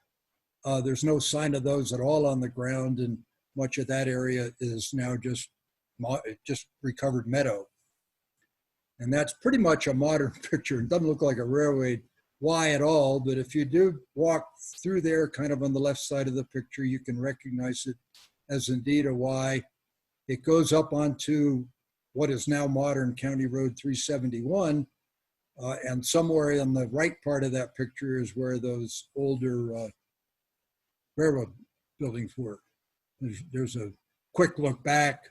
There's no sign of those at all on the ground, and much of that area is now just recovered meadow. And that's pretty much a modern picture. It doesn't look like a railway Y at all, but if you do walk through there kind of on the left side of the picture, you can recognize it as indeed a Y. It goes up onto what is now modern County Road 371, and somewhere on the right part of that picture is where those older railroad buildings were. There's a quick look back.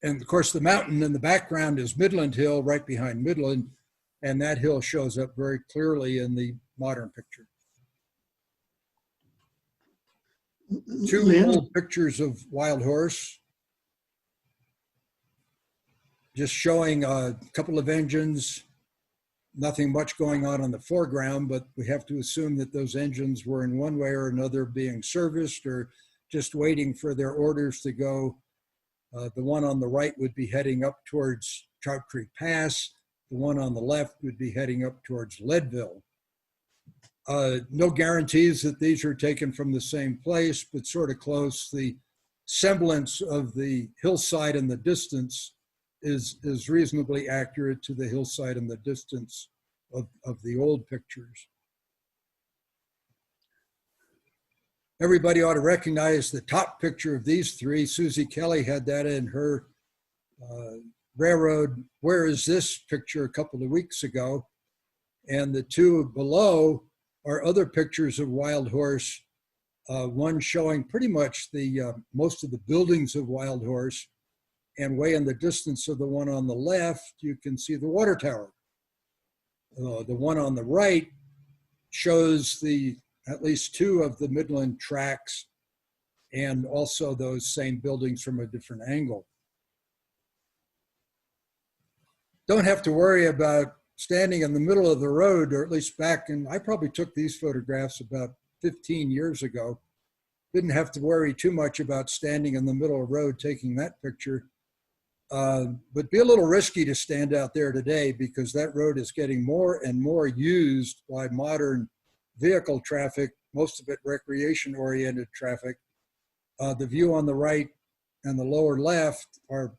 And of course, the mountain in the background is Midland Hill, right behind Midland, and that hill shows up very clearly in the modern picture. Two Lynn? old pictures of wild horse, just showing a couple of engines, nothing much going on in the foreground, but we have to assume that those engines were in one way or another being serviced or just waiting for their orders to go. The one on the right would be heading up towards Trout Creek Pass. The one on the left would be heading up towards Leadville. No guarantees that these are taken from the same place, but sort of close. The semblance of the hillside in the distance is reasonably accurate to the hillside in the distance of the old pictures. Everybody ought to recognize the top picture of these three. Susie Kelly had that in her railroad Where Is This picture a couple of weeks ago. And the two below are other pictures of wild horse, one showing pretty much the most of the buildings of wild horse, and way in the distance of the one on the left, you can see the water tower. The one on the right shows at least two of the Midland tracks and also those same buildings from a different angle. Don't have to worry about standing in the middle of the road, or at least back in, I probably took these photographs about 15 years ago. Didn't have to worry too much about standing in the middle of the road taking that picture. But be a little risky to stand out there today because that road is getting more and more used by modern vehicle traffic, most of it recreation-oriented traffic. The view on the right and the lower left are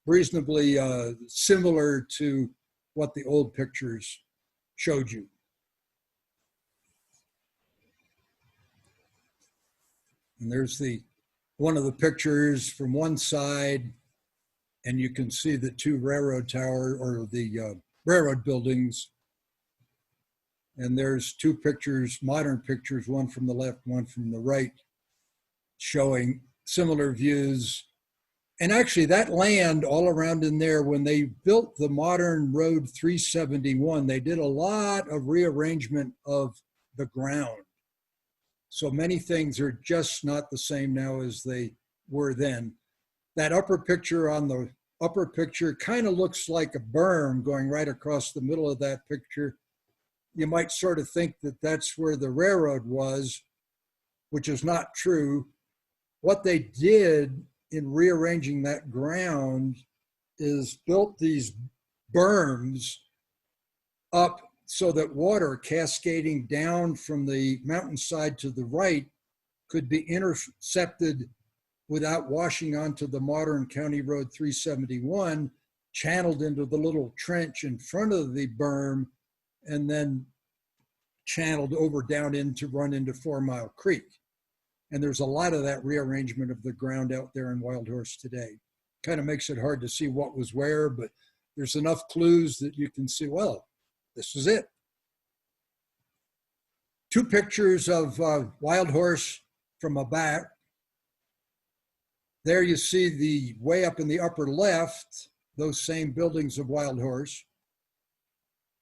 reasonably similar to what the old pictures showed you. And there's one of the pictures from one side, and you can see the two railroad tower or the railroad buildings. And there's two pictures, modern pictures, one from the left, one from the right, showing similar views. And actually that land all around in there, when they built the modern Road 371, they did a lot of rearrangement of the ground. So many things are just not the same now as they were then. That upper picture on the upper picture kind of looks like a berm going right across the middle of that picture. You might sort of think that that's where the railroad was, which is not true. What they did in rearranging that ground is built these berms up so that water cascading down from the mountainside to the right could be intercepted without washing onto the modern County Road 371, channeled into the little trench in front of the berm, and then channeled over down into run into 4 Mile Creek. And there's a lot of that rearrangement of the ground out there in Wild Horse today. Kind of makes it hard to see what was where, but there's enough clues that you can see, well, this is it. Two pictures of Wild Horse from a back. There you see the way up in the upper left, those same buildings of Wild Horse,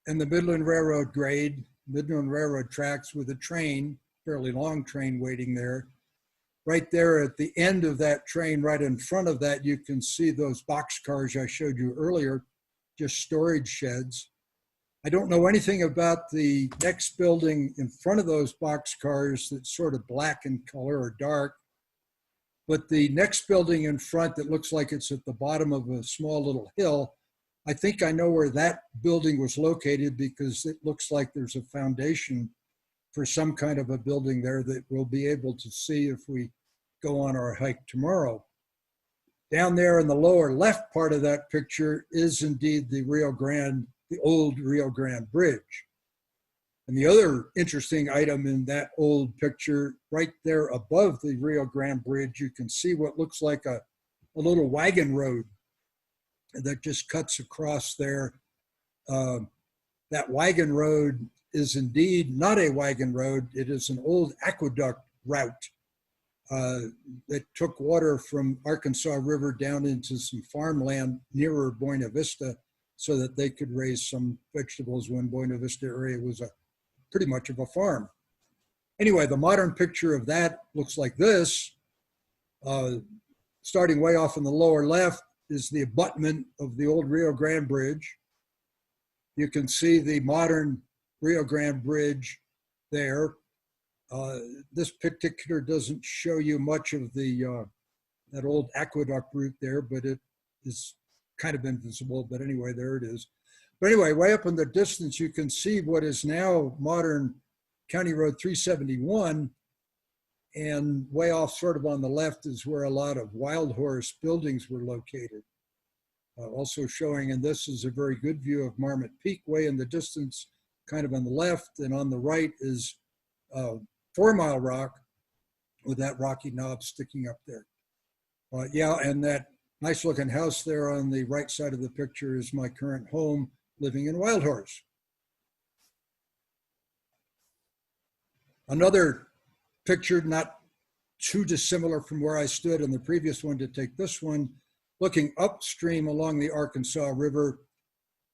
and the Midland Railroad grade, Midland Railroad tracks with a train, fairly long train waiting there. Right there at the end of that train, right in front of that, you can see those boxcars I showed you earlier, just storage sheds. I don't know anything about the next building in front of those boxcars that's sort of black in color or dark. But the next building in front that looks like it's at the bottom of a small little hill, I think I know where that building was located because it looks like there's a foundation for some kind of a building there that we'll be able to see if we go on our hike tomorrow. Down there in the lower left part of that picture is indeed the Rio Grande, the old Rio Grande Bridge. And the other interesting item in that old picture, right there above the Rio Grande Bridge, you can see what looks like a little wagon road that just cuts across there. That wagon road is indeed not a wagon road. It is an old aqueduct route that took water from Arkansas River down into some farmland nearer Buena Vista so that they could raise some vegetables when Buena Vista area was pretty much of a farm. Anyway, the modern picture of that looks like this. Starting way off in the lower left is the abutment of the old Rio Grande Bridge. You can see the modern Rio Grande Bridge there. This particular doesn't show you much of the that old aqueduct route there, but it is kind of invisible. But anyway, there it is. But anyway, way up in the distance, you can see what is now modern County Road 371. And way off sort of on the left is where a lot of Wild Horse buildings were located. Also showing, and this is a very good view of Marmot Peak way in the distance, kind of on the left, and on the right is 4 Mile Rock with that rocky knob sticking up there. Yeah, and that nice looking house there on the right side of the picture is my current home, living in Wild Horse. Another picture, not too dissimilar from where I stood in the previous one to take this one, looking upstream along the Arkansas River.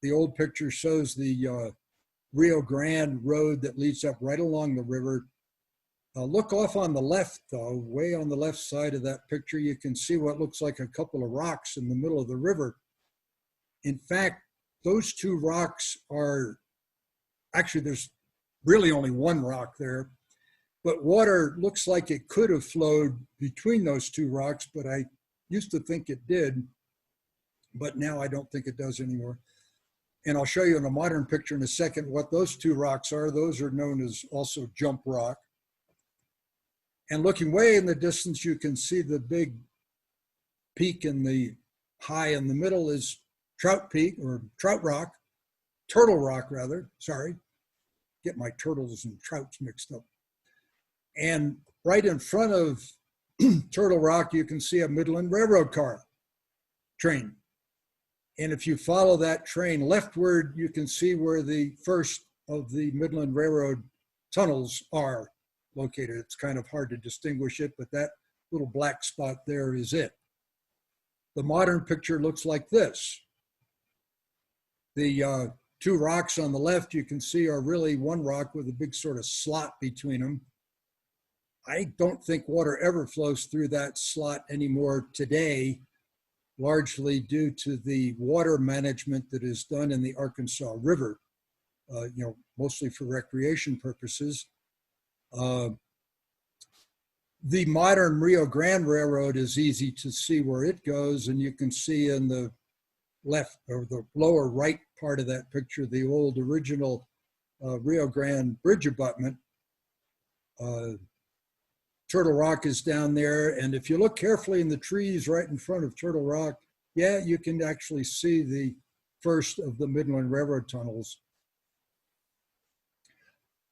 The old picture shows the Rio Grande Road that leads up right along the river. Look off on the left, though, way on the left side of that picture, you can see what looks like a couple of rocks in the middle of the river. In fact, those two rocks are, actually there's really only one rock there, but water looks like it could have flowed between those two rocks, but I used to think it did, but now I don't think it does anymore. And I'll show you in a modern picture in a second what those two rocks are. Those are known as also jump rock. And looking way in the distance, you can see the big peak in the high in the middle is Trout Peak, or Trout Rock, Turtle Rock rather, sorry. Get my turtles and trouts mixed up. And right in front of Turtle Rock, you can see a Midland Railroad car train. And if you follow that train leftward, you can see where the first of the Midland Railroad tunnels are located. It's kind of hard to distinguish it, but that little black spot there is it. The modern picture looks like this. The two rocks on the left you can see are really one rock with a big sort of slot between them. I don't think water ever flows through that slot anymore today, largely due to the water management that is done in the Arkansas River, mostly for recreation purposes. The modern Rio Grande Railroad is easy to see where it goes, and you can see in the left or the lower right part of that picture, the old original Rio Grande bridge abutment. Turtle Rock is down there, and if you look carefully in the trees right in front of Turtle Rock, yeah, you can actually see the first of the Midland Railroad tunnels.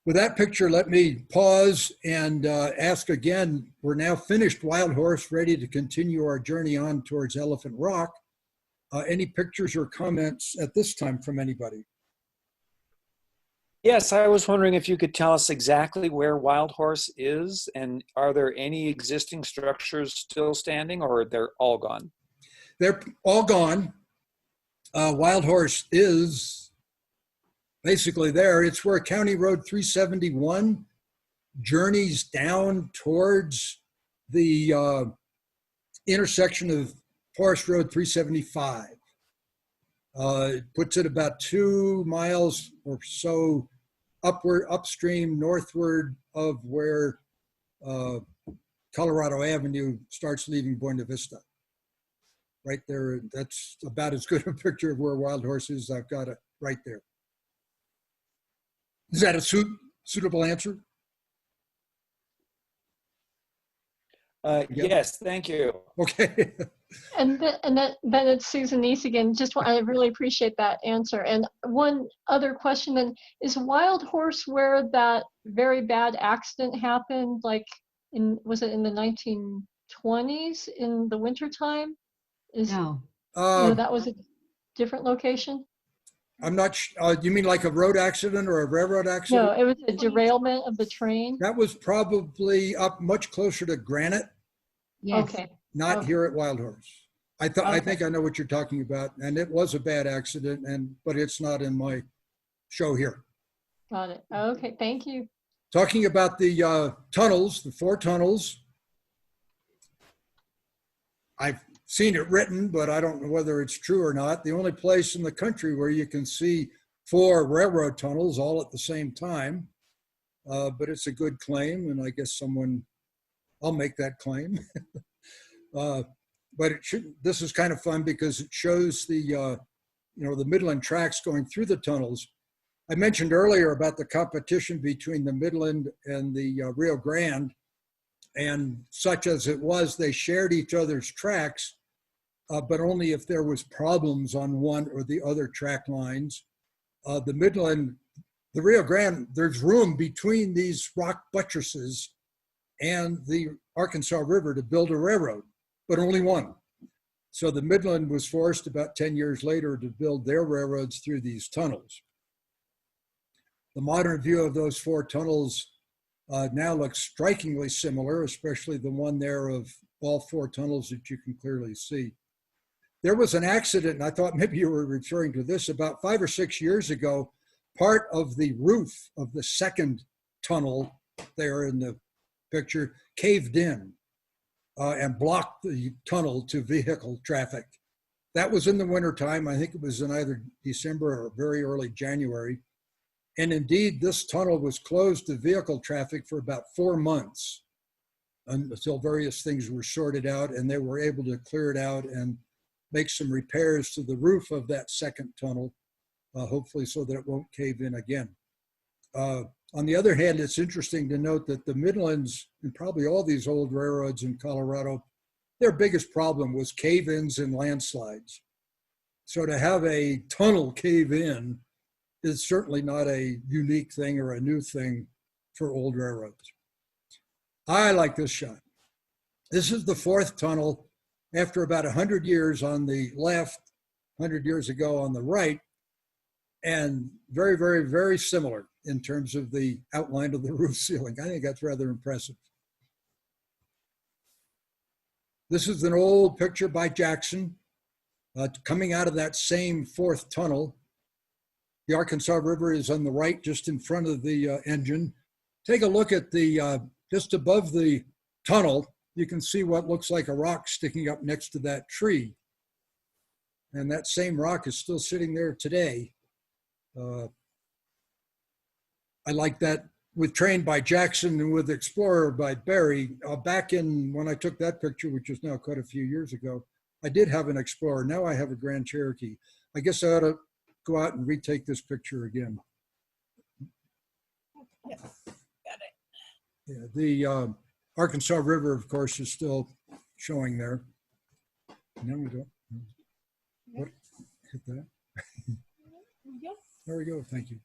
With that picture, let me pause and ask again, we're now finished Wild Horse, ready to continue our journey on towards Elephant Rock. Any pictures or comments at this time from anybody? Yes, I was wondering if you could tell us exactly where Wild Horse is, and are there any existing structures still standing, or they're all gone? They're all gone. Wild Horse is basically there. It's where County Road 371 journeys down towards the intersection of Forest Road 375. It puts it about 2 miles or so upstream, northward of where Colorado Avenue starts leaving Buena Vista. Right there, that's about as good a picture of where Wild Horse is. I've got it right there. Is that a suitable answer? Yes, thank you. Okay. And then it's Susan Neese again. I really appreciate that answer. And one other question then, is Wild Horse where that very bad accident happened? Like was it in the 1920s in the wintertime? No. That was a different location? I'm not, you mean like a road accident or a railroad accident? No, it was a derailment of the train. That was probably up much closer to Granite. Yes. Okay. Not Okay. here at Wild Horse. I Okay. think I know what you're talking about, and it was a bad accident, but it's not in my show here. Got it. Okay, thank you. Talking about the tunnels, the 4 tunnels. I've seen it written, but I don't know whether it's true or not. The only place in the country where you can see 4 railroad tunnels all at the same time, but it's a good claim, and I guess I'll make that claim. But this is kind of fun because it shows the Midland tracks going through the tunnels. I mentioned earlier about the competition between the Midland and the Rio Grande, and such as it was, they shared each other's tracks, but only if there was problems on one or the other track lines. The Midland, the Rio Grande, there's room between these rock buttresses and the Arkansas River to build a railroad, but only one. So the Midland was forced about 10 years later to build their railroads through these tunnels. The modern view of those 4 tunnels now looks strikingly similar, especially the one there of all 4 tunnels that you can clearly see. There was an accident, and I thought maybe you were referring to this, about 5 or 6 years ago. Part of the roof of the second tunnel there in the picture caved in and blocked the tunnel to vehicle traffic. That was in the wintertime. I think it was in either December or very early January. And indeed, this tunnel was closed to vehicle traffic for about 4 months until various things were sorted out, and they were able to clear it out and make some repairs to the roof of that second tunnel, hopefully so that it won't cave in again. On the other hand, it's interesting to note that the Midlands, and probably all these old railroads in Colorado, their biggest problem was cave-ins and landslides. So to have a tunnel cave in is certainly not a unique thing or a new thing for old railroads. I like this shot. This is the fourth tunnel after about 100 years on the left, 100 years ago on the right, and very, very, very similar in terms of the outline of the roof ceiling. I think that's rather impressive. This is an old picture by Jackson coming out of that same fourth tunnel. The Arkansas River is on the right, just in front of the engine. Take a look at the, just above the tunnel, you can see what looks like a rock sticking up next to that tree. And that same rock is still sitting there today. I like that with Train by Jackson and with Explorer by Barry. Back in when I took that picture, which is now quite a few years ago, I did have an Explorer. Now I have a Grand Cherokee. I guess I ought to go out and retake this picture again. Yes, got it. Yeah, the Arkansas River, of course, is still showing there. No, we don't. What? Hit that. Yep. There we go. Thank you.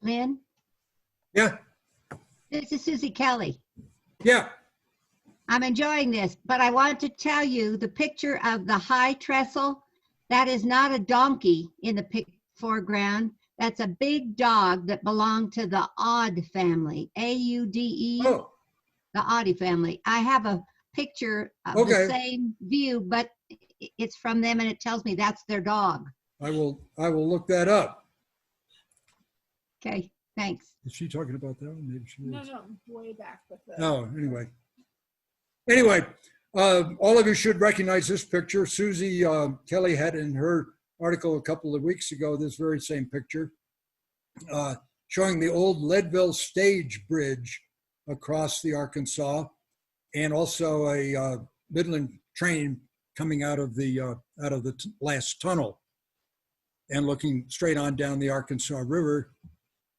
Lynn, Yeah. this is Susie Kelly. Yeah. I'm enjoying this, but I want to tell you the picture of the high trestle, that is not a donkey in the foreground. That's a big dog that belonged to the Odd family, A-U-D-E, Oh, the Oddie family. I have a picture of the same view, but it's from them and it tells me that's their dog. I will look that up. Okay, thanks. Is she talking about that one? Maybe she is. No, way back with the. Oh, anyway, all of you should recognize this picture. Susie Kelly had in her article a couple of weeks ago this very same picture showing the old Leadville stage bridge across the Arkansas, and also a Midland train coming out of the last tunnel and looking straight on down the Arkansas River.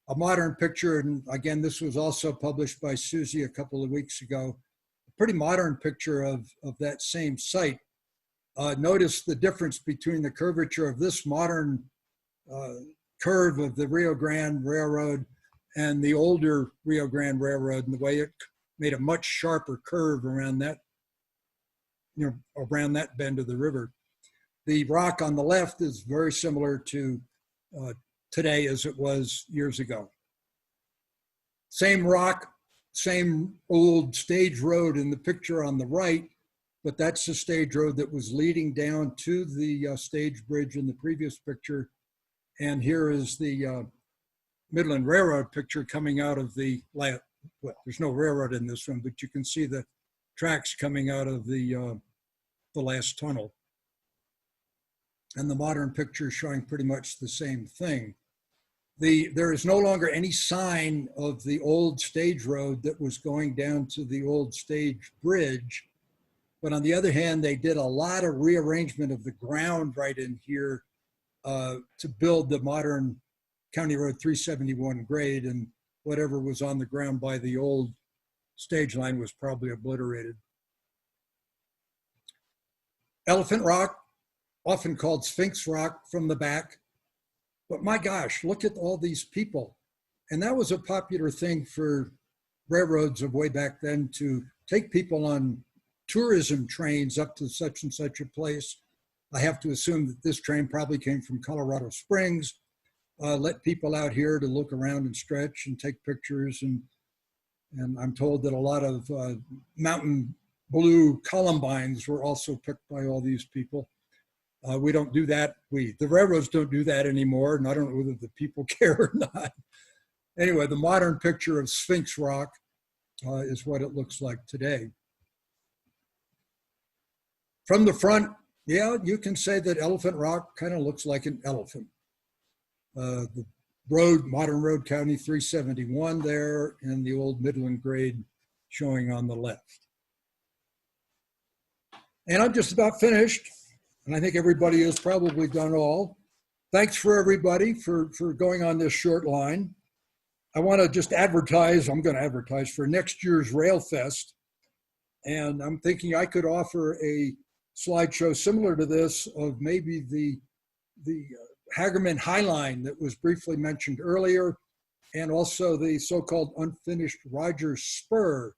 A modern picture, and again, this was also published by Susie a couple of weeks ago, a pretty modern picture of that same site. Notice the difference between the curvature of this modern curve of the Rio Grande Railroad and the older Rio Grande Railroad, and the way it made a much sharper curve around that, around that bend of the river. The rock on the left is very similar to today as it was years ago. Same rock, same old stage road in the picture on the right, but that's the stage road that was leading down to the stage bridge in the previous picture. And here is the Midland Railroad picture coming out of the, well, there's no railroad in this one, but you can see the tracks coming out of the last tunnel. And the modern picture is showing pretty much the same thing. There is no longer any sign of the old stage road that was going down to the old stage bridge. But on the other hand, they did a lot of rearrangement of the ground right in here to build the modern County Road 371 grade, and whatever was on the ground by the old stage line was probably obliterated. Elephant Rock, often called Sphinx Rock from the back. But my gosh, look at all these people. And that was a popular thing for railroads of way back then, to take people on tourism trains up to such and such a place. I have to assume that this train probably came from Colorado Springs. Let people out here to look around and stretch and take pictures. And I'm told that a lot of mountain blue columbines were also picked by all these people. We don't do that. The railroads don't do that anymore, and I don't know whether the people care or not. Anyway, the modern picture of Sphinx Rock is what it looks like today. From the front, yeah, you can say that Elephant Rock kind of looks like an elephant. The road, modern road County 371 there, and the old Midland grade showing on the left. And I'm just about finished. And I think everybody has probably done all. Thanks for everybody for going on this short line. I want to just advertise, I'm going to advertise for next year's RailFest. And I'm thinking I could offer a slideshow similar to this of maybe the Hagerman High Line that was briefly mentioned earlier, and also the so-called unfinished Rogers Spur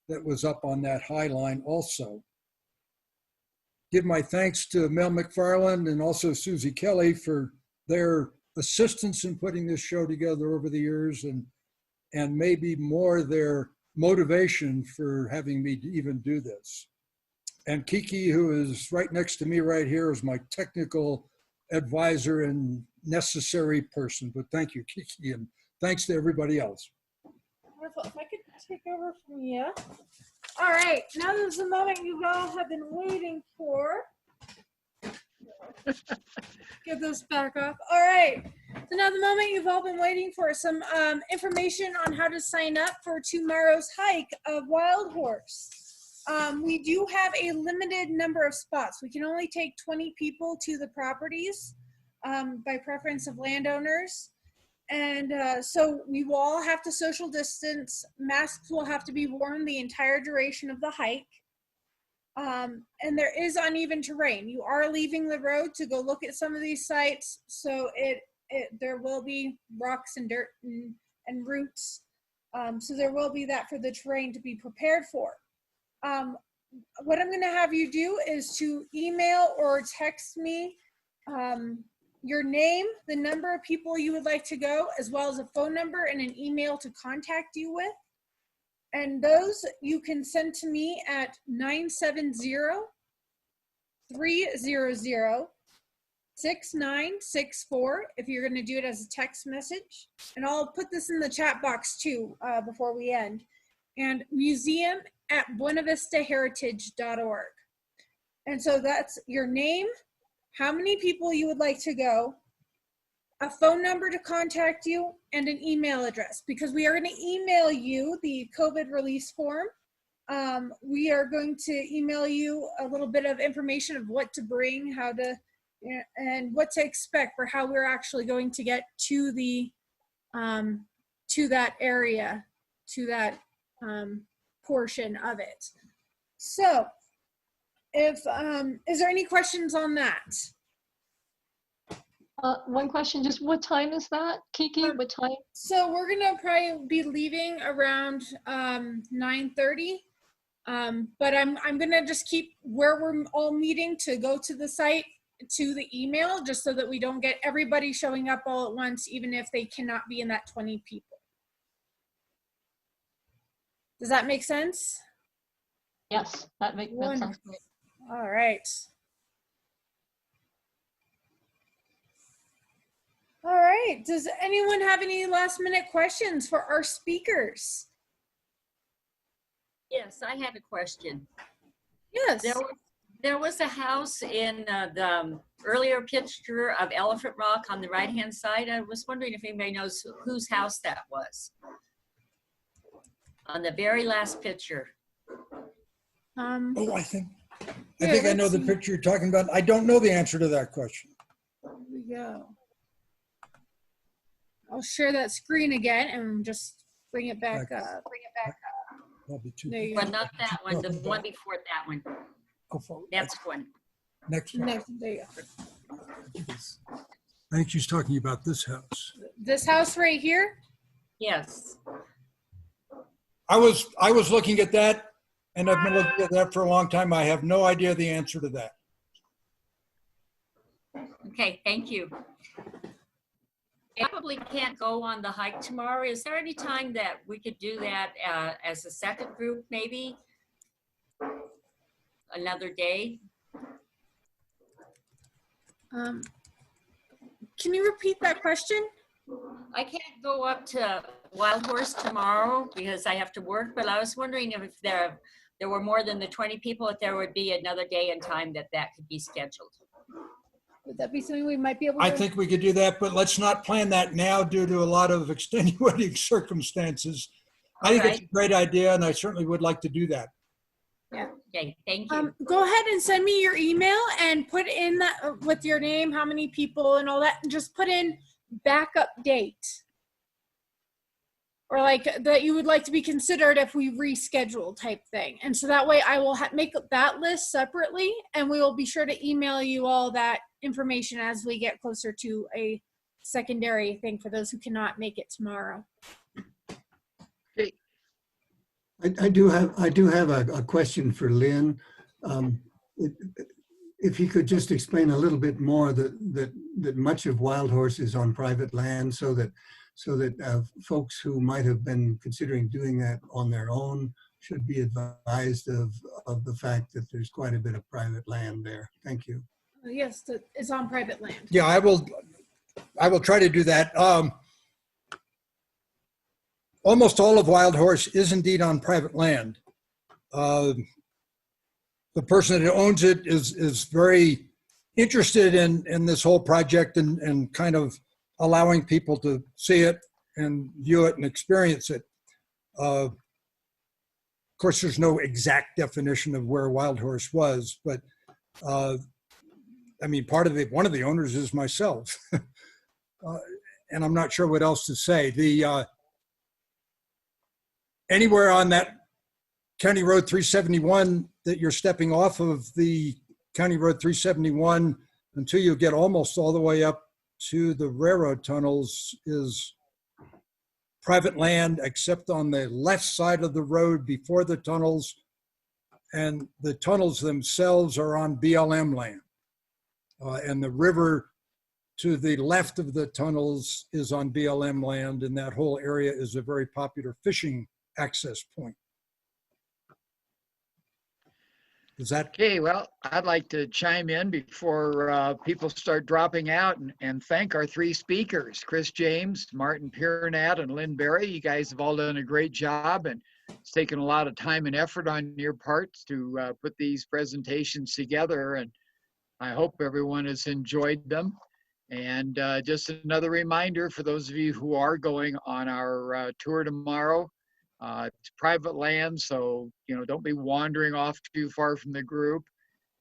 that was up on that High Line also. Give my thanks to Mel McFarland and also Susie Kelly for their assistance in putting this show together over the years, and maybe more their motivation for having me even do this. And Kiki, who is right next to me right here, is my technical advisor and necessary person. But thank you, Kiki, and thanks to everybody else. Wonderful. If I could take over from you. All right, now there's the moment you all have been waiting for. Get this back off. All right, so now the moment you've all been waiting for, some information on how to sign up for tomorrow's hike of Wild Horse. We do have a limited number of spots. We can only take 20 people to the properties by preference of landowners. And so we will all have to social distance. Masks will have to be worn the entire duration of the hike. And there is uneven terrain. You are leaving the road to go look at some of these sites. So there will be rocks and dirt and roots. So there will be that for the terrain to be prepared for. What I'm gonna have you do is to email or text me your name, the number of people you would like to go, as well as a phone number and an email to contact you with. And those you can send to me at 970-300-6964 if you're going to do it as a text message. And I'll put this in the chat box too before we end. And museum@buenavistaheritage.org. And so that's your name, how many people you would like to go, a phone number to contact you, and an email address, because we are going to email you the COVID release form. We are going to email you a little bit of information of what to bring, how to, and what to expect for how we're actually going to get to the, to that area, to that portion of it. So if, is there any questions on that? One question, just what time is that, Kiki? What time? So we're gonna probably be leaving around 9:30. But I'm gonna just keep where we're all meeting to go to the site to the email, just so that we don't get everybody showing up all at once, even if they cannot be in that 20 people. Does that make sense? Yes, that sounds great. All right. All right, does anyone have any last minute questions for our speakers? Yes, I had a question. Yes. There was a house in the earlier picture of Elephant Rock on the right-hand side. I was wondering if anybody knows whose house that was. On the very last picture. Oh, I think I know the picture you're talking about. I don't know the answer to that question. Here we go. I'll share that screen again and just bring it back up. There you Well, go. not that one, the one before that one. Next one. Next one. There you go. I think she's talking about this house. This house right here? Yes. I was looking at that, and I've been looking at that for a long time. I have no idea the answer to that. Okay, thank you. I probably can't go on the hike tomorrow. Is there any time that we could do that as a second group, maybe? Another day? Can you repeat that question? I can't go up to Wild Horse tomorrow because I have to work, but I was wondering if there were more than the 20 people, if there would be another day and time that could be scheduled. Would that be something we might be able to? I think we could do that, but let's not plan that now due to a lot of extenuating circumstances. I think it's a great idea, and I certainly would like to do that. Yeah. Okay, thank you. Go ahead and send me your email and put in that with your name, how many people and all that, and just put in backup date. or like that you would like to be considered if we reschedule type thing. And so that way I will make that list separately, and we will be sure to email you all that information as we get closer to a secondary thing for those who cannot make it tomorrow. Okay. I do have a question for Lynn. If you could just explain a little bit more that much of Wild Horse is on private land, so that folks who might have been considering doing that on their own should be advised of the fact that there's quite a bit of private land there. Thank you. Yes, it's on private land. Yeah, I will try to do that. Almost all of Wild Horse is indeed on private land. The person that owns it is very interested in this whole project and kind of allowing people to see it and view it and experience it. Of course, there's no exact definition of where Wild Horse was, but I mean, one of the owners is myself, and I'm not sure what else to say. Anywhere on that County Road 371 that you're stepping off of the County Road 371 until you get almost all the way up to the railroad tunnels is private land, except on the left side of the road before the tunnels, and the tunnels themselves are on BLM land. And the river to the left of the tunnels is on BLM land, and that whole area is a very popular fishing access point. Is that Okay, well, I'd like to chime in before people start dropping out and thank our three speakers, Chris James, Martin Piernat, and Lynn Berry. You guys have all done a great job, and it's taken a lot of time and effort on your parts to put these presentations together, and I hope everyone has enjoyed them. And just another reminder for those of you who are going on our tour tomorrow, it's private land, so don't be wandering off too far from the group.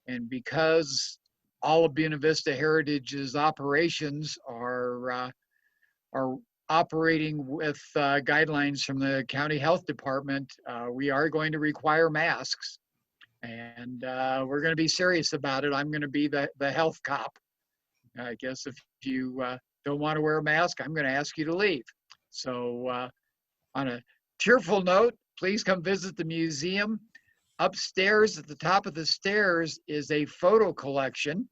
And because all of Buena Vista Heritage's operations are operating with guidelines from the county health department, we are going to require masks, and we're going to be serious about it. I'm going to be the health cop. I guess if you don't want to wear a mask, I'm going to ask you to leave. So on a cheerful note, please come visit the museum. Upstairs at the top of the stairs is a photo collection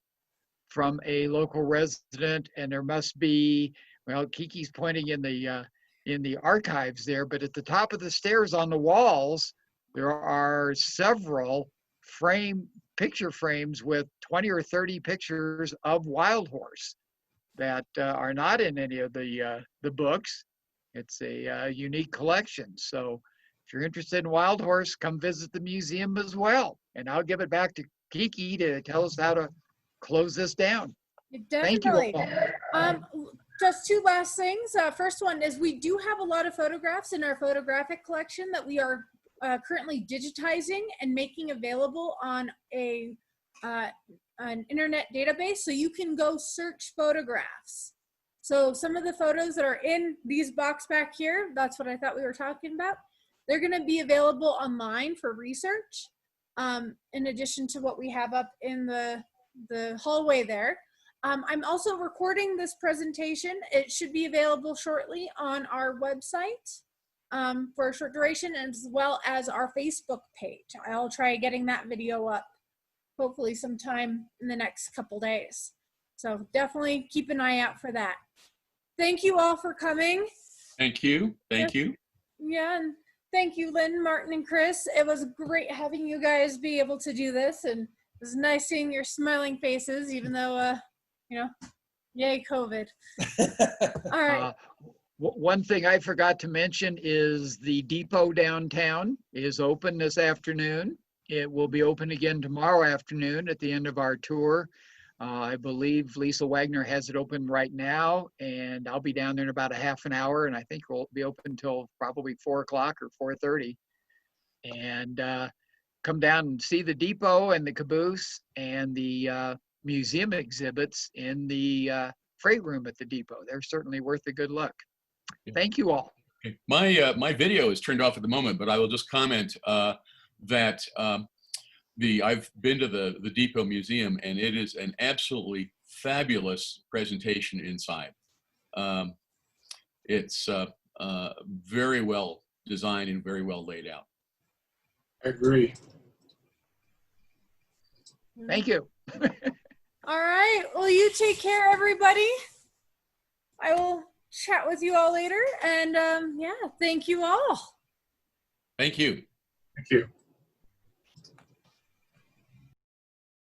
from a local resident, and there must be, well, Kiki's pointing in the archives there, but at the top of the stairs on the walls, there are several picture frames with 20 or 30 pictures of Wild Horse that are not in any of the books. It's a unique collection. So if you're interested in Wild Horse, come visit the museum as well. And I'll give it back to Kiki to tell us how to close this down. Definitely. Thank you all. Just two last things. First one is we do have a lot of photographs in our photographic collection that we are currently digitizing and making available on an internet database, so you can go search photographs. So some of the photos that are in these box back here, that's what I thought we were talking about, they're going to be available online for research, in addition to what we have up in the hallway there. I'm also recording this presentation. It should be available shortly on our website for a short duration, as well as our Facebook page. I'll try getting that video up hopefully sometime in the next couple days. So definitely keep an eye out for that. Thank you all for coming. Thank you. Thank you. Yeah, and thank you, Lynn, Martin, and Chris. It was great having you guys be able to do this, and it was nice seeing your smiling faces, even though, yay, COVID. All right. One thing I forgot to mention is the depot downtown is open this afternoon. It will be open again tomorrow afternoon at the end of our tour. I believe Lisa Wagner has it open right now, and I'll be down there in about a half an hour, and I think we'll be open until probably 4 o'clock or 4:30. And come down and see the depot and the caboose and the museum exhibits in the freight room at the depot. They're certainly worth a good look. Thank you all. Okay. My video is turned off at the moment, but I will just comment that I've been to the Depot Museum, and it is an absolutely fabulous presentation inside. It's very well designed and very well laid out. I agree. Thank you. All right. Well, you take care, everybody. I will chat with you all later. And yeah, thank you all. Thank you. Thank you.